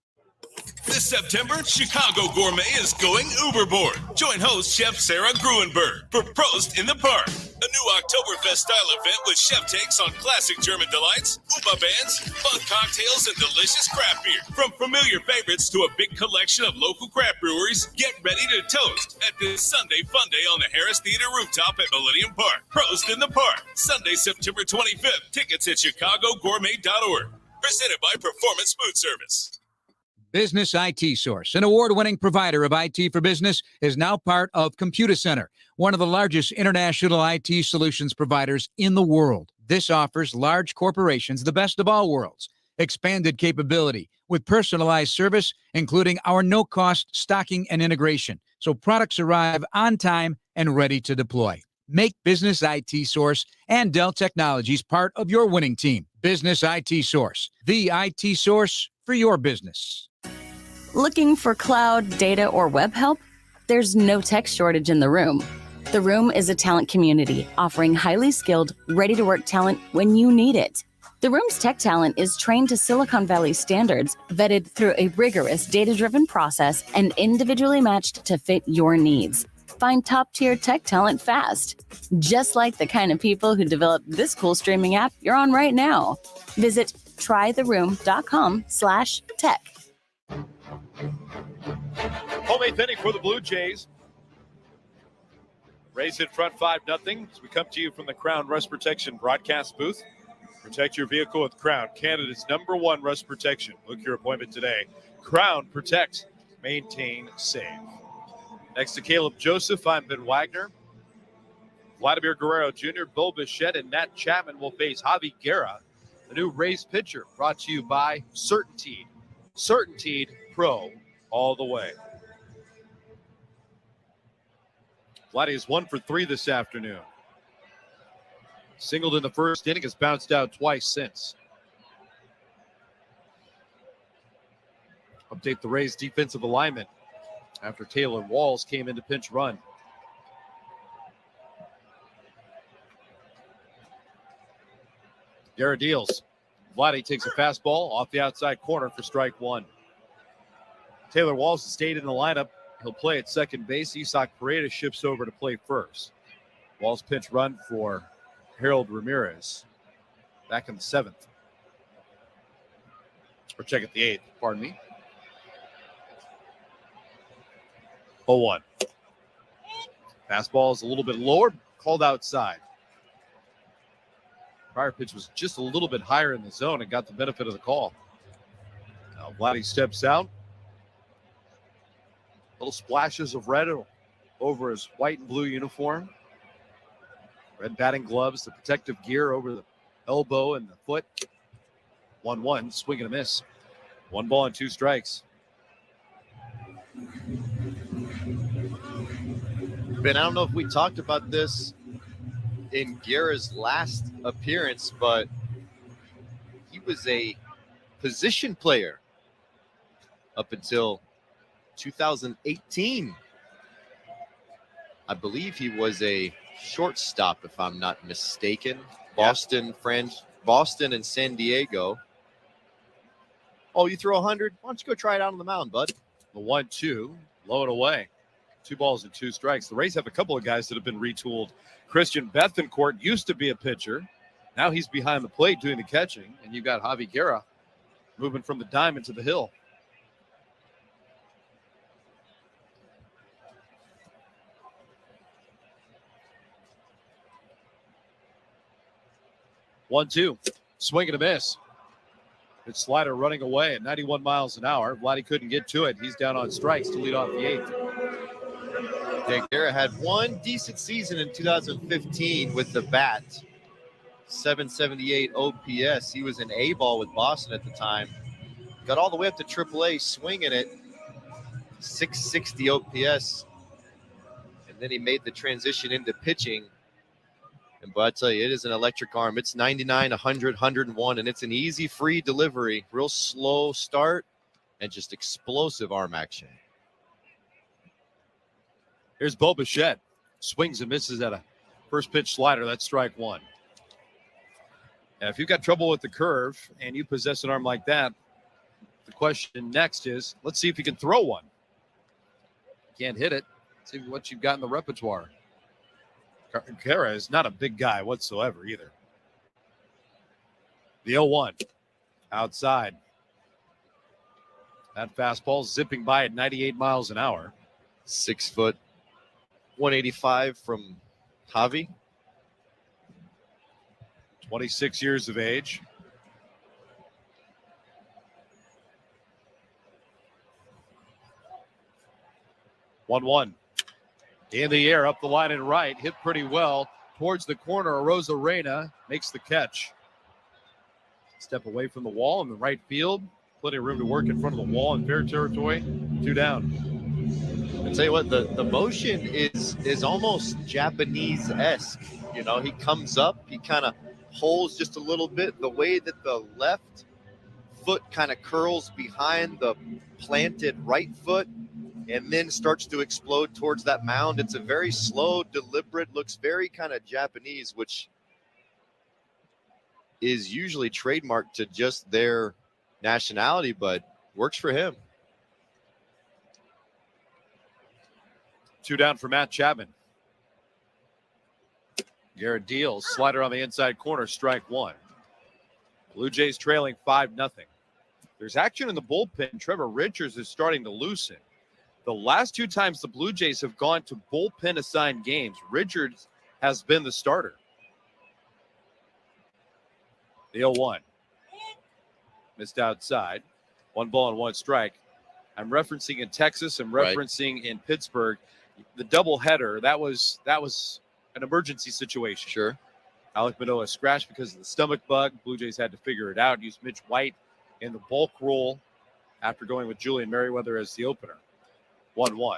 This September, Chicago Gourmet is going Uberboard. Join host Chef Sarah Gruenberg for Prost in the Park, a new Oktoberfest-style event with chef takes on classic German delights, Upa bands, fun cocktails, and delicious craft beer. From familiar favorites to a big collection of local craft breweries, get ready to toast at this Sunday Fun Day on the Harris Theater rooftop at Millennium Park. Prost in the Park, Sunday, September 25th. Tickets at chicagogourmet.org. Presented by Performance Food Service. Business IT Source, an award-winning provider of IT for business, is now part of Computer Center, one of the largest international IT solutions providers in the world. This offers large corporations the best of all worlds, expanded capability with personalized service, including our no-cost stocking and integration, so products arrive on time and ready to deploy. Make Business IT Source and Dell Technologies part of your winning team. Business IT Source, the IT source for your business. Looking for cloud, data, or web help? There's no tech shortage in the room. The room is a talent community offering highly skilled, ready-to-work talent when you need it. The room's tech talent is trained to Silicon Valley standards, vetted through a rigorous data-driven process, and individually matched to fit your needs. Find top-tier tech talent fast, just like the kind of people who developed this cool streaming app you're on right now. Visit trytheroom.com/tech. Home eighth inning for the Blue Jays. Rays in front 5-0 as we come to you from the Crown Rust Protection broadcast booth. Protect your vehicle with Crown, Canada's #1 rust protection. Book your appointment today. Crown protects, maintain, save. Next to Caleb Joseph, I'm Ben Wagner. Vladimir Guerrero Jr., Bo Bichette, and Nat Chapman will face Javi Guerra, the new Rays pitcher, brought to you by Certainteed. Certainteed Pro all the way. Vladdy is 1 for 3 this afternoon. Singled in the first inning, has bounced out twice since. Update the Rays defensive alignment after Taylor Walls came in to pinch run. Guerra deals. Vladdy takes a fastball off the outside corner for strike 1. Taylor Walls has stayed in the lineup. He'll play at second base. Isak Paredes shifts over to play first. Walls pinch run for Harold Ramirez back in the 7th. Or check at the 8th, pardon me. 0-1. Fastball is a little bit lower, called outside. Prior pitch was just a little bit higher in the zone and got the benefit of the call. Now Vladdy steps out. Little splashes of red over his white and blue uniform. Red batting gloves, the protective gear over the elbow and the foot. 1-1, swing and a miss. 1 ball and 2 strikes. Ben, I don't know if we talked about this in Guerra's last appearance, but he was a position player up until 2018. I believe he was a shortstop, if I'm not mistaken. Boston and San Diego. Oh, you throw 100? Why don't you go try it out on the mound, bud? The 1-2, low and away. 2 balls and 2 strikes. The Rays have a couple of guys that have been retooled. Christian Bethencourt used to be a pitcher. Now he's behind the plate doing the catching. And you've got Javi Guerra moving from the diamond to the hill. One-two, swing and a miss. Good slider running away at 91 miles an hour. Vladdy couldn't get to it. He's down on strikes to lead off the 8th. Dan Guerra had one decent season in 2015 with the bat. 778 OPS. He was an A-ball with Boston at the time. Got all the way up to AAA, swinging it. 660 OPS. And then he made the transition into pitching. But I tell you, it is an electric arm. It's 99, 100, 101, and it's an easy, free delivery. Real slow start and just explosive arm action. Here's Bo Bichette. Swings and misses at a first pitch slider. That's strike one. And if you've got trouble with the curve and you possess an arm like that, the question next is, let's see if you can throw one. Can't hit it. See what you've got in the repertoire. Guerra is not a big guy whatsoever either. The 0-1 outside. That fastball zipping by at 98 miles an hour. 6 foot, 185 from Javi. 26 years of age. One. In the air, up the line and right, hit pretty well towards the corner. Rosa Reyna makes the catch. Step away from the wall in the right field. Plenty of room to work in front of the wall in fair territory. 2 down. I tell you what, the motion is almost Japanese-esque. You know, he comes up, he kind of holds just a little bit. The way that the left foot kind of curls behind the planted right foot and then starts to explode towards that mound. It's a very slow, deliberate, looks very kind of Japanese, which is usually trademarked to just their nationality, but works for him. 2 down for Matt Chapman. Garrett deals, slider on the inside corner, strike one. Blue Jays trailing 5-0. There's action in the bullpen. Trevor Richards is starting to loosen. The last 2 times the Blue Jays have gone to bullpen-assigned games, Richards has been the starter. The 0-1. Missed outside. 1 ball and 1 strike. I'm referencing in Texas. I'm referencing in Pittsburgh. The doubleheader, that was an emergency situation. Sure. Alec Manoah scratched because of the stomach bug. Blue Jays had to figure it out. Used Mitch White in the bulk role after going with Julian Merriweather as the opener. 1-1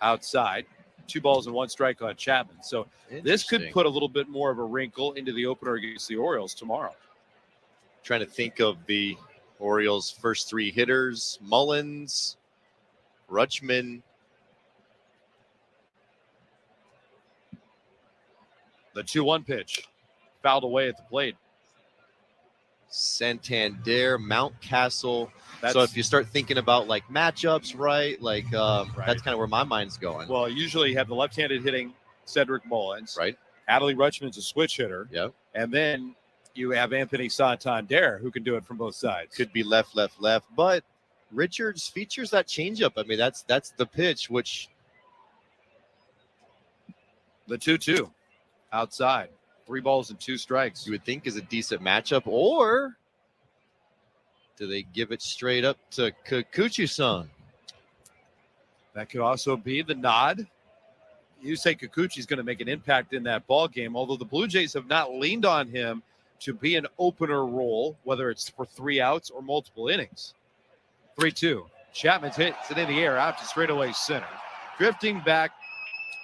outside. 2 balls and 1 strike on Chapman. So this could put a little bit more of a wrinkle into the opener against the Orioles tomorrow. Trying to think of the Orioles' first 3 hitters: Mullins, Rutschman. The 2-1 pitch fouled away at the plate. Santander, Mountcastle. So if you start thinking about like matchups, right? Like that's kind of where my mind's going. Well, usually you have the left-handed hitting Cedric Mullins. Right. Adley Rutschman's a switch hitter. Yep. And then you have Anthony Santander who can do it from both sides. Could be left. But Richards features that changeup. I mean, that's the pitch, which. The 2-2 outside. 3 balls and 2 strikes. You would think is a decent matchup, or do they give it straight up to Kikuchi-san? That could also be the nod. You say Kikuchi's going to make an impact in that ball game, although the Blue Jays have not leaned on him to be an opener role, whether it's for 3 outs or multiple innings. 3-2. Chapman's hits it in the air out to straightaway center. Drifting back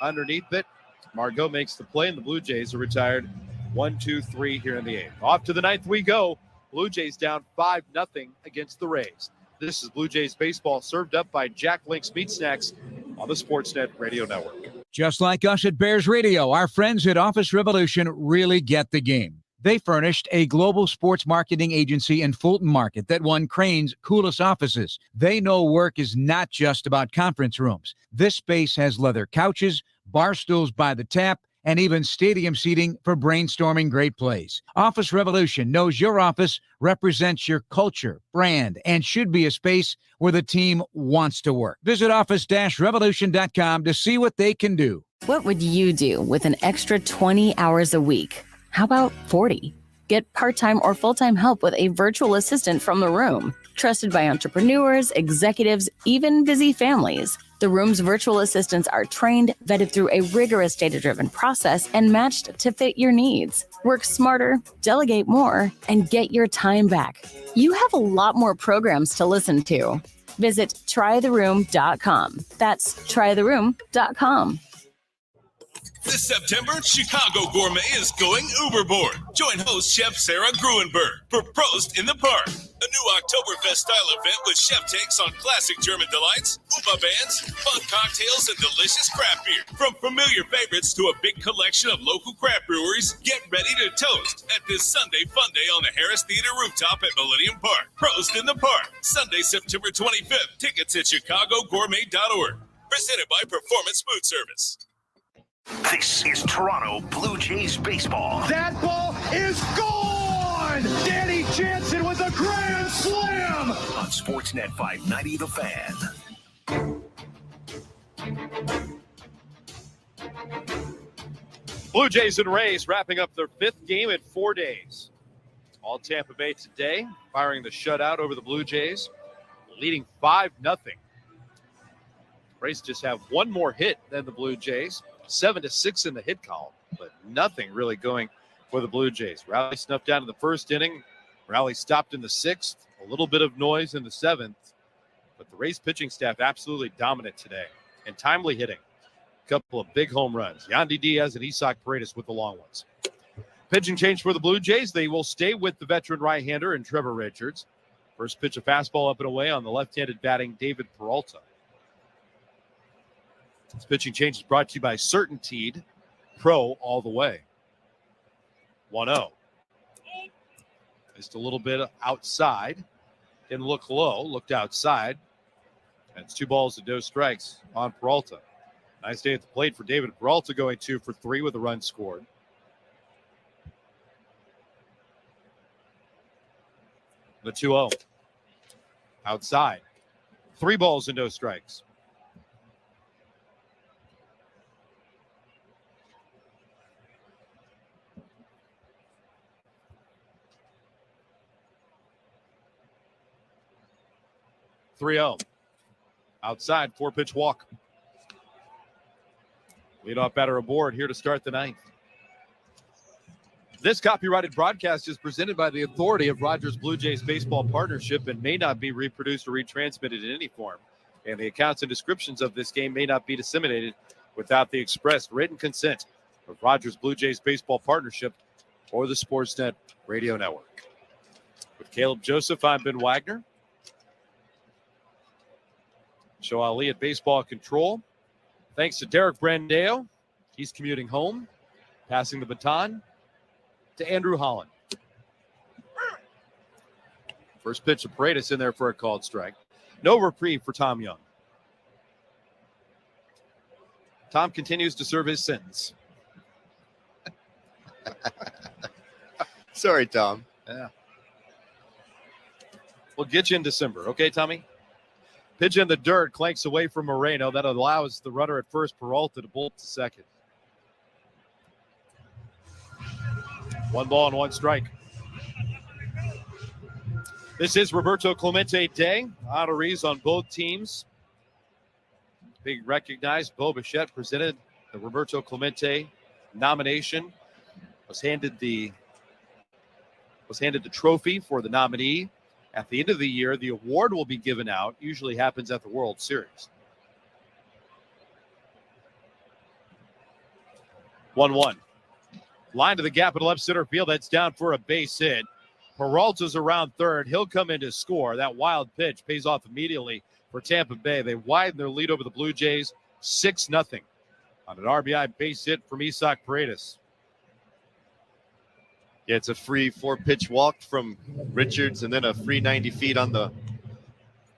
underneath it. Margot makes the play, and the Blue Jays are retired 1-2-3 here in the 8th. Off to the 9th we go. Blue Jays down 5-0 against the Rays. This is Blue Jays baseball, served up by Jack Link's Meat Snacks on the Sportsnet Radio Network. Just like us at Bears Radio, our friends at Office Revolution really get the game. They furnished a global sports marketing agency in Fulton Market that won Crane's coolest offices. They know work is not just about conference rooms. This space has leather couches, bar stools by the tap, and even stadium seating for brainstorming great plays. Office Revolution knows your office represents your culture, brand, and should be a space where the team wants to work. Visit office-revolution.com to see what they can do. What would you do with an extra 20 hours a week? How about 40? Get part-time or full-time help with a virtual assistant from The Room. Trusted by entrepreneurs, executives, even busy families. The Room's virtual assistants are trained, vetted through a rigorous data-driven process, and matched to fit your needs. Work smarter, delegate more, and get your time back. You have a lot more programs to listen to. Visit trytheroom.com. That's trytheroom.com. This September, Chicago Gourmet is going Uberboard. Join host Chef Sarah Gruenberg for Prost in the Park, a new Oktoberfest-style event with chef takes on classic German delights, Upa bands, fun cocktails, and delicious craft beer. From familiar favorites to a big collection of local craft breweries, get ready to toast at this Sunday Fun Day on the Harris Theater rooftop at Millennium Park. Prost in the Park, Sunday, September 25th. Tickets at chicagogourmet.org. Presented by Performance Food Service. This is Toronto Blue Jays baseball. That ball is gone! Danny Jansen with a grand slam! On Sportsnet 590, The Fan. Blue Jays and Rays wrapping up their 5th game in 4 days. All Tampa Bay today, firing the shutout over the Blue Jays, leading 5-0. Rays just have one more hit than the Blue Jays. 7-6 in the hit column, but nothing really going for the Blue Jays. Rally snuffed down in the first inning. Rally stopped in the 6th. A little bit of noise in the 7th. But the Rays pitching staff absolutely dominant today and timely hitting. A couple of big home runs. Yandy Diaz and Isak Paredes with the long ones. Pitching change for the Blue Jays. They will stay with the veteran right-hander and Trevor Richards. First pitch, a fastball up and away on the left-handed batting David Peralta. This pitching change is brought to you by Certainteed Pro all the way. 1-0. Just a little bit outside. Didn't look low, looked outside. And it's 2 balls and no strikes on Peralta. Nice day at the plate for David Peralta, going 2 for 3 with a run scored. The 2-0. Outside. 3 balls and no strikes. Outside, 4-pitch walk. Leadoff batter aboard here to start the 9th. This copyrighted broadcast is presented by the authority of Rogers Blue Jays Baseball Partnership and may not be reproduced or retransmitted in any form. And the accounts and descriptions of this game may not be disseminated without the expressed written consent of Rogers Blue Jays Baseball Partnership or the Sportsnet Radio Network. With Caleb Joseph, I'm Ben Wagner. Show Ali at baseball control. Thanks to Derek Brandeo. He's commuting home, passing the baton to Andrew Holland. First pitch of Paredes in there for a called strike. No reprieve for Tom Young. Tom continues to serve his sentence. Sorry, Tom. Yeah. We'll get you in December. Okay, Tommy? Pitch in the dirt, clanks away from Moreno. That allows the runner at first, Peralta, to bolt to second. 1 ball and 1 strike. This is Roberto Clemente Day. Honorees on both teams. Being recognized, Bo Bichette presented the Roberto Clemente nomination. Was handed the trophy for the nominee. At the end of the year, the award will be given out. Usually happens at the World Series. 1-1. Line to the gap in left center field. That's down for a base hit. Peralta's around third. He'll come in to score. That wild pitch pays off immediately for Tampa Bay. They widen their lead over the Blue Jays 6-0 on an RBI base hit from Isak Paredes. Yeah, it's a free 4-pitch walk from Richards and then a free 90 feet on the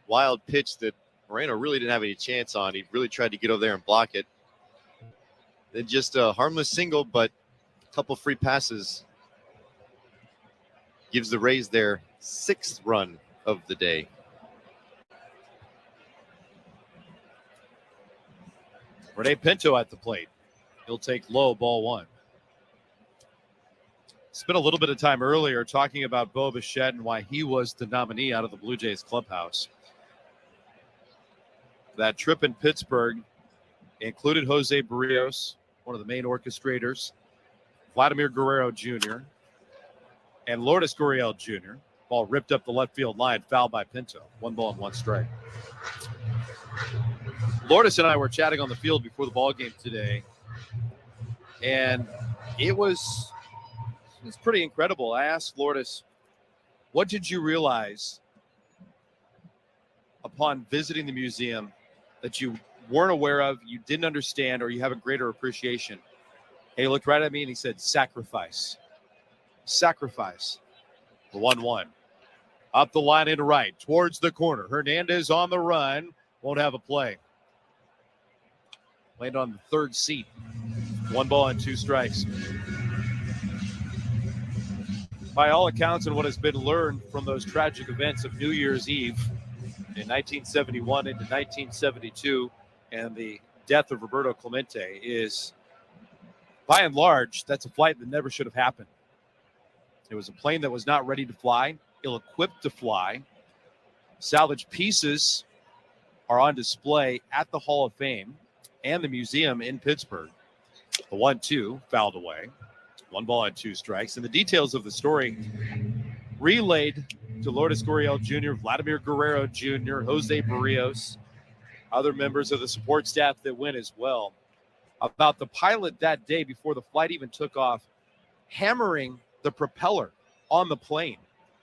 wild pitch that Moreno really didn't have any chance on. He really tried to get over there and block it. Then just a harmless single, but a couple free passes gives the Rays their 6th run of the day. Rene Pinto at the plate. He'll take low, ball 1. Spent a little bit of time earlier talking about Bo Bichette and why he was the nominee out of the Blue Jays clubhouse. That trip in Pittsburgh included Jose Barrios, one of the main orchestrators, Vladimir Guerrero Jr., and Lourdes Gurriel Jr. Ball ripped up the left field line, fouled by Pinto. 1 ball and 1 strike. Lourdes and I were chatting on the field before the ball game today, and it's pretty incredible. I asked Lourdes, what did you realize upon visiting the museum that you weren't aware of, you didn't understand, or you have a greater appreciation? And he looked right at me and he said, sacrifice. Sacrifice. The 1-1. Up the line into right, towards the corner. Hernandez on the run. Won't have a play. Land on the 3rd seat. 1 ball and 2 strikes. By all accounts and what has been learned from those tragic events of New Year's Eve in 1971 into 1972 and the death of Roberto Clemente is, by and large, that's a flight that never should have happened. It was a plane that was not ready to fly, ill-equipped to fly. Salvage pieces are on display at the Hall of Fame and the museum in Pittsburgh. The 1-2 fouled away. 1 ball and 2 strikes. And the details of the story relayed to Lourdes Gurriel Jr., Vladimir Guerrero Jr., Jose Barrios, other members of the support staff that went as well, about the pilot that day before the flight even took off, hammering the propeller on the plane,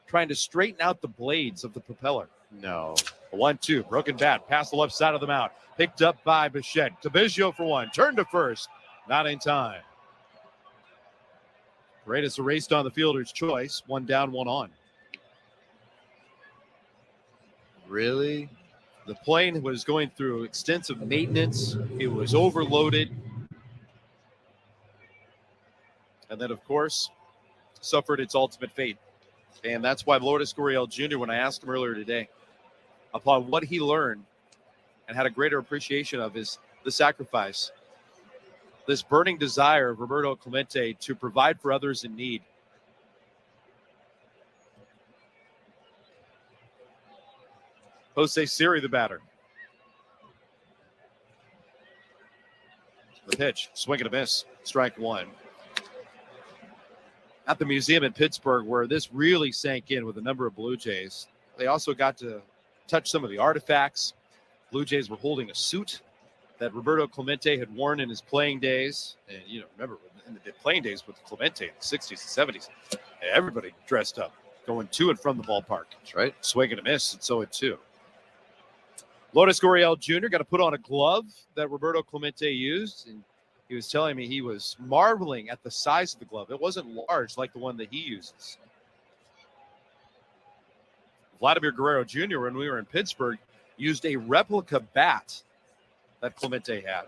trying to straighten out the blades of the propeller. No. A 1-2, broken bat, past the left side of the mound, picked up by Bichette. Tabiggio for 1, turned to first, not in time. Paredes erased on the fielder's choice, 1 down, 1 on. Really? The plane was going through extensive maintenance. It was overloaded. And then, of course, suffered its ultimate fate. And that's why Lourdes Gurriel Jr., when I asked him earlier today, upon what he learned and had a greater appreciation of, is the sacrifice. This burning desire of Roberto Clemente to provide for others in need. Jose Siri, the batter. The pitch, swing and a miss, strike 1. At the museum in Pittsburgh, where this really sank in with a number of Blue Jays, they also got to touch some of the artifacts. Blue Jays were holding a suit that Roberto Clemente had worn in his playing days. And, remember, in the playing days with Clemente in the 60s and 70s, everybody dressed up, going to and from the ballpark. That's right. Swing and a miss, and so it too. Lourdes Gurriel Jr. got to put on a glove that Roberto Clemente used, and he was telling me he was marveling at the size of the glove. It wasn't large like the one that he uses. Vladimir Guerrero Jr., when we were in Pittsburgh, used a replica bat that Clemente had.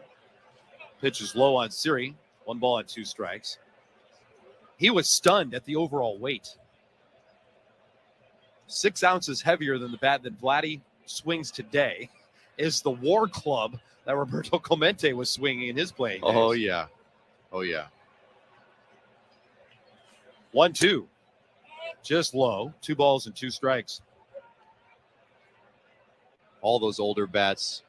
Pitch is low on Siri, 1 ball and 2 strikes. He was stunned at the overall weight. 6 ounces heavier than the bat that Vladdy swings today is the war club that Roberto Clemente was swinging in his playing days. Oh, yeah. Oh, yeah. 1-2. Just low. 2 balls and 2 strikes. All those older bats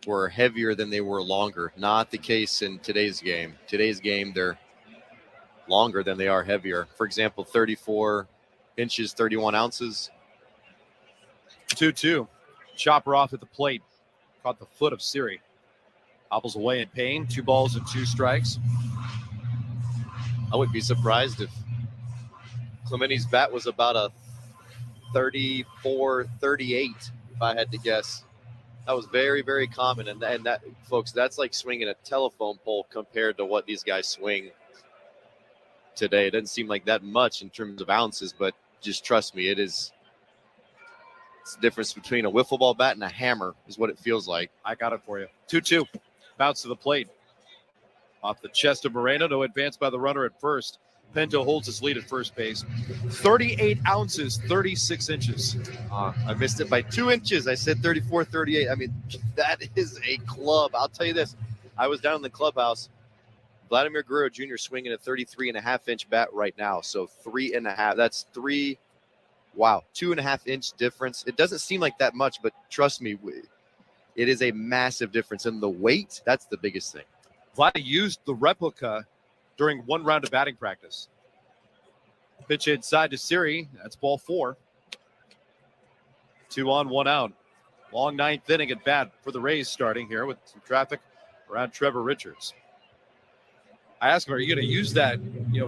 were heavier than they were longer. Not the case in today's game. Today's game, they're longer than they are heavier. For example, 34 inches, 31 ounces. 2-2. Chopper off at the plate. Caught the foot of Siri. Hobbles away in pain. 2 balls and 2 strikes. I wouldn't be surprised if Clemente's bat was about a 34, 38, if I had to guess. That was very, very common. And that, folks, that's like swinging a telephone pole compared to what these guys swing. today. It doesn't seem like that much in terms of ounces, but just trust me, it's the difference between a wiffle ball bat and a hammer is what it feels like. I got it for you. 2-2. Bounce to the plate. Off the chest of Moreno. No advance by the runner at first. Pinto holds his lead at first base. 38 ounces, 36 inches. I missed it by 2 inches. I said 34, 38. I mean, that is a club. I'll tell you this. I was down in the clubhouse. Vladimir Guerrero Jr. swinging a 33.5-inch bat right now. So 3.5. That's 3. Wow. 2.5-inch difference. It doesn't seem like that much, but trust me, it is a massive difference. And the weight, that's the biggest thing. Vladdy used the replica during one round of batting practice. Pitch inside to Siri. That's ball 4. 2 on, 1 out. Long 9th inning at bat for the Rays starting here with some traffic around Trevor Richards. I asked him, are you going to use that,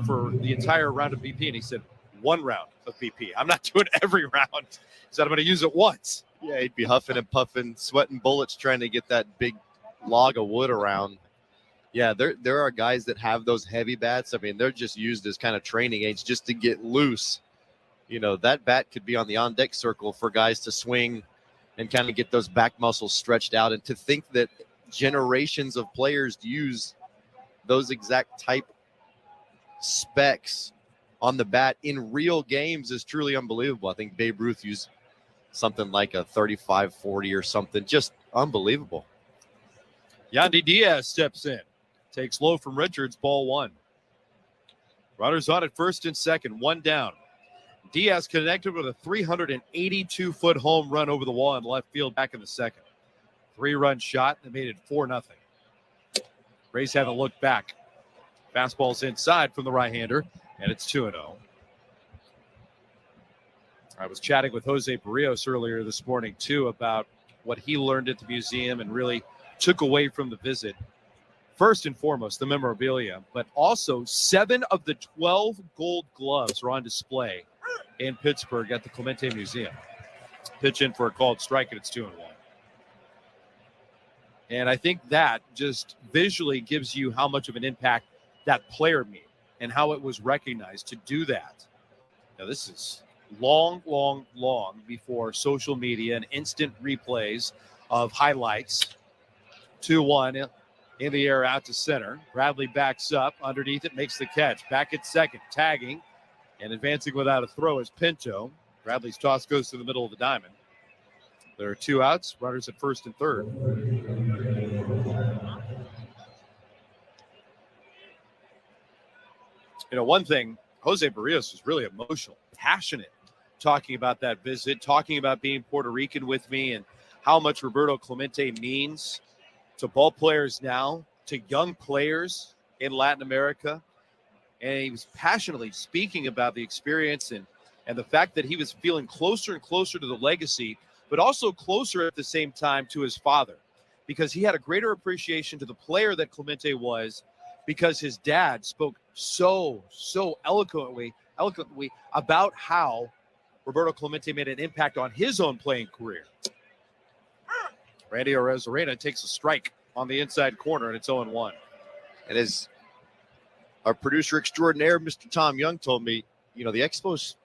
for the entire round of BP? And he said, 1 round of BP. I'm not doing every round. He said, I'm going to use it once. Yeah, he'd be huffing and puffing, sweating bullets, trying to get that big log of wood around. Yeah, there are guys that have those heavy bats. I mean, they're just used as kind of training aids just to get loose. That bat could be on the on-deck circle for guys to swing and kind of get those back muscles stretched out. And to think that generations of players use those exact type specs on the bat in real games is truly unbelievable. I think Babe Ruth used something like a 35-40 or something. Just unbelievable. Yandy Diaz steps in. Takes low from Richards, ball 1. Runners on at first and second, 1 down. Diaz connected with a 382-foot home run over the wall in left field back in the second. 3-run shot that made it 4-0. Rays haven't looked back. Fastball's inside from the right-hander, and it's 2-0. I was chatting with Jose Barrios earlier this morning, too, about what he learned at the museum and really took away from the visit. First and foremost, the memorabilia, but also 7 of the 12 gold gloves are on display in Pittsburgh at the Clemente Museum. Pitch in for a called strike, and it's 2-1. And I think that just visually gives you how much of an impact that player made and how it was recognized to do that. Now, this is long before social media and instant replays of highlights. 2-1 in the air out to center. Bradley backs up underneath it, makes the catch. Back at second, tagging and advancing without a throw is Pinto. Bradley's toss goes to the middle of the diamond. There are 2 outs, runners at first and third. One thing, Jose Barrios was really emotional, passionate, talking about that visit, talking about being Puerto Rican with me and how much Roberto Clemente means to ball players now, to young players in Latin America. And he was passionately speaking about the experience and the fact that he was feeling closer and closer to the legacy, but also closer at the same time to his father, because he had a greater appreciation to the player that Clemente was, because his dad spoke so eloquently about how Roberto Clemente made an impact on his own playing career. Randy Arozarena takes a strike on the inside corner, and it's 0-1. And as our producer extraordinaire, Mr. Tom Young, told me, the Expos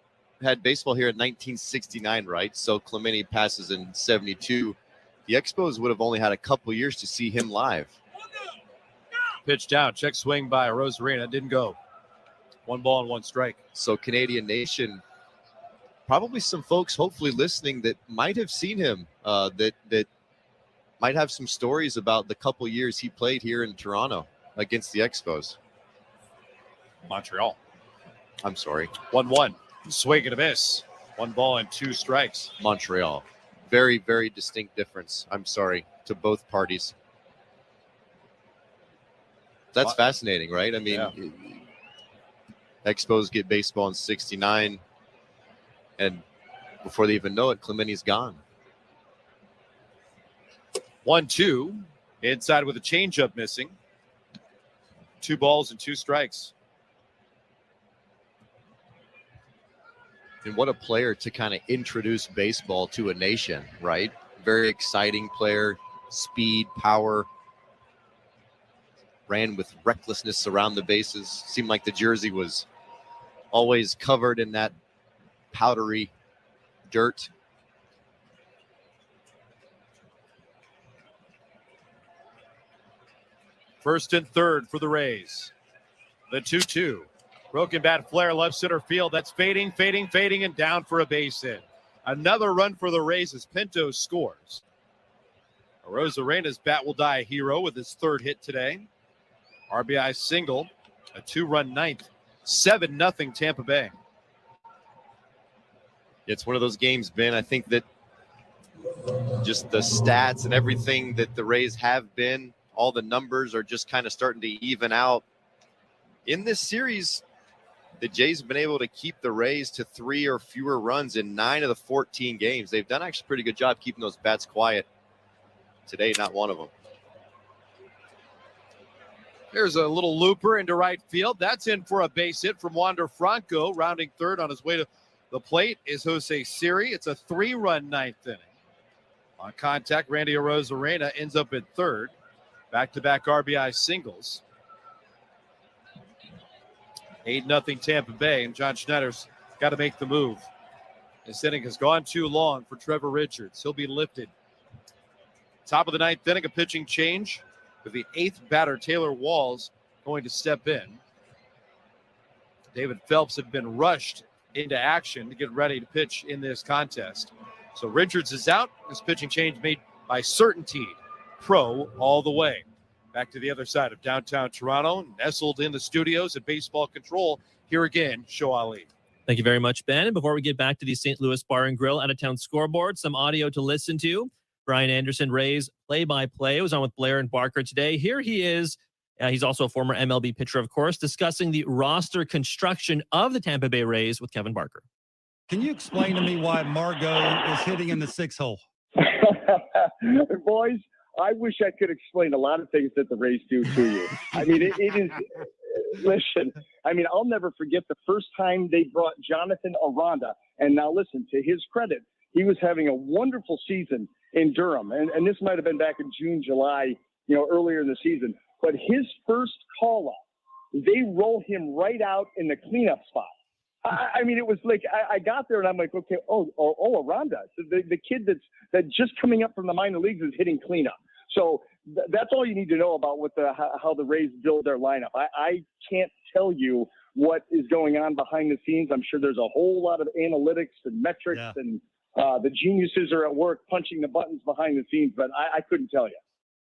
had baseball here in 1969, right? So Clemente passes in 72. The Expos would have only had a couple years to see him live. Pitch down, check swing by Arozarena, didn't go. 1 ball and 1 strike. So Canadian Nation, probably some folks hopefully listening that might have seen him, that might have some stories about the couple years he played here in Toronto against the Expos. Montreal. I'm sorry. 1-1. Swing and a miss. 1 ball and 2 strikes. Montreal. Very, very distinct difference. I'm sorry to both parties. That's fascinating, right? I mean, Expos get baseball in 69, and before they even know it, Clemente's gone. 1-2. Inside with a changeup missing. 2 balls and 2 strikes. And what a player to kind of introduce baseball to a nation, right? Very exciting player, speed, power. ran with recklessness around the bases. Seemed like the jersey was always covered in that powdery dirt. First and third for the Rays. The 2-2. Broken bat flare left center field. That's fading, and down for a base hit. Another run for the Rays as Pinto scores. Arozarena's bat will die a hero with his third hit today. RBI single, a 2-run ninth. 7-0 Tampa Bay. It's one of those games, Ben. I think that just the stats and everything that the Rays have been, all the numbers are just kind of starting to even out. In this series, the Jays have been able to keep the Rays to 3 or fewer runs in 9 of the 14 games. They've done actually a pretty good job keeping those bats quiet. Today, not one of them. There's a little looper into right field. That's in for a base hit from Wander Franco. Rounding third on his way to the plate is Jose Siri. It's a 3-run ninth inning. On contact, Randy Arozarena ends up at third. Back-to-back RBI singles. 8-0 Tampa Bay, and John Schneider's got to make the move. This inning has gone too long for Trevor Richards. He'll be lifted. Top of the ninth inning, a pitching change with the 8th batter, Taylor Walls, going to step in. David Phelps had been rushed into action to get ready to pitch in this contest. So Richards is out. This pitching change made by Certainty Pro all the way. Back to the other side of downtown Toronto, nestled in the studios at Baseball Control. Here again, Show Ali. Thank you very much, Ben. And before we get back to the St. Louis Bar and Grill out-of-town scoreboard, some audio to listen to. Brian Anderson, Rays play-by-play, was on with Blair and Barker today. Here he is. He's also a former MLB pitcher, of course, discussing the roster construction of the Tampa Bay Rays with Kevin Barker. Can you explain to me why Margot is hitting in the 6th hole? Boys, I wish I could explain a lot of things that the Rays do to you. I mean, it is, listen, I mean, I'll never forget the first time they brought Jonathan Aranda. And now listen, to his credit, he was having a wonderful season in Durham. And this might have been back in June, July, earlier in the season. But his first call-up, they roll him right out in the cleanup spot. I mean, it was like I got there and I'm like, okay, Aranda, the kid that's just coming up from the minor leagues is hitting cleanup. So that's all you need to know about how the Rays build their lineup. I can't tell you what is going on behind the scenes. I'm sure there's a whole lot of analytics and metrics, and the geniuses are at work punching the buttons behind the scenes, but I couldn't tell you.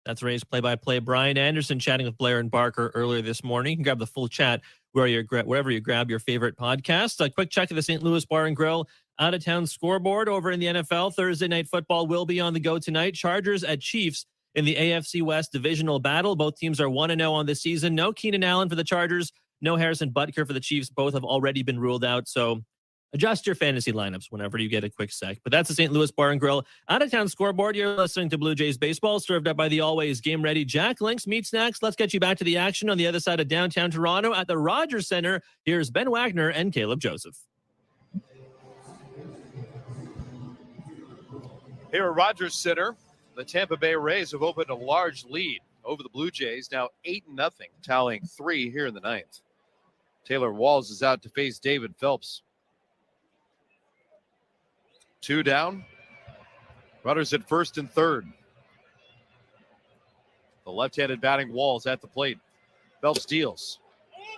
That's Rays play-by-play Brian Anderson chatting with Blair and Barker earlier this morning. You can grab the full chat wherever you grab your favorite podcast. A quick check of the St. Louis Bar and Grill out-of-town scoreboard over in the NFL. Thursday Night Football will be on the go tonight. Chargers at Chiefs in the AFC West divisional battle. Both teams are 1-0 on this season. No Keenan Allen for the Chargers. No Harrison Butker for the Chiefs. Both have already been ruled out. So adjust your fantasy lineups whenever you get a quick sec. But that's the St. Louis Bar and Grill out-of-town scoreboard. You're listening to Blue Jays baseball, served up by the always game-ready Jack Link's Meat Snacks. Let's get you back to the action on the other side of downtown Toronto at the Rogers Center. Here's Ben Wagner and Caleb Joseph. Here at Rogers Center, the Tampa Bay Rays have opened a large lead over the Blue Jays, now 8-0, tallying 3 here in the ninth. Taylor Walls is out to face David Phelps. 2 down. Runners at first and third. The left-handed batting Walls at the plate. Phelps deals.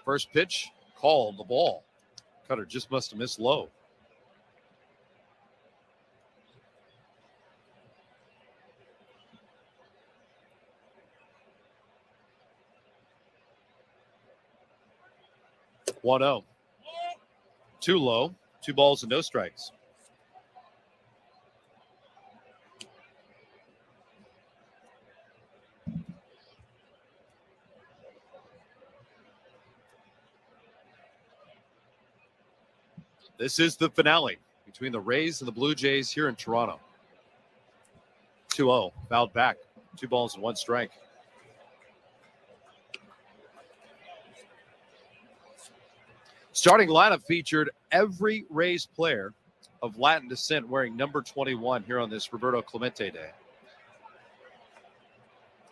First pitch, called the ball. Cutter just must have missed low. (1-0). Too low. 2 balls and no strikes. This is the finale between the Rays and the Blue Jays here in Toronto. 2-0, fouled back. 2 balls and 1 strike. Starting lineup featured every Rays player of Latin descent wearing number 21 here on this Roberto Clemente Day.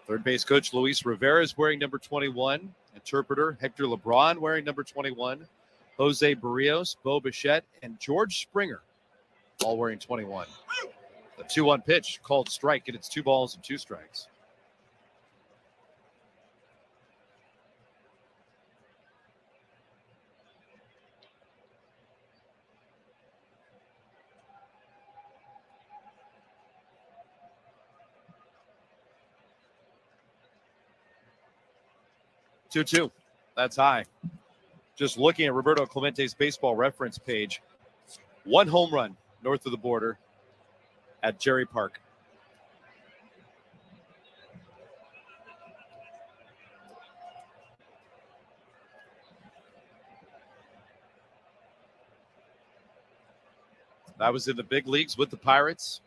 Third base coach Luis Rivera is wearing number 21. Interpreter Hector LeBron wearing number 21. Jose Barrios, Bo Bichette, and George Springer all wearing 21. The 2-1 pitch called strike, and it's 2 balls and 2 strikes. Two. That's high. Just looking at Roberto Clemente's baseball reference page, 1 home run north of the border at Jerry Park. That was in the big leagues with the Pirates.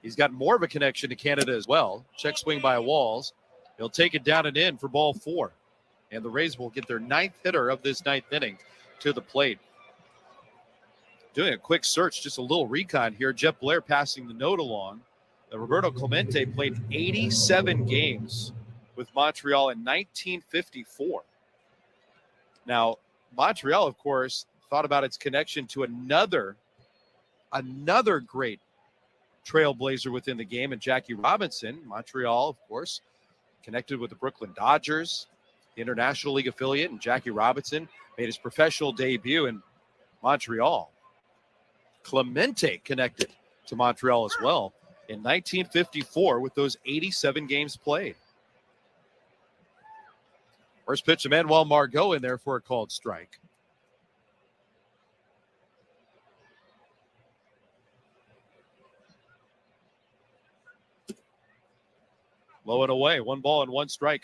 He's got more of a connection to Canada as well. Check swing by Walls. He'll take it down and in for ball 4. And the Rays will get their 9th hitter of this 9th inning to the plate. Doing a quick search, just a little recon here. Jeff Blair passing the note along. Roberto Clemente played 87 games with Montreal in 1954. Now, Montreal, of course, thought about its connection to another great trailblazer within the game, and Jackie Robinson. Montreal, of course, connected with the Brooklyn Dodgers, the International League affiliate, and Jackie Robinson made his professional debut in Montreal. Clemente connected to Montreal as well in 1954 with those 87 games played. First pitch to Manuel Margot in there for a called strike. Low and away, 1 ball and 1 strike.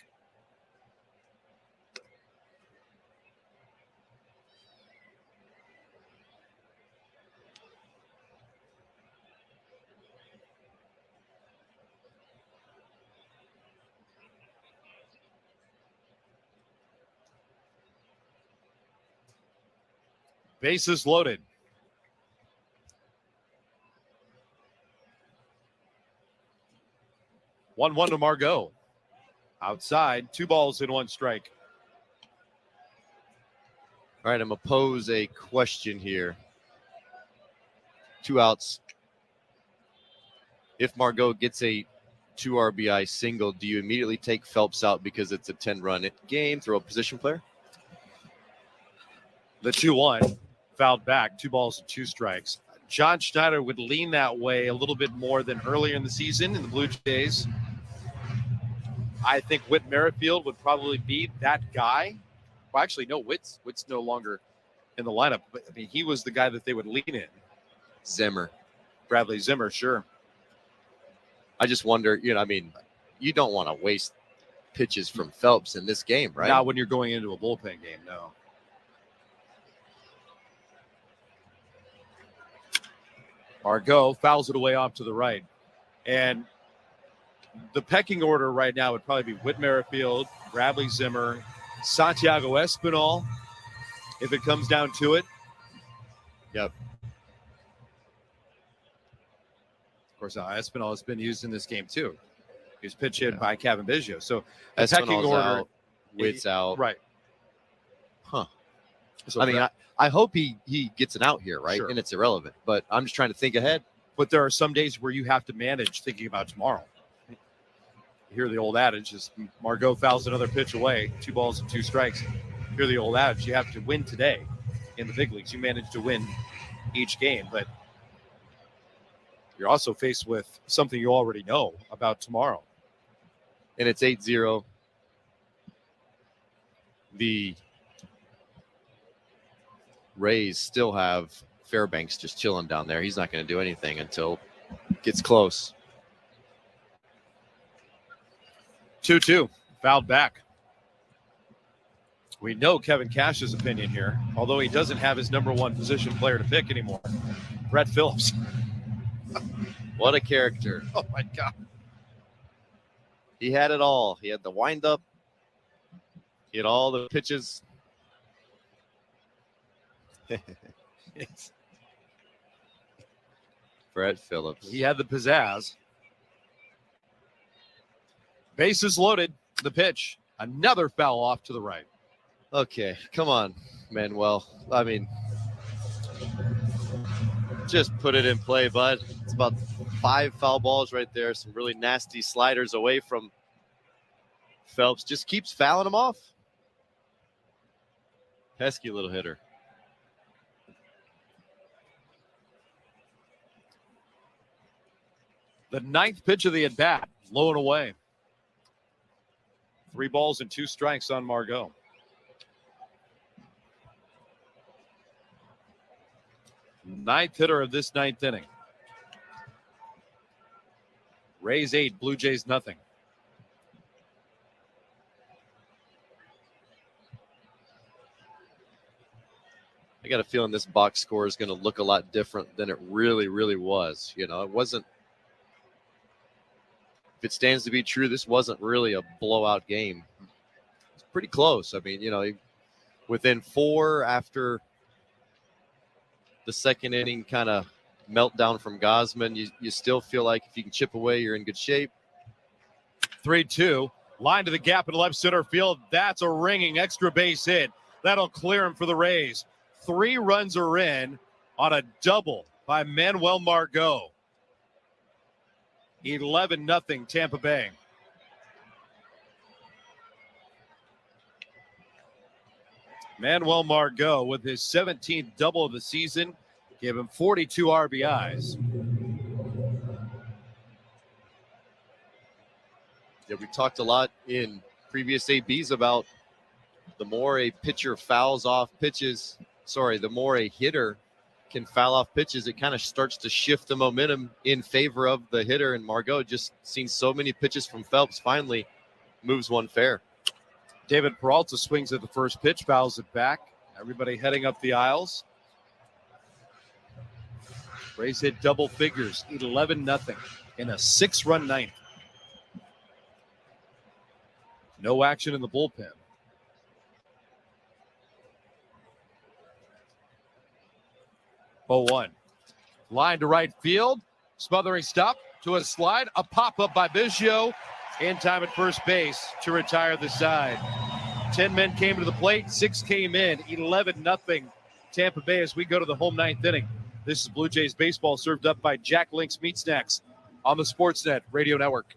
Bases loaded. One to Margot. Outside, 2 balls and 1 strike. All right, I'm going to pose a question here. 2 outs. If Margot gets a 2 RBI single, do you immediately take Phelps out because it's a 10-run game, throw a position player? The 2-1 fouled back, 2 balls and 2 strikes. John Schneider would lean that way a little bit more than earlier in the season in the Blue Jays. I think Whit Merrifield would probably be that guy. Well, actually, no, Whit's no longer in the lineup. But I mean, he was the guy that they would lean in. Zimmer. Bradley Zimmer, sure. I just wonder, you don't want to waste pitches from Phelps in this game, right? Not when you're going into a bullpen game, no. Margot fouls it away off to the right. And the pecking order right now would probably be Whit Merrifield, Bradley Zimmer, Santiago Espinal, if it comes down to it. Yep. Of course, Espinal has been used in this game too. He was pitch hit by Kevin Biggio. So the Espinal's pecking order, out, Whit's out. Right. Huh. So I mean, I hope he gets an out here, right? Sure. And it's irrelevant. But I'm just trying to think ahead. But there are some days where you have to manage thinking about tomorrow. You hear the old adage is Margot fouls another pitch away, 2 balls and 2 strikes. You hear the old adage, you have to win today in the big leagues. You manage to win each game, but you're also faced with something you already know about tomorrow. And it's 8-0. The Rays still have Fairbanks just chilling down there. He's not going to do anything until it gets close. 2-2, fouled back. We know Kevin Cash's opinion here, although he doesn't have his number 1 position player to pick anymore. Brett Phillips. What a character. Oh, my God. He had it all. He had the windup. He had all the pitches. Brett Phillips. He had the pizzazz. Bases loaded. The pitch. Another foul off to the right. Okay, come on, Manuel. I mean, just put it in play, bud. It's about 5 foul balls right there. Some really nasty sliders away from Phelps. Just keeps fouling them off. Pesky little hitter. The 9th pitch of the at-bat. Low and away. 3 balls and 2 strikes on Margot. Ninth hitter of this 9th inning. Rays 8, Blue Jays nothing. I got a feeling this box score is going to look a lot different than it really, really was. You know, it wasn't. If it stands to be true, this wasn't really a blowout game. It's pretty close. I mean, you know, within 4 after the second inning kind of meltdown from Gosman, you still feel like if you can chip away, you're in good shape. 3-2. Line to the gap in left center field. That's a ringing extra base hit. That'll clear him for the Rays. 3 runs are in on a double by Manuel Margot. 11-0 Tampa Bay. Manuel Margot with his 17th double of the season gave him 42 RBIs. Yeah, we talked a lot in previous ABs about the more a pitcher fouls off pitches, the more a hitter can foul off pitches, it kind of starts to shift the momentum in favor of the hitter. And Margot just seen so many pitches from Phelps, finally moves one fair. David Peralta swings at the first pitch, fouls it back. Everybody heading up the aisles. Rays hit double figures, 11-0 in a 6-run ninth. No action in the bullpen. Oh, 1. Line to right field. Smothering stop to a slide. A pop-up by Biggio. In time at first base to retire the side. 10 men came to the plate. 6 came in. 11-0 Tampa Bay as we go to the home 9th inning. This is Blue Jays baseball served up by Jack Link's Meat Snacks on the Sportsnet Radio Network.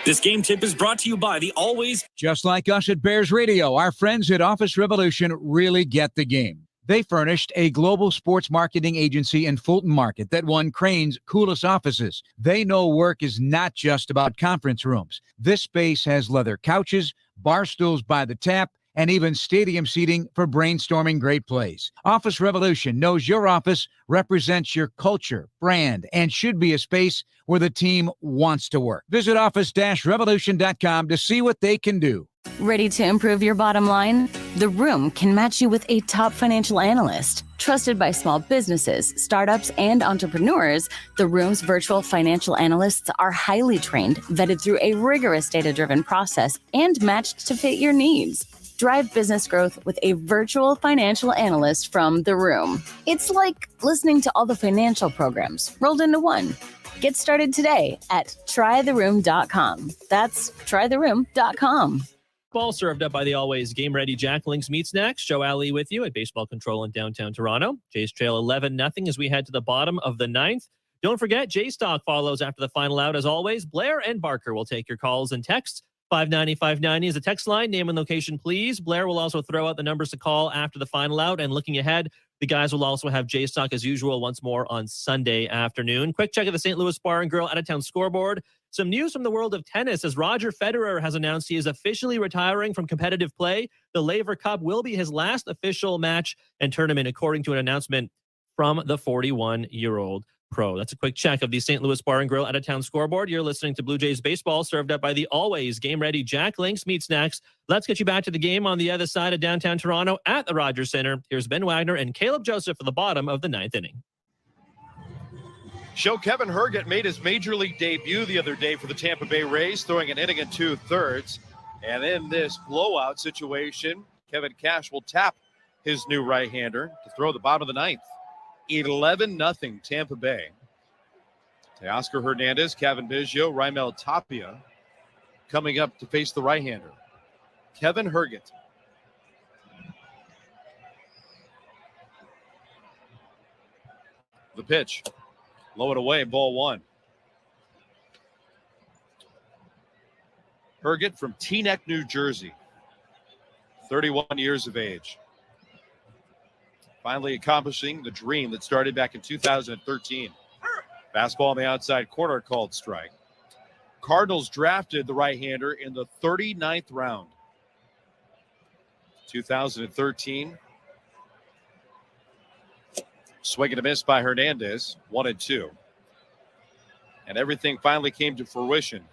This game tip is brought to you by the Always. Just like us at Bears Radio, our friends at Office Revolution really get the game. They furnished a global sports marketing agency in Fulton Market that won Crane's coolest offices. They know work is not just about conference rooms. This space has leather couches, bar stools by the tap, and even stadium seating for brainstorming great plays. Office Revolution knows your office represents your culture, brand, and should be a space where the team wants to work. Visit office-revolution.com to see what they can do. Ready to improve your bottom line? The Room can match you with a top financial analyst. Trusted by small businesses, startups, and entrepreneurs, The Room's virtual financial analysts are highly trained, vetted through a rigorous data-driven process, and matched to fit your needs. Drive business growth with a virtual financial analyst from The Room. It's like listening to all the financial programs rolled into one. Get started today at trytheroom.com. That's trytheroom.com. Ball served up by the always game-ready Jack Link's Meat Snacks. Joe Alley with you at Baseball Control in downtown Toronto. Jays trail 11-0 as we head to the bottom of the 9th. Don't forget, J-Stock follows after the final out as always. Blair and Barker will take your calls and texts. 590-590 is the text line. Name and location, please. Blair will also throw out the numbers to call after the final out. And looking ahead, the guys will also have J-Stock as usual once more on Sunday afternoon. Quick check of the St. Louis Bar and Grill out-of-town scoreboard. Some news from the world of tennis as Roger Federer has announced he is officially retiring from competitive play. The Laver Cup will be his last official match and tournament, according to an announcement from the 41-year-old pro. That's a quick check of the St. Louis Bar and Grill out-of-town scoreboard. You're listening to Blue Jays baseball, served up by the always game-ready Jack Link's Meat Snacks. Let's get you back to the game on the other side of downtown Toronto at the Rogers Center. Here's Ben Wagner and Caleb Joseph for the bottom of the 9th inning. Show Kevin Herget made his major league debut the other day for the Tampa Bay Rays, throwing an inning and 2/3. And in this blowout situation, Kevin Cash will tap his new right-hander to throw the bottom of the 9th. 11-0 Tampa Bay. Teoscar Hernandez, Kevin Biggio, Raimel Tapia coming up to face the right-hander, Kevin Herget. The pitch, low and away, ball one. Herget from Teaneck, New Jersey, 31 years of age. Finally accomplishing the dream that started back in 2013. Fastball on the outside corner, called strike. Cardinals drafted the right-hander in the 39th round. 2013. Swing and a miss by Hernandez, 1-2. And everything finally came to fruition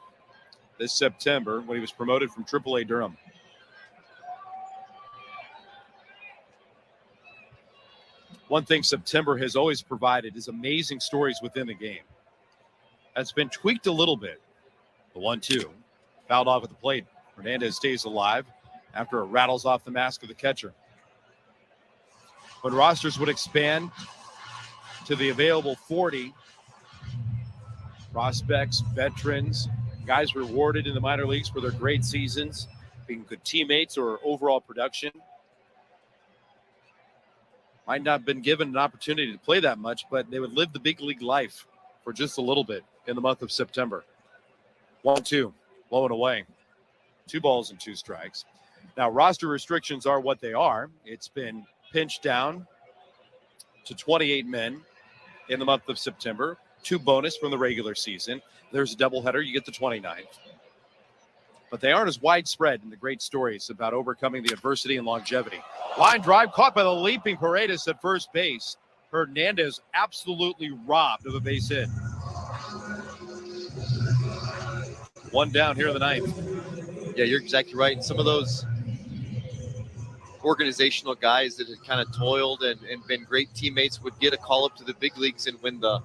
this September when he was promoted from AAA Durham. One thing September has always provided is amazing stories within the game. That's been tweaked a little bit. The 1-2, fouled off at the plate. Hernandez stays alive after it rattles off the mask of the catcher. When rosters would expand to the available 40, prospects, veterans, guys rewarded in the minor leagues for their great seasons, being good teammates or overall production, might not have been given an opportunity to play that much, but they would live the big league life for just a little bit in the month of September. 1-2, low and away. 2 balls and 2 strikes. Now, roster restrictions are what they are. It's been pinched down to 28 men in the month of September. 2 bonus from the regular season. There's a doubleheader. You get the 29th. But they aren't as widespread in the great stories about overcoming the adversity and longevity. Line drive caught by the leaping Paredes at first base. Hernandez absolutely robbed of a base hit. 1 down here in the 9th. Yeah, you're exactly right. And some of those organizational guys that had kind of toiled and been great teammates would get a call up to the big leagues. And when the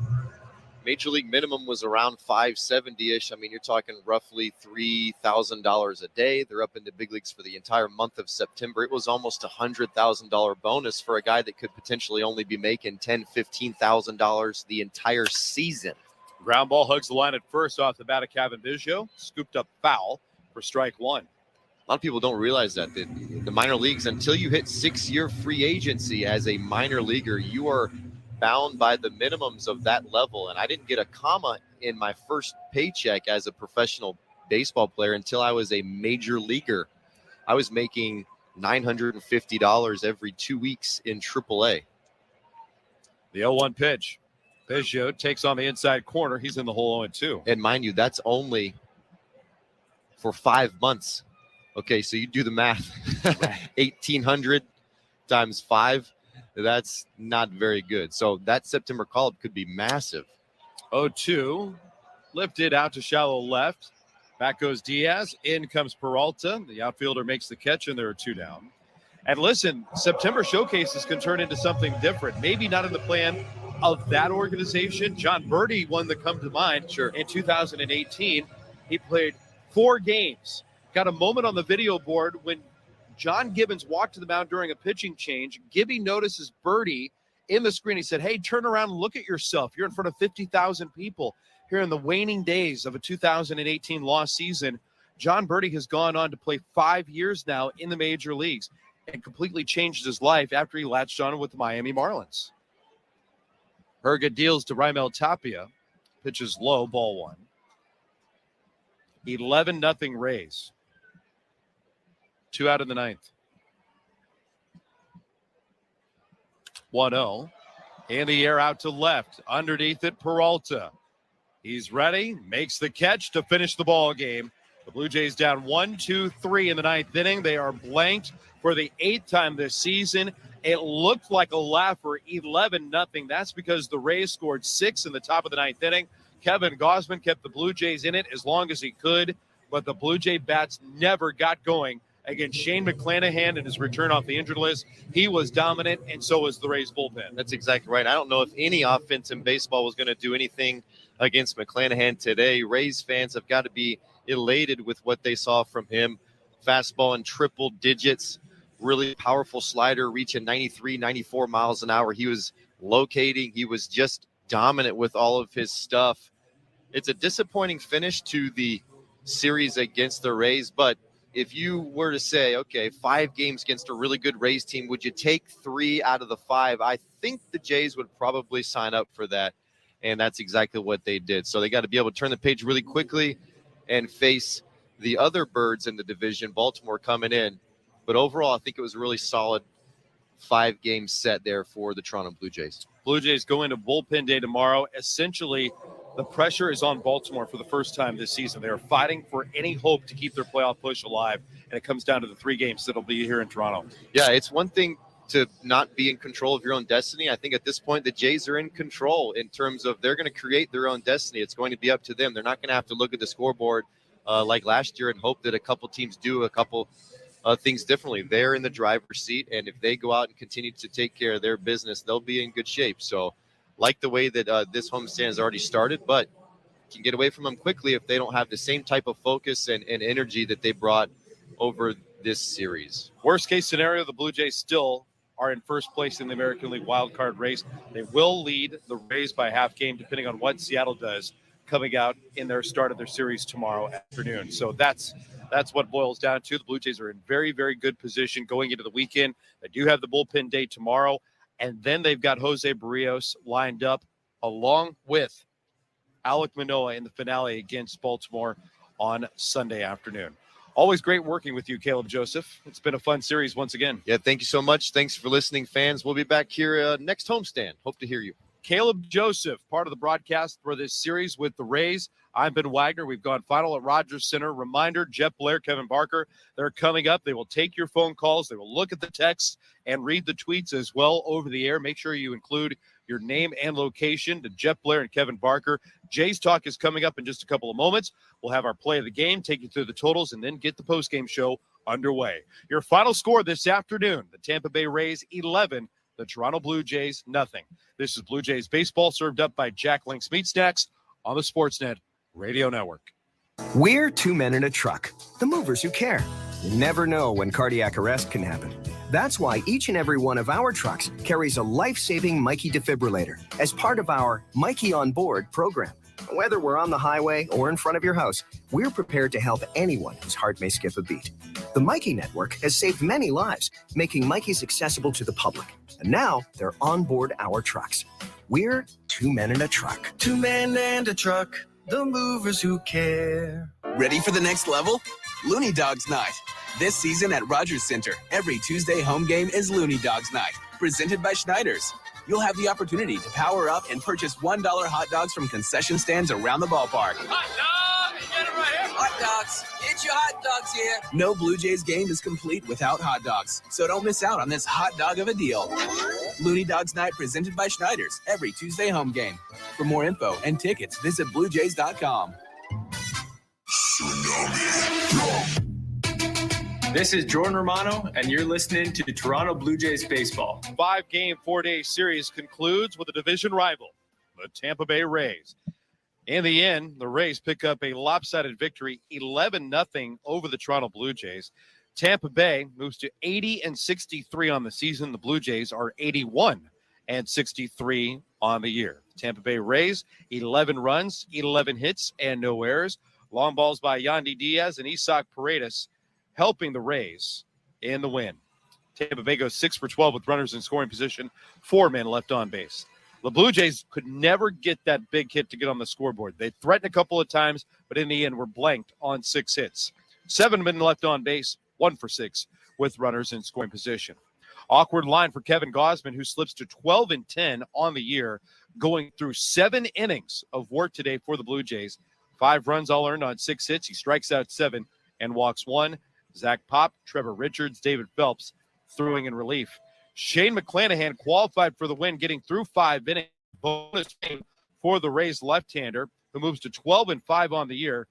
major league minimum was around $570-ish, I mean, you're talking roughly $3,000 a day. They're up in the big leagues for the entire month of September. It was almost a $100,000 bonus for a guy that could potentially only be making $10,000, $15,000 the entire season. Ground ball hugs the line at first off the bat of Kevin Biggio. Scooped up foul for strike 1. A lot of people don't realize that the minor leagues, until you hit 6-year free agency as a minor leaguer, you are bound by the minimums of that level. And I didn't get a comma in my first paycheck as a professional baseball player until I was a major leaguer. I was making $950 every 2 weeks in AAA. The 0-1 pitch. Biggio takes on the inside corner. He's in the hole 0-2. And mind you, that's only for 5 months. Okay, so you do the math. 1,800 times 5. That's not very good. So that September call-up could be massive. 0-2. Lifted out to shallow left. Back goes Diaz. In comes Peralta. The outfielder makes the catch, and there are 2 down. And listen, September showcases can turn into something different. Maybe not in the plan of that organization. John Birdie, one that come to mind. Sure. In 2018, he played 4 games. Got a moment on the video board when John Gibbons walked to the mound during a pitching change. Gibby notices Birdie in the screen. He said, hey, turn around and look at yourself. You're in front of 50,000 people here in the waning days of a 2018 lost season. John Birdie has gone on to play 5 years now in the major leagues and completely changed his life after he latched on with the Miami Marlins. Herget deals to Raimel Tapia. Pitches low, ball 1. 11-0 Rays. 2 out in the 9th. 1-0. In the air out to left. Underneath it, Peralta. He's ready. Makes the catch to finish the ball game. The Blue Jays down 1-2-3 in the 9th inning. They are blanked for the 8th time this season. It looked like a laugher, 11-0. That's because the Rays scored 6 in the top of the 9th inning. Kevin Gausman kept the Blue Jays in it as long as he could, but the Blue Jay bats never got going against Shane McClanahan and his return off the injured list. He was dominant, and so was the Rays bullpen. That's exactly right. I don't know if any offense in baseball was going to do anything against McClanahan today. Rays fans have got to be elated with what they saw from him. Fastball in triple digits, really powerful slider reaching 93, 94 miles an hour. He was locating. He was just dominant with all of his stuff. It's a disappointing finish to the series against the Rays. But if you were to say, okay, 5 games against a really good Rays team, would you take 3 out of the 5? I think the Jays would probably sign up for that, and that's exactly what they did. So they got to be able to turn the page really quickly and face the other birds in the division, Baltimore coming in. But overall, I think it was a really solid 5-game set there for the Toronto Blue Jays. Blue Jays go into bullpen day tomorrow. Essentially, the pressure is on Baltimore for the first time this season. They are fighting for any hope to keep their playoff push alive, and it comes down to the 3 games that'll be here in Toronto. Yeah, it's one thing to not be in control of your own destiny. I think at this point, the Jays are in control in terms of they're going to create their own destiny. It's going to be up to them. They're not going to have to look at the scoreboard like last year and hope that a couple teams do a couple things differently. They're in the driver's seat, and if they go out and continue to take care of their business, they'll be in good shape. So like the way that this homestand has already started, but can get away from them quickly if they don't have the same type of focus and energy that they brought over this series. Worst case scenario, the Blue Jays still are in first place in the American League wildcard race. They will lead the Rays by half game, depending on what Seattle does coming out in their start of their series tomorrow afternoon. So that's what it boils down to. The Blue Jays are in very, very good position going into the weekend. They do have the bullpen day tomorrow, and then they've got Jose Barrios lined up along with Alek Manoah in the finale against Baltimore on Sunday afternoon. Always great working with you, Caleb Joseph. It's been a fun series once again. Yeah, thank you so much. Thanks for listening, fans. We'll be back here next homestand. Hope to hear you. Caleb Joseph, part of the broadcast for this series with the Rays. I'm Ben Wagner. We've gone final at Rogers Center. Reminder, Jeff Blair, Kevin Barker, they're coming up. They will take your phone calls. They will look at the texts and read the tweets as well over the air. Make sure you include your name and location to Jeff Blair and Kevin Barker. Jays Talk is coming up in just a couple of moments. We'll have our play of the game, take you through the totals, and then get the postgame show underway. Your final score this afternoon, the Tampa Bay Rays 11, the Toronto Blue Jays nothing. This is Blue Jays baseball served up by Jack Link's Meat Snacks on the Sportsnet Radio Network. We're 2 men in a truck, the movers who care. You never know when cardiac arrest can happen. That's why each and every one of our trucks carries a life-saving Mikey defibrillator as part of our Mikey on Board program. Whether we're on the highway or in front of your house, we're prepared to help anyone whose heart may skip a beat. The Mikey Network has saved many lives, making Mikey's accessible to the public. And now they're on board our trucks. We're 2 men in a truck. 2 men and a truck, the movers who care. Ready for the next level? Looney Dogs Night. This season at Rogers Center, every Tuesday home game is Looney Dogs Night, presented by Schneider's. You'll have the opportunity to power up and purchase $1 hot dogs from concession stands around the ballpark. Hot dogs! Get it right here! Hot dogs! Get your hot dogs here! No Blue Jays game is complete without hot dogs, so don't miss out on this hot dog of a deal. Looney Dogs Night presented by Schneider's, every Tuesday home game. For more info and tickets, visit BlueJays.com. This is Jordan Romano, and you're listening to Toronto Blue Jays baseball. 5-game, 4-day series concludes with a division rival, the Tampa Bay Rays. In the end, the Rays pick up a lopsided victory, 11-0 over the Toronto Blue Jays. Tampa Bay moves to 80-63 on the season. The Blue Jays are 81-63 on the year. Tampa Bay Rays, 11 runs, 11 hits, and no errors. Long balls by Yandy Diaz and Isaac Paredes, helping the Rays in the win. Tampa Bay goes 6 for 12 with runners in scoring position, 4 men left on base. The Blue Jays could never get that big hit to get on the scoreboard. They threatened a couple of times, but in the end were blanked on 6 hits. 7 men left on base, 1 for 6 with runners in scoring position. Awkward line for Kevin Gausman, who slips to 12-10 on the year, going through 7 innings of work today for the Blue Jays. 5 runs all earned on 6 hits. He strikes out 7 and walks 1. Zach Pop, Trevor Richards, David Phelps throwing in relief. Shane McClanahan qualified for the win, getting through 5 innings. Bonus game for the Rays left-hander, who moves to 12-5 on the year.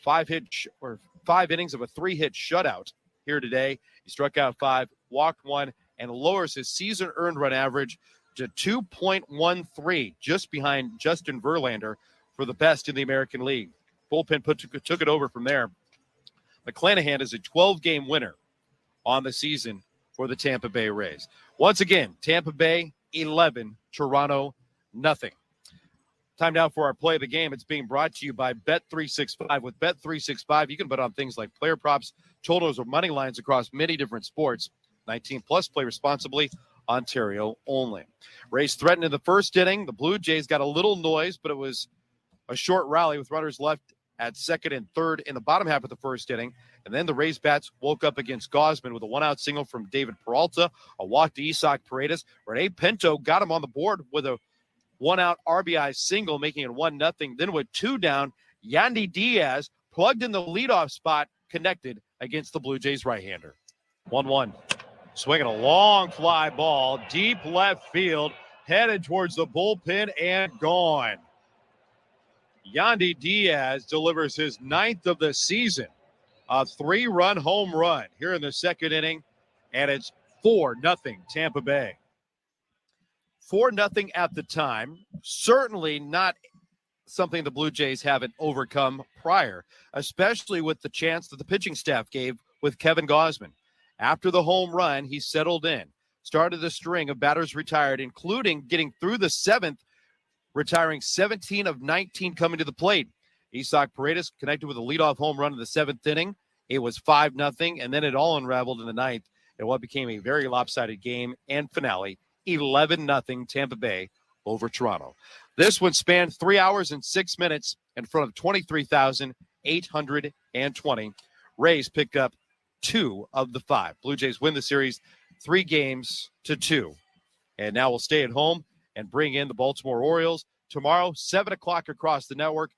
5 innings of a 3-hit shutout here today. He struck out 5, walked 1, and lowers his season earned run average to 2.13, just behind Justin Verlander for the best in the American League. Bullpen took it over from there. McClanahan is a 12-game winner on the season for the Tampa Bay Rays. Once again, Tampa Bay 11, Toronto nothing. Time now for our play of the game. It's being brought to you by Bet365. With Bet365, you can bet on things like player props, totals, or money lines across many different sports. 19 plus, play responsibly. Ontario only. Rays threatened in the first inning. The Blue Jays got a little noise, but it was a short rally with runners left at second and third in the bottom half of the first inning. And then the Rays bats woke up against Gausman with a one-out single from David Peralta, a walk to Isaac Paredes. Rene Pinto got him on the board with a one-out RBI single, making it 1-0. Then with two down, Yandy Diaz plugged in the leadoff spot, connected against the Blue Jays right-hander. 1-1. Swinging a long fly ball, deep left field, headed towards the bullpen and gone. Yandy Diaz delivers his 9th of the season, a 3-run home run here in the second inning, and it's 4-0 Tampa Bay. 4-0 at the time. Certainly not something the Blue Jays haven't overcome prior, especially with the chance that the pitching staff gave with Kevin Gausman. After the home run, he settled in, started the string of batters retired, including getting through the 7th, retiring 17 of 19 coming to the plate. Isaac Paredes connected with a leadoff home run in the 7th inning. It was 5-0, and then it all unraveled in the 9th in what became a very lopsided game and finale, 11-0 Tampa Bay over Toronto. This one spanned 3 hours and 6 minutes in front of 23,820. Rays picked up 2 of the 5. Blue Jays win the series 3-2. And now we'll stay at home and bring in the Baltimore Orioles. Tomorrow, 7 o'clock across the network.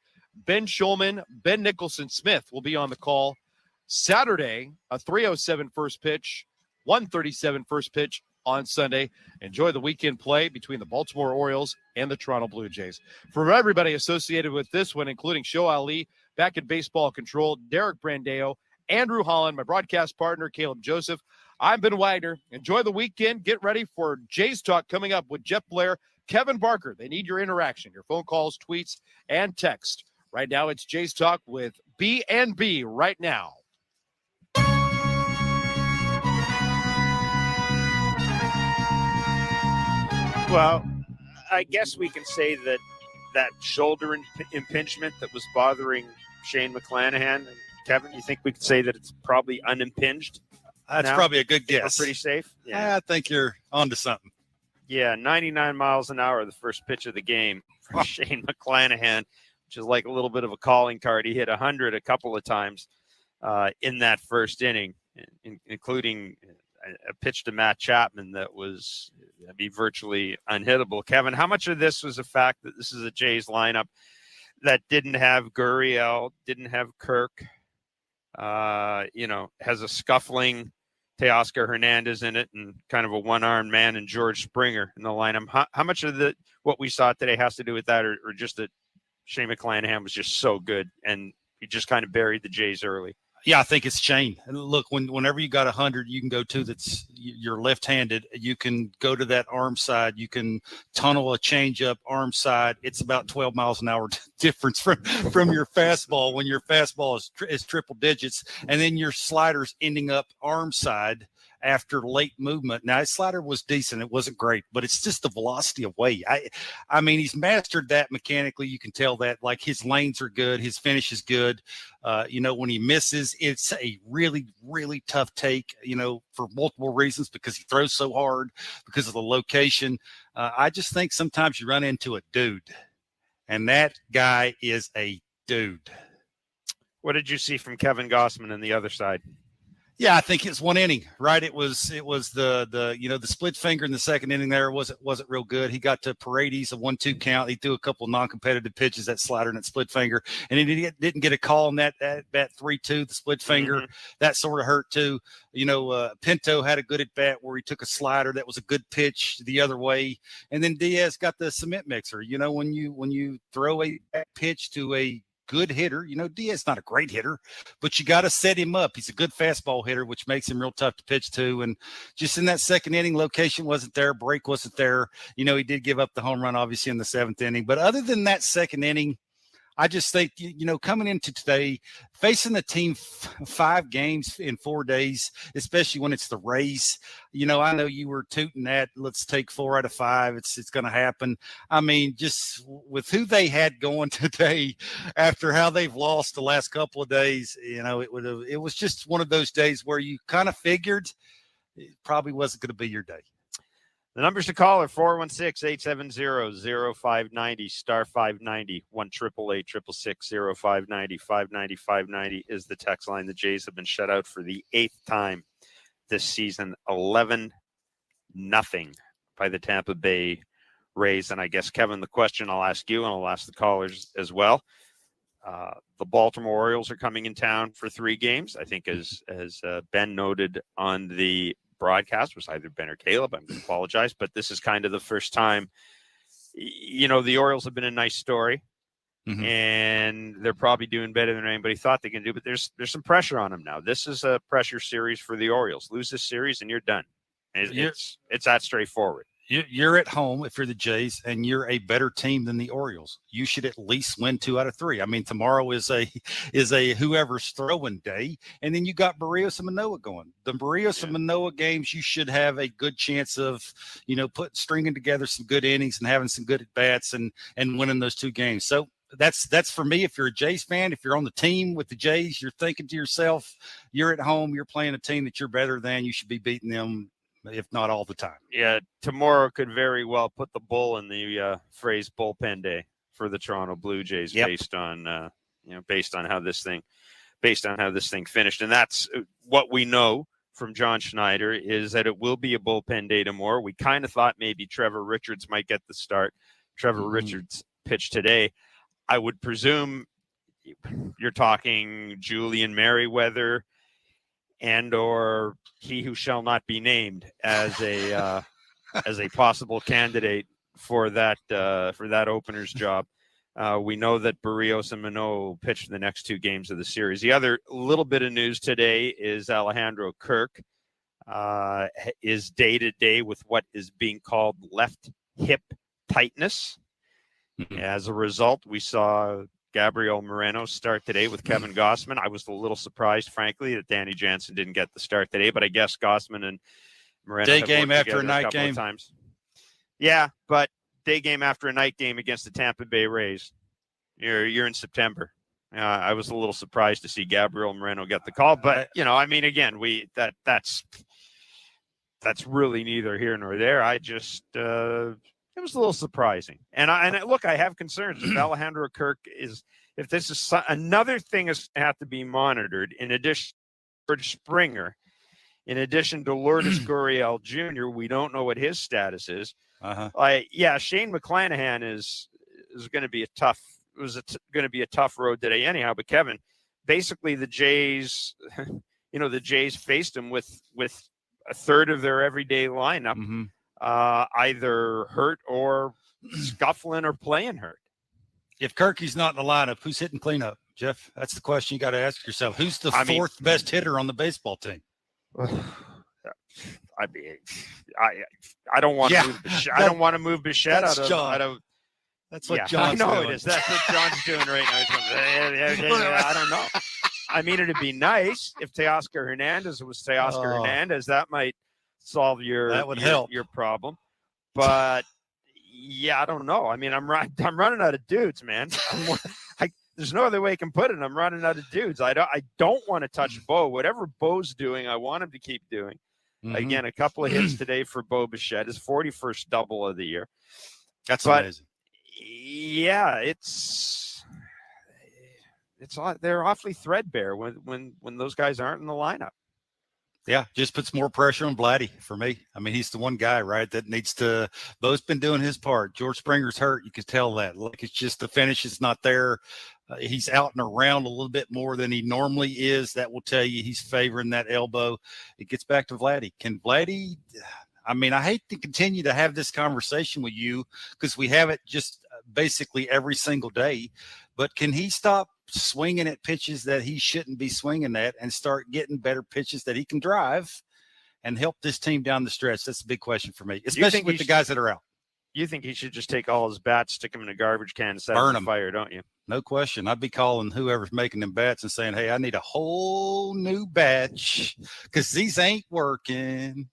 Ben Schulman, Ben Nicholson-Smith will be on the call. Saturday, a 3:07 first pitch, 1:37 first pitch on Sunday. Enjoy the weekend play between the Baltimore Orioles and the Toronto Blue Jays. From everybody associated with this one, including Show Ali, back in baseball control, Derek Brandeo, Andrew Holland, my broadcast partner, Caleb Joseph, I'm Ben Wagner. Enjoy the weekend. Get ready for Jays Talk coming up with Jeff Blair, Kevin Barker. They need your interaction, your phone calls, tweets, and text. Right now, it's Jays Talk with B&B right now. Well, I guess we can say that shoulder impingement that was bothering Shane McClanahan. Kevin, you think we could say that it's probably unimpinged? That's probably a good guess. We're pretty safe? Yeah. I think you're onto something. Yeah, 99 miles an hour, the first pitch of the game for Shane McClanahan, which is like a little bit of a calling card. He hit 100 a couple of times in that first inning, including a pitch to Matt Chapman that was virtually unhittable. Kevin, how much of this was the fact that this is a Jays lineup that didn't have Gurriel, didn't have Kirk, has a scuffling Teoscar Hernandez in it and kind of a one-armed man and George Springer in the lineup? How much of what we saw today has to do with that, or just that Shane McClanahan was just so good and he just kind of buried the Jays early? Yeah, I think it's Shane. Look, whenever you got 100, you can go to that's you're left-handed. You can go to that arm side. You can tunnel a changeup arm side. It's about 12 miles an hour difference from your fastball when your fastball is triple digits, and then your slider's ending up arm side after late movement. Now, his slider was decent. It wasn't great, but it's just the velocity of weight. I mean, he's mastered that mechanically. You can tell that, like, his lanes are good. His finish is good. When he misses, it's a really, really tough take, for multiple reasons, because he throws so hard, because of the location. I just think sometimes you run into a dude, and that guy is a dude. What did you see from Kevin Gausman on the other side? Yeah, I think it's one inning, right? It was the split finger in the second inning there wasn't real good. He got to Paredes, a 1-2 count. He threw a couple non-competitive pitches, that slider and that split finger, and he didn't get a call on that 3-2, the split finger. Mm-hmm. That sort of hurt too. Pinto had a good at bat where he took a slider that was a good pitch the other way, and then Diaz got the cement mixer. When you throw a pitch to a good hitter, Diaz not a great hitter, but you got to set him up. He's a good fastball hitter, which makes him real tough to pitch to. And just in that second inning, location wasn't there, break wasn't there. He did give up the home run, obviously, in the 7th inning. But other than that second inning, I just think, coming into today, facing the team 5 games in 4 days, especially when it's the Rays, I know you were tooting that. Let's take 4 out of 5. It's going to happen. I mean, just with who they had going today, after how they've lost the last couple of days, it was just one of those days where you kind of figured it probably wasn't going to be your day. The numbers to call are 416-870-0590, star 590, 1-888-666-0590, 590 is the text line. The Jays have been shut out for the 8th time this season, 11-0 by the Tampa Bay Rays. And I guess, Kevin, the question I'll ask you, and I'll ask the callers as well. The Baltimore Orioles are coming in town for 3 games. I think as Ben noted on the broadcast, was either Ben or Caleb. I'm going to apologize, but this is kind of the first time, the Orioles have been a nice story, and they're probably doing better than anybody thought they can do, but there's some pressure on them now. This is a pressure series for the Orioles. Lose this series and you're done. It's that straightforward. You're at home if you're the Jays, and you're a better team than the Orioles. You should at least win 2 out of 3. I mean, tomorrow is a whoever's throwing day, and then you got Barrios and Manoah going. The Barrios and Manoah games, you should have a good chance of, stringing together some good innings and having some good at bats and winning those 2 games. So that's for me. If you're a Jays fan, if you're on the team with the Jays, you're thinking to yourself, you're at home, you're playing a team that you're better than. You should be beating them, if not all the time. Yeah, tomorrow could very well put the bull in the phrase bullpen day for the Toronto Blue Jays, based on how this thing finished. And that's what we know from John Schneider, is that it will be a bullpen day tomorrow. We kind of thought maybe Trevor Richards might get the start. Trevor Richards pitched today. I would presume you're talking Julian Merriweather and or he who shall not be named as a possible candidate for that opener's job. We know that Barrios and Manoah pitched the next 2 games of the series. The other little bit of news today is Alejandro Kirk is day-to-day with what is being called left hip tightness. As a result, we saw Gabrielle Moreno start today with Kevin Gossman. I was a little surprised, frankly, that Danny Jansen didn't get the start today, but I guess Gossman and Moreno day game after a night game. Times. Yeah, but day game after a night game against the Tampa Bay Rays. You're in September. I was a little surprised to see Gabrielle Moreno get the call, but again, that's really neither here nor there. I just it was a little surprising. And look, I have concerns if Alejandro Kirk if this is another thing is have to be monitored in addition to Springer, in addition to Lourdes Gurriel Jr., we don't know what his status is. Shane McClanahan is going to be going to be a tough road today anyhow. But Kevin, basically the Jays, the Jays faced him with a third of their everyday lineup. Either hurt or scuffling or playing hurt. If Kirky's not in the lineup, who's hitting cleanup, Jeff? That's the question you got to ask yourself. Who's the fourth best hitter on the baseball team? I don't want to move Bichette. I don't want to move Bichette out of. That's what John's doing. I know doing. it is. That's what John's doing right now. I don't know. I mean, it'd be nice if Teoscar Hernandez was Teoscar Hernandez. That might solve help your problem. But I don't know. I mean, I'm running out of dudes, man. There's no other way I can put it. I'm running out of dudes. I don't want to touch Bo. Whatever Bo's doing, I want him to keep doing. Again, a couple of hits today for Bo Bichette, his 41st double of the year. That's amazing. Yeah, they're awfully threadbare when those guys aren't in the lineup. Yeah, just puts more pressure on Vladdy for me. I mean, he's the one guy, right, that needs to – Bo's been doing his part. George Springer's hurt. You can tell that. Like, it's just the finish is not there. He's out and around a little bit more than he normally is. That will tell you he's favoring that elbow. It gets back to Vladdy. Can Vladdy – I mean, I hate to continue to have this conversation with you because we have it just basically every single day, but can he stop swinging at pitches that he shouldn't be swinging at and start getting better pitches that he can drive and help this team down the stretch? That's a big question for me, especially with the guys that are out. You think he should just take all his bats, stick them in a garbage can, and set them on fire, don't you? No question. I'd be calling whoever's making them bats and saying, hey, I need a whole new batch because these ain't working.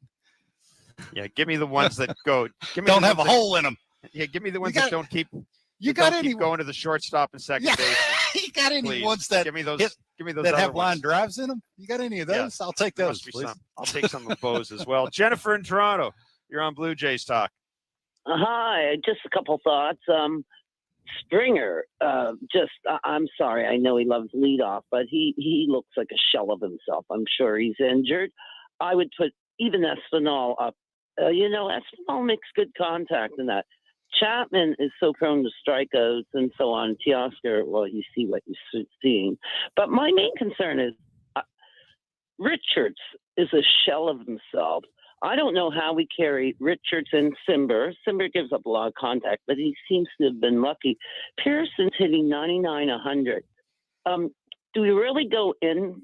Yeah, give me the ones that go. Give me don't the have a ones that, hole in them. Yeah, give me the ones that don't keep. You got keep going to the shortstop and second base. You got any Please. ones that give me those? Give me those that other have line ones. drives in them? You got any of those? Yeah, I'll take there those. must be Please. some. I'll take some of those as well. Jennifer in Toronto, you're on Blue Jays Talk. Hi, just a couple thoughts. Springer, I'm sorry, I know he loves leadoff, but he looks like a shell of himself. I'm sure he's injured. I would put even Espinal up. Espinal makes good contact in that. Chapman is so prone to strikeouts and so on. Teoscar, well, you see what you're seeing. But my main concern is Richards is a shell of himself. I don't know how we carry Richards and Simber. Simber gives up a lot of contact, but he seems to have been lucky. Pearson's hitting 99, 100. Do we really go in?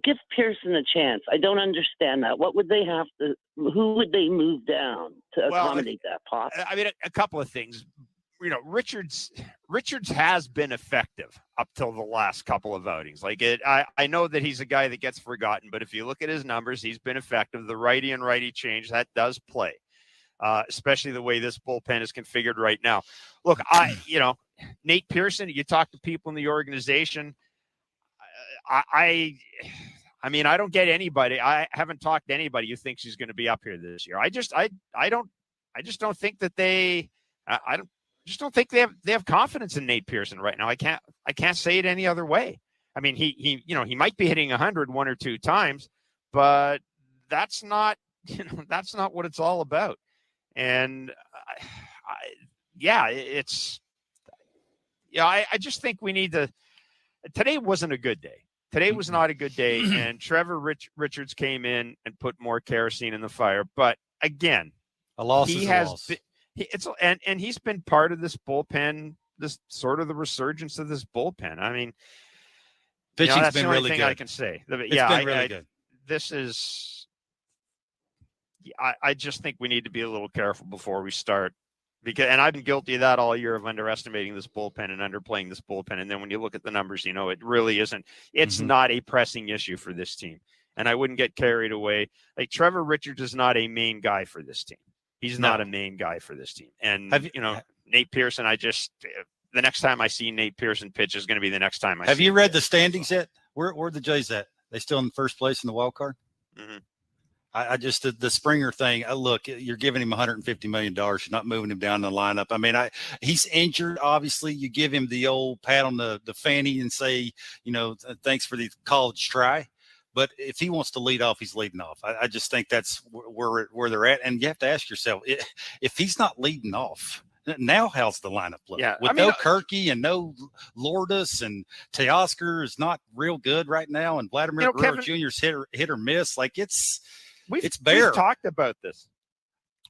Give Pearson a chance. I don't understand that. What would they have to? Who would they move down to accommodate that possible? I mean, a couple of things. Richards has been effective up till the last couple of outings. I know that he's a guy that gets forgotten, but if you look at his numbers, he's been effective. The righty and righty change, that does play, especially the way this bullpen is configured right now. Look, Nate Pearson, you talk to people in the organization. I mean, I don't get anybody. I haven't talked to anybody who thinks he's going to be up here this year. I just don't think that they. I just don't think they have confidence in Nate Pearson right now. I can't say it any other way. I mean, he might be hitting 100 one or two times, but that's not what it's all about. And I just think we need to. Today wasn't a good day. Today was not a good day, and Trevor Richards came in and put more kerosene in the fire. But again, a loss is a loss. And he's been part of this bullpen, this sort of the resurgence of this bullpen. I mean, pitching's that's been the only really thing good. I can say. It's been really good. This is. I just think we need to be a little careful before we start, and I've been guilty of that all year of underestimating this bullpen and underplaying this bullpen. And then when you look at the numbers, it really isn't. It's not a pressing issue for this team, and I wouldn't get carried away. Like Trevor Richards is not a main guy for this team. He's not a main guy for this team. And, Nate Pearson, the next time I see Nate Pearson pitch is going to be the next time I see him. Have you read the standings yet? Where are the Jays at? They still in first place in the wild card? Mm-hmm. I just, the Springer thing, look, you're giving him $150 million. You're not moving him down the lineup. I mean, he's injured. Obviously, you give him the old pat on the fanny and say, thanks for the college try. But if he wants to lead off, he's leading off. I just think that's where they're at. And you have to ask yourself, if he's not leading off, now how's the lineup look? Yeah, With no Kirky and no Lourdes, and Teoscar is not real good right now, and Vladimir Guerrero Jr.'s hit or miss. Like it's bare. We've talked about this.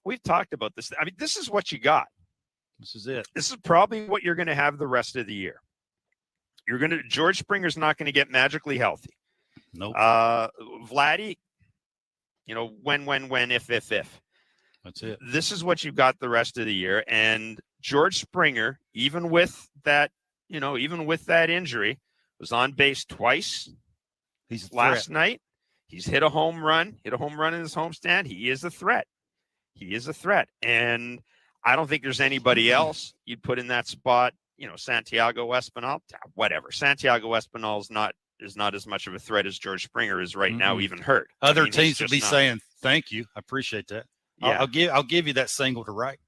I mean, this is what you got. This is it. This is probably what you're going to have the rest of the year. George Springer's not going to get magically healthy. Nope. Vladdy, when, if. That's it. This is what you've got the rest of the year. And George Springer, even with that injury, was on base twice. He's last night. He's hit a home run in his homestand. He is a threat. And I don't think there's anybody else you'd put in that spot. Santiago Espinal, whatever. Santiago Espinal is not as much of a threat as George Springer is right now, even hurt. Other teams would be saying, thank you. I appreciate that. Yeah. I'll give you that single to right.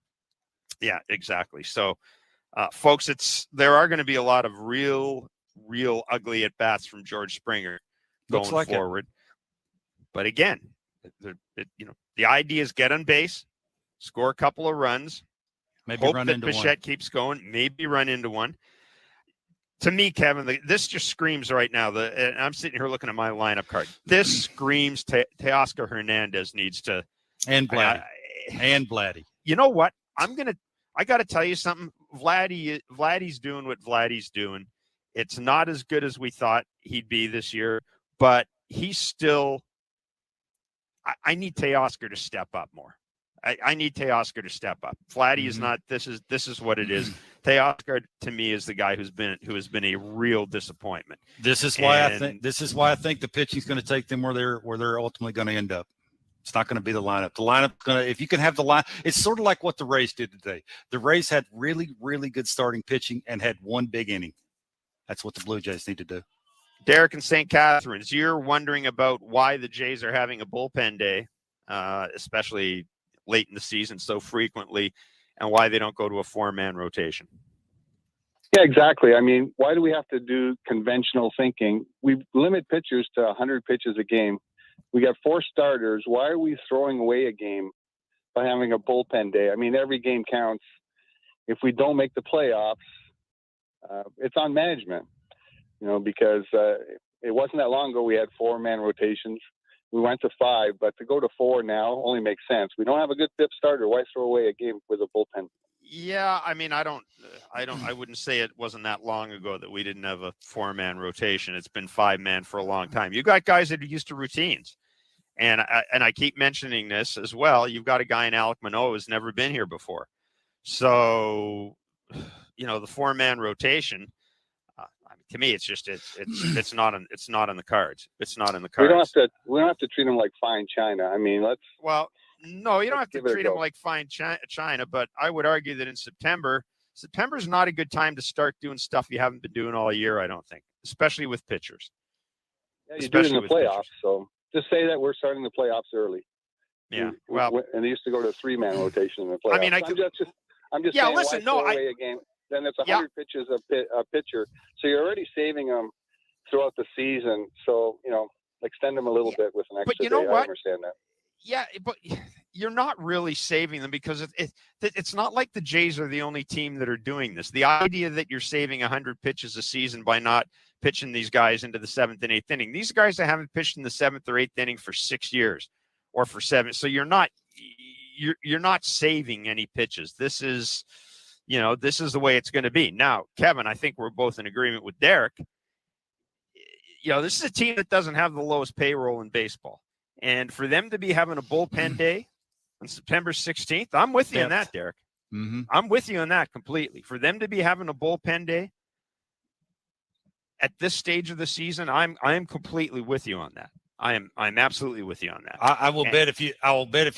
Yeah, exactly. So, folks, there are going to be a lot of real ugly at bats from George Springer going forward. But again, the idea is get on base, score a couple of runs, maybe hope run that into Bichette one. keeps going, maybe run into one. To me, Kevin, this just screams right now. And I'm sitting here looking at my lineup card. This screams Teoscar Hernandez needs to. And Vladdy. You know what? I got to tell you something. Vladdy's doing what Vladdy's doing. It's not as good as we thought he'd be this year, but he's still. I need Teoscar to step up more. I need Teoscar to step up. Vladdy is not. This is what it is. Teoscar to me is the guy who has been a real disappointment. This is why I think the pitching's going to take them where they're ultimately going to end up. It's not going to be the lineup. The lineup's going to, if you can have the line, it's sort of like what the Rays did today. The Rays had really, really good starting pitching and had one big inning. That's what the Blue Jays need to do. Derek in St. Catharines, you're wondering about why the Jays are having a bullpen day, especially late in the season so frequently, and why they don't go to a 4-man rotation. Yeah, exactly. I mean, why do we have to do conventional thinking? We limit pitchers to 100 pitches a game. We got 4 starters. Why are we throwing away a game by having a bullpen day? I mean, every game counts. If we don't make the playoffs, it's on management, because it wasn't that long ago we had 4-man rotations. We went to 5, but to go to 4 now only makes sense. We don't have a good 5th starter. Why throw away a game with a bullpen? Yeah, I mean, I wouldn't say it wasn't that long ago that we didn't have a 4-man rotation. It's been 5-man for a long time. You got guys that are used to routines. And I keep mentioning this as well. You've got a guy in Alec Manoah who's never been here before. So, the 4-man rotation, to me, it's just it's not in the cards. It's not in the cards. We don't have to treat them like fine china. I mean, no, you don't have to treat them like fine china. But I would argue that in September's not a good time to start doing stuff you haven't been doing all year. I don't think, especially with pitchers. Yeah, you do it in the playoffs. Pitchers. So just say that we're starting the playoffs early. Yeah, and they used to go to a 3-man rotation in the playoffs. I mean, I'm just saying, why throw away a game? Then it's 100 pitches a pitcher, so you're already saving them throughout the season. So extend them a little bit with an extra. But you know day. what? I understand that. Yeah, but you're not really saving them because it's not like the Jays are the only team that are doing this. The idea that you're saving 100 pitches a season by not pitching these guys into the 7th and 8th inning. These guys that haven't pitched in the 7th or 8th inning for 6 years or for 7. So you're not saving any pitches. This is the way it's going to be. Now, Kevin, I think we're both in agreement with Derek. This is a team that doesn't have the lowest payroll in baseball. And for them to be having a bullpen day on September 16th, I'm with you on that, Derek. Mm-hmm. I'm with you on that completely. For them to be having a bullpen day at this stage of the season, I'm completely with you on that. I'm absolutely with you on that. I will bet if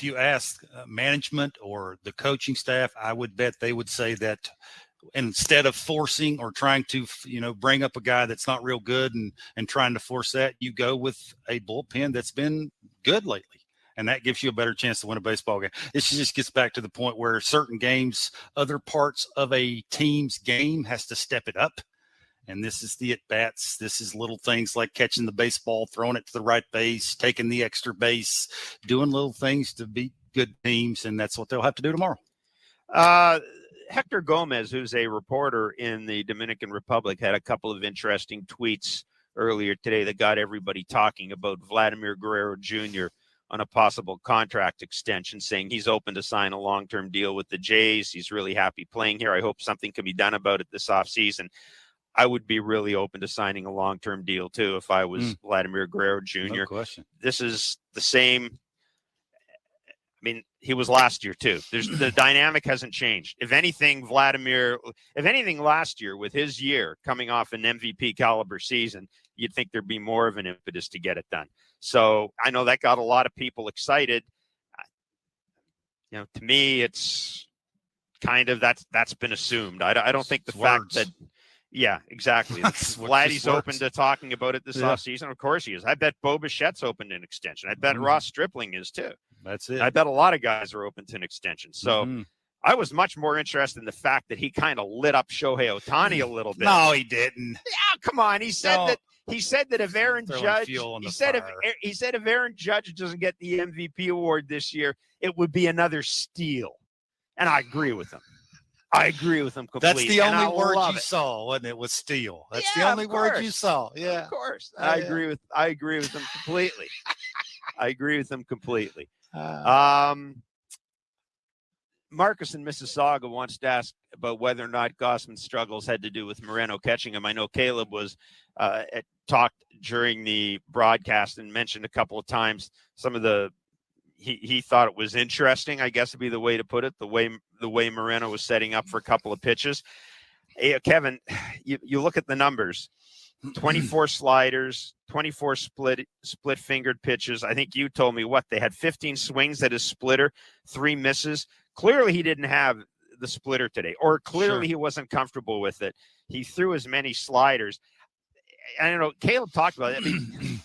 you ask management or the coaching staff, I would bet they would say that instead of forcing or trying to bring up a guy that's not real good and trying to force that, you go with a bullpen that's been good lately, and that gives you a better chance to win a baseball game. This just gets back to the point where certain games, other parts of a team's game has to step it up. And this is the at-bats. This is little things like catching the baseball, throwing it to the right base, taking the extra base, doing little things to beat good teams, and that's what they'll have to do tomorrow. Hector Gomez, who's a reporter in the Dominican Republic, had a couple of interesting tweets earlier today that got everybody talking about Vladimir Guerrero Jr. on a possible contract extension, saying he's open to sign a long-term deal with the Jays. He's really happy playing here. I hope something can be done about it this offseason. I would be really open to signing a long-term deal too if I was Vladimir Guerrero Jr. No question. This is the same. I mean, he was last year too. The dynamic hasn't changed. If anything, last year with his year coming off an MVP caliber season, you'd think there'd be more of an impetus to get it done. So I know that got a lot of people excited. To me, it's kind of that's been assumed. I don't think the fact that. Yeah, exactly. Vladdy's open to talking about it this offseason. Of course he is. I bet Bo Bichette's open to an extension. I bet Ross Stripling is too. That's it. I bet a lot of guys are open to an extension. So I was much more interested in the fact that he kind of lit up Shohei Ohtani a little bit. No, he didn't. Yeah, come on. He said that if Aaron Judge if Aaron Judge doesn't get the MVP award this year, it would be another steal. And I agree with him. I agree with him completely. That's the only word you saw, wasn't it? Was steal. That's the only word you saw. Yeah, of course. I agree with him completely. I agree with him completely. Marcus in Mississauga wants to ask about whether or not Gossman's struggles had to do with Moreno catching him. I know Caleb was talked during the broadcast and mentioned a couple of times some of the. He thought it was interesting, I guess would be the way to put it, the way Moreno was setting up for a couple of pitches. Hey, Kevin, you look at the numbers. 24 sliders, 24 split-fingered pitches. I think you told me they had 15 swings at his splitter, 3 misses. Clearly he didn't have the splitter today, or clearly he wasn't comfortable with it. He threw as many sliders. I don't know. Caleb talked about it. I mean,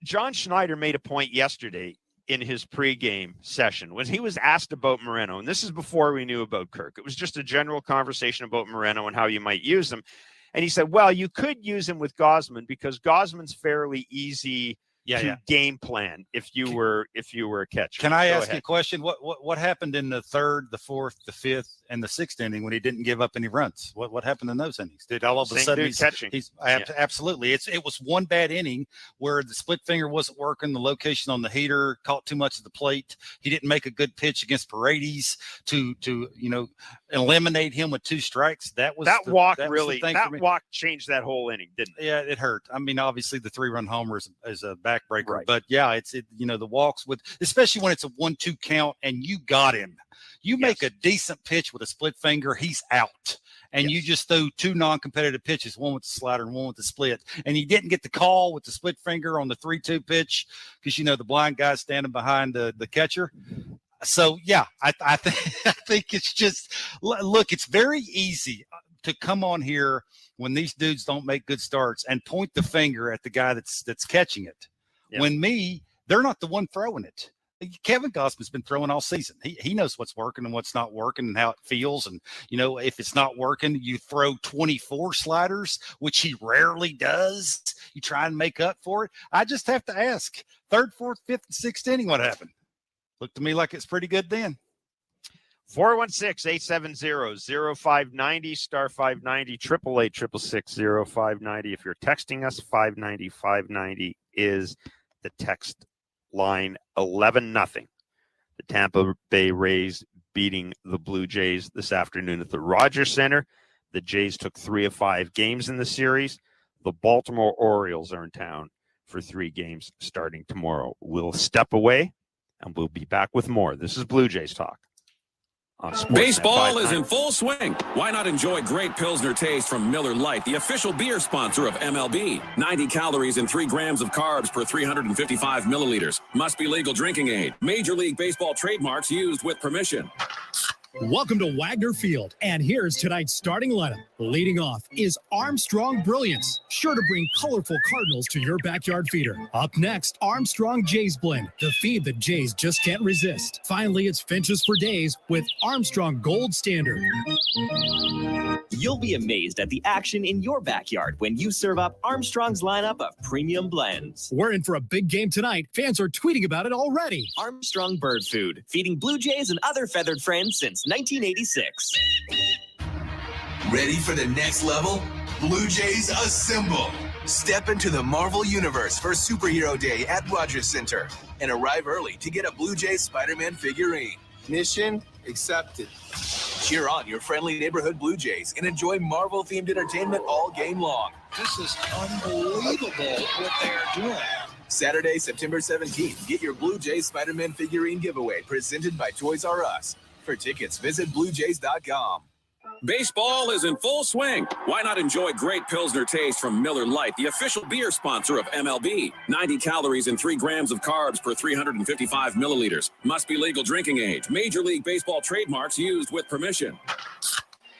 John Schneider made a point yesterday in his pregame session when he was asked about Moreno, and this is before we knew about Kirk. It was just a general conversation about Moreno and how you might use him. And he said, well, you could use him with Gausman because Gausman's fairly easy to game plan if you were a catcher. Can I ask you a question? What happened in the 3rd, the 4th, the 5th, and the 6th inning when he didn't give up any runs? What happened in those innings? Did all of a sudden he's absolutely. It was one bad inning where the split finger wasn't working, the location on the heater caught too much of the plate. He didn't make a good pitch against Paredes to eliminate him with 2 strikes. That walk changed that whole inning, didn't it? Yeah, it hurt. I mean, obviously the 3-run homer is a backbreaker, but yeah, the walks especially when it's a 1-2 count and you got him. You make a decent pitch with a split finger, he's out. And you just threw 2 non-competitive pitches, one with the slider and one with the split. And you didn't get the call with the split finger on the 3-2 pitch because, the blind guy's standing behind the catcher. So, yeah, I think it's just – look, it's very easy to come on here when these dudes don't make good starts and point the finger at the guy that's catching it. Yeah. When they're not the one throwing it. Kevin Gausman's been throwing all season. He knows what's working and what's not working and how it feels. And, if it's not working, you throw 24 sliders, which he rarely does. You try and make up for it. I just have to ask, 3rd, 4th, 5th, and 6th inning, what happened? Looked to me like it's pretty good then. 416-870-0590, star 590, 888-666-0590. If you're texting us, 590-590 is the text line. 11-0. The Tampa Bay Rays beating the Blue Jays this afternoon at the Rogers Center. The Jays took 3 of 5 games in the series. The Baltimore Orioles are in town for 3 games starting tomorrow. We'll step away and we'll be back with more. This is Blue Jays Talk. Baseball is in full swing. Why not enjoy great Pilsner taste from Miller Lite, the official beer sponsor of MLB? 90 calories and 3 grams of carbs per 355 milliliters. Must be legal drinking aid. Major League Baseball trademarks used with permission. Welcome to Wagner Field, and here's tonight's starting lineup. Leading off is Armstrong Brilliance, sure to bring colorful Cardinals to your backyard feeder. Up next, Armstrong Jays Blend, the feed the Jays just can't resist. Finally, it's Finches for Days with Armstrong Gold Standard. You'll be amazed at the action in your backyard when you serve up Armstrong's lineup of premium blends. We're in for a big game tonight. Fans are tweeting about it already. Armstrong Bird Food, feeding Blue Jays and other feathered friends since 1986. Ready for the next level? Blue Jays Assemble. Step into the Marvel Universe for Superhero Day at Rogers Center and arrive early to get a Blue Jays Spider-Man figurine. Mission accepted. Cheer on your friendly neighborhood Blue Jays and enjoy Marvel-themed entertainment all game long. This is unbelievable what they're doing. Saturday, September 17th, get your Blue Jays Spider-Man figurine giveaway presented by Toys R Us. For tickets, visit BlueJays.com. Baseball is in full swing. Why not enjoy great Pilsner taste from Miller Lite, the official beer sponsor of MLB? 90 calories and 3 grams of carbs per 355 milliliters. Must be legal drinking age. Major League Baseball trademarks used with permission.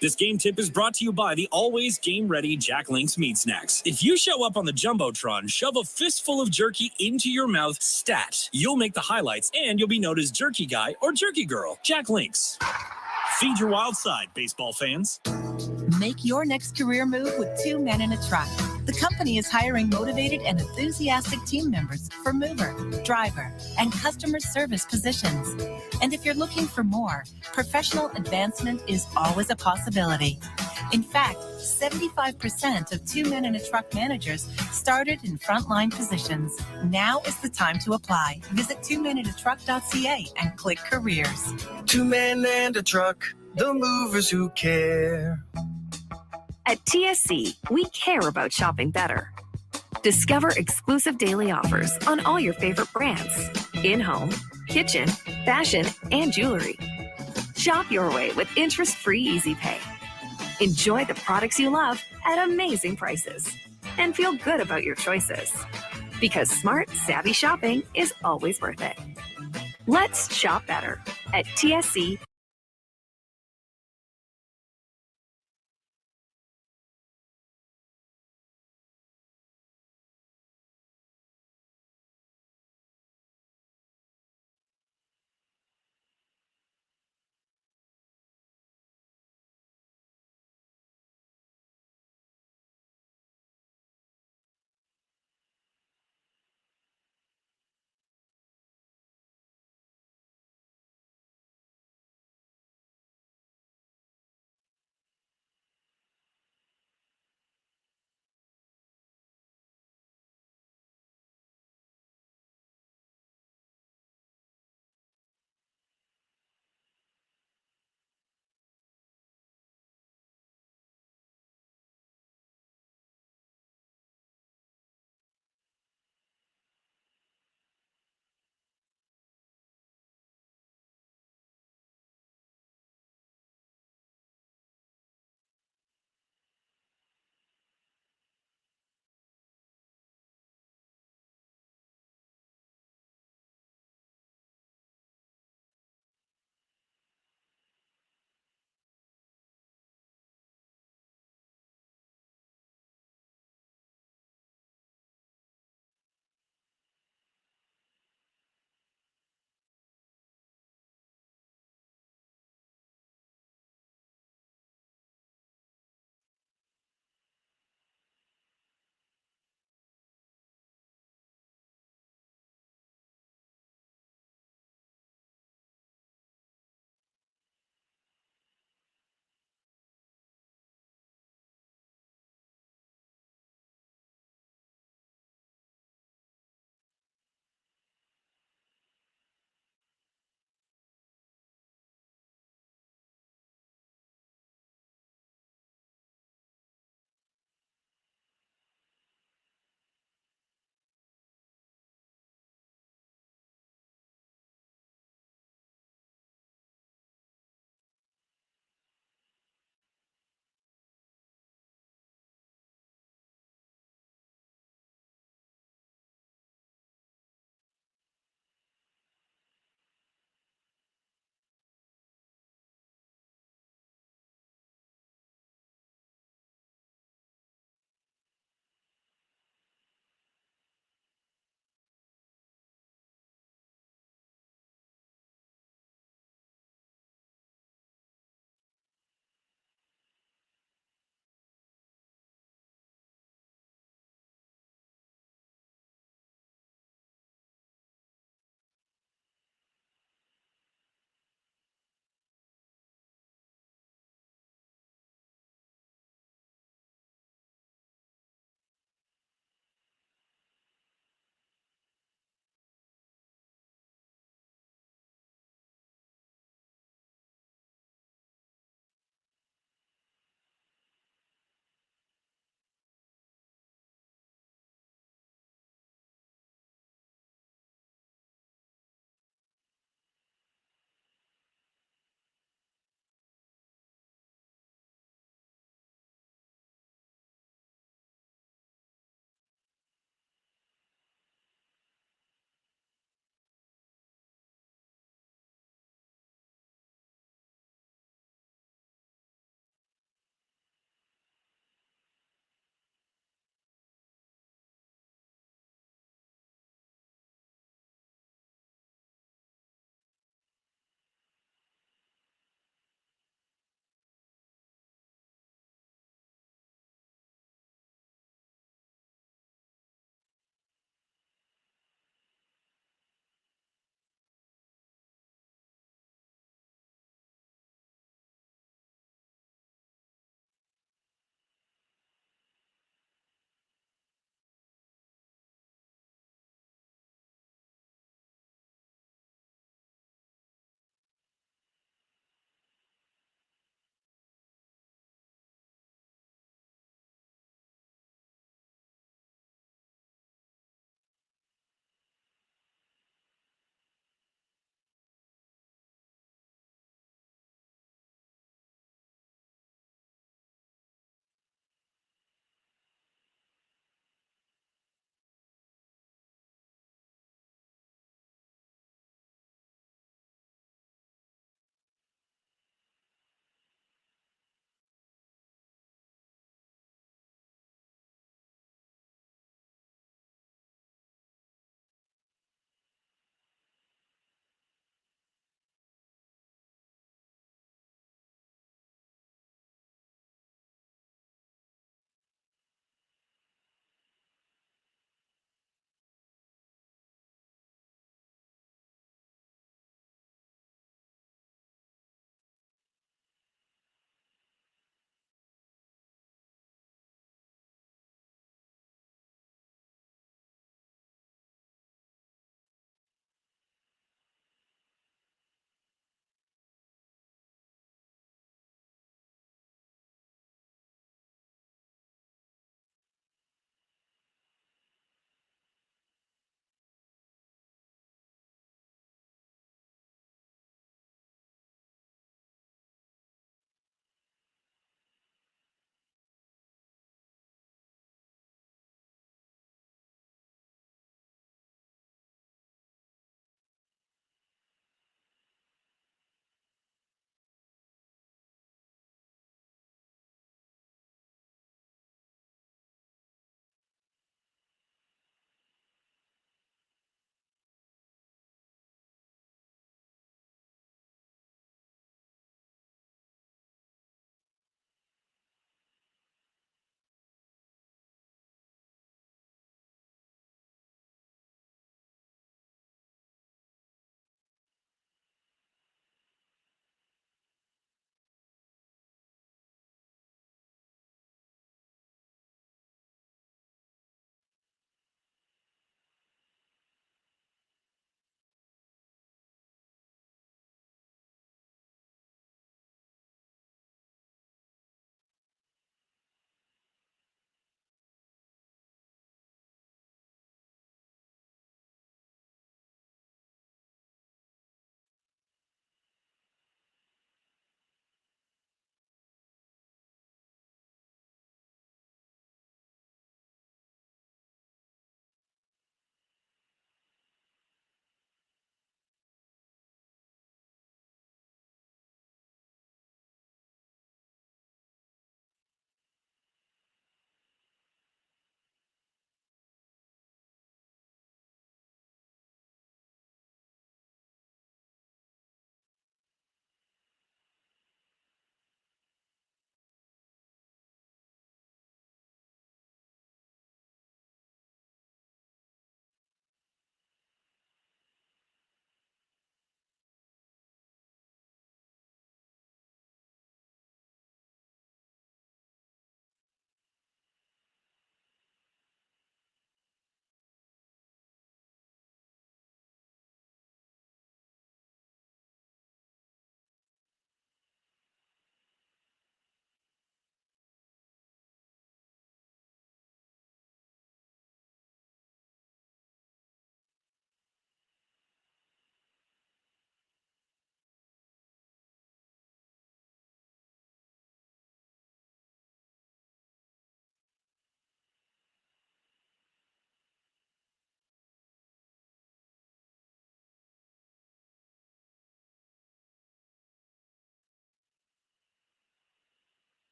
This game tip is brought to you by the always game-ready Jack Link's Meat Snacks. If you show up on the Jumbotron, shove a fistful of jerky into your mouth, stat. You'll make the highlights, and you'll be known as Jerky Guy or Jerky Girl. Jack Link's. Feed your wild side, baseball fans. Make your next career move with 2 Men in a Truck. The company is hiring motivated and enthusiastic team members for mover, driver, and customer service positions. And if you're looking for more, professional advancement is always a possibility. In fact, 75% of 2 Men in a Truck managers started in frontline positions. Now is the time to apply. Visit 2meninatruck.ca and click careers. 2 Men and a Truck, the movers who care. At TSC, we care about shopping better. Discover exclusive daily offers on all your favorite brands. In-home, kitchen, fashion, and jewelry. Shop your way with interest-free Easy Pay. Enjoy the products you love at amazing prices. And feel good about your choices. Because smart, savvy shopping is always worth it. Let's shop better at TSC.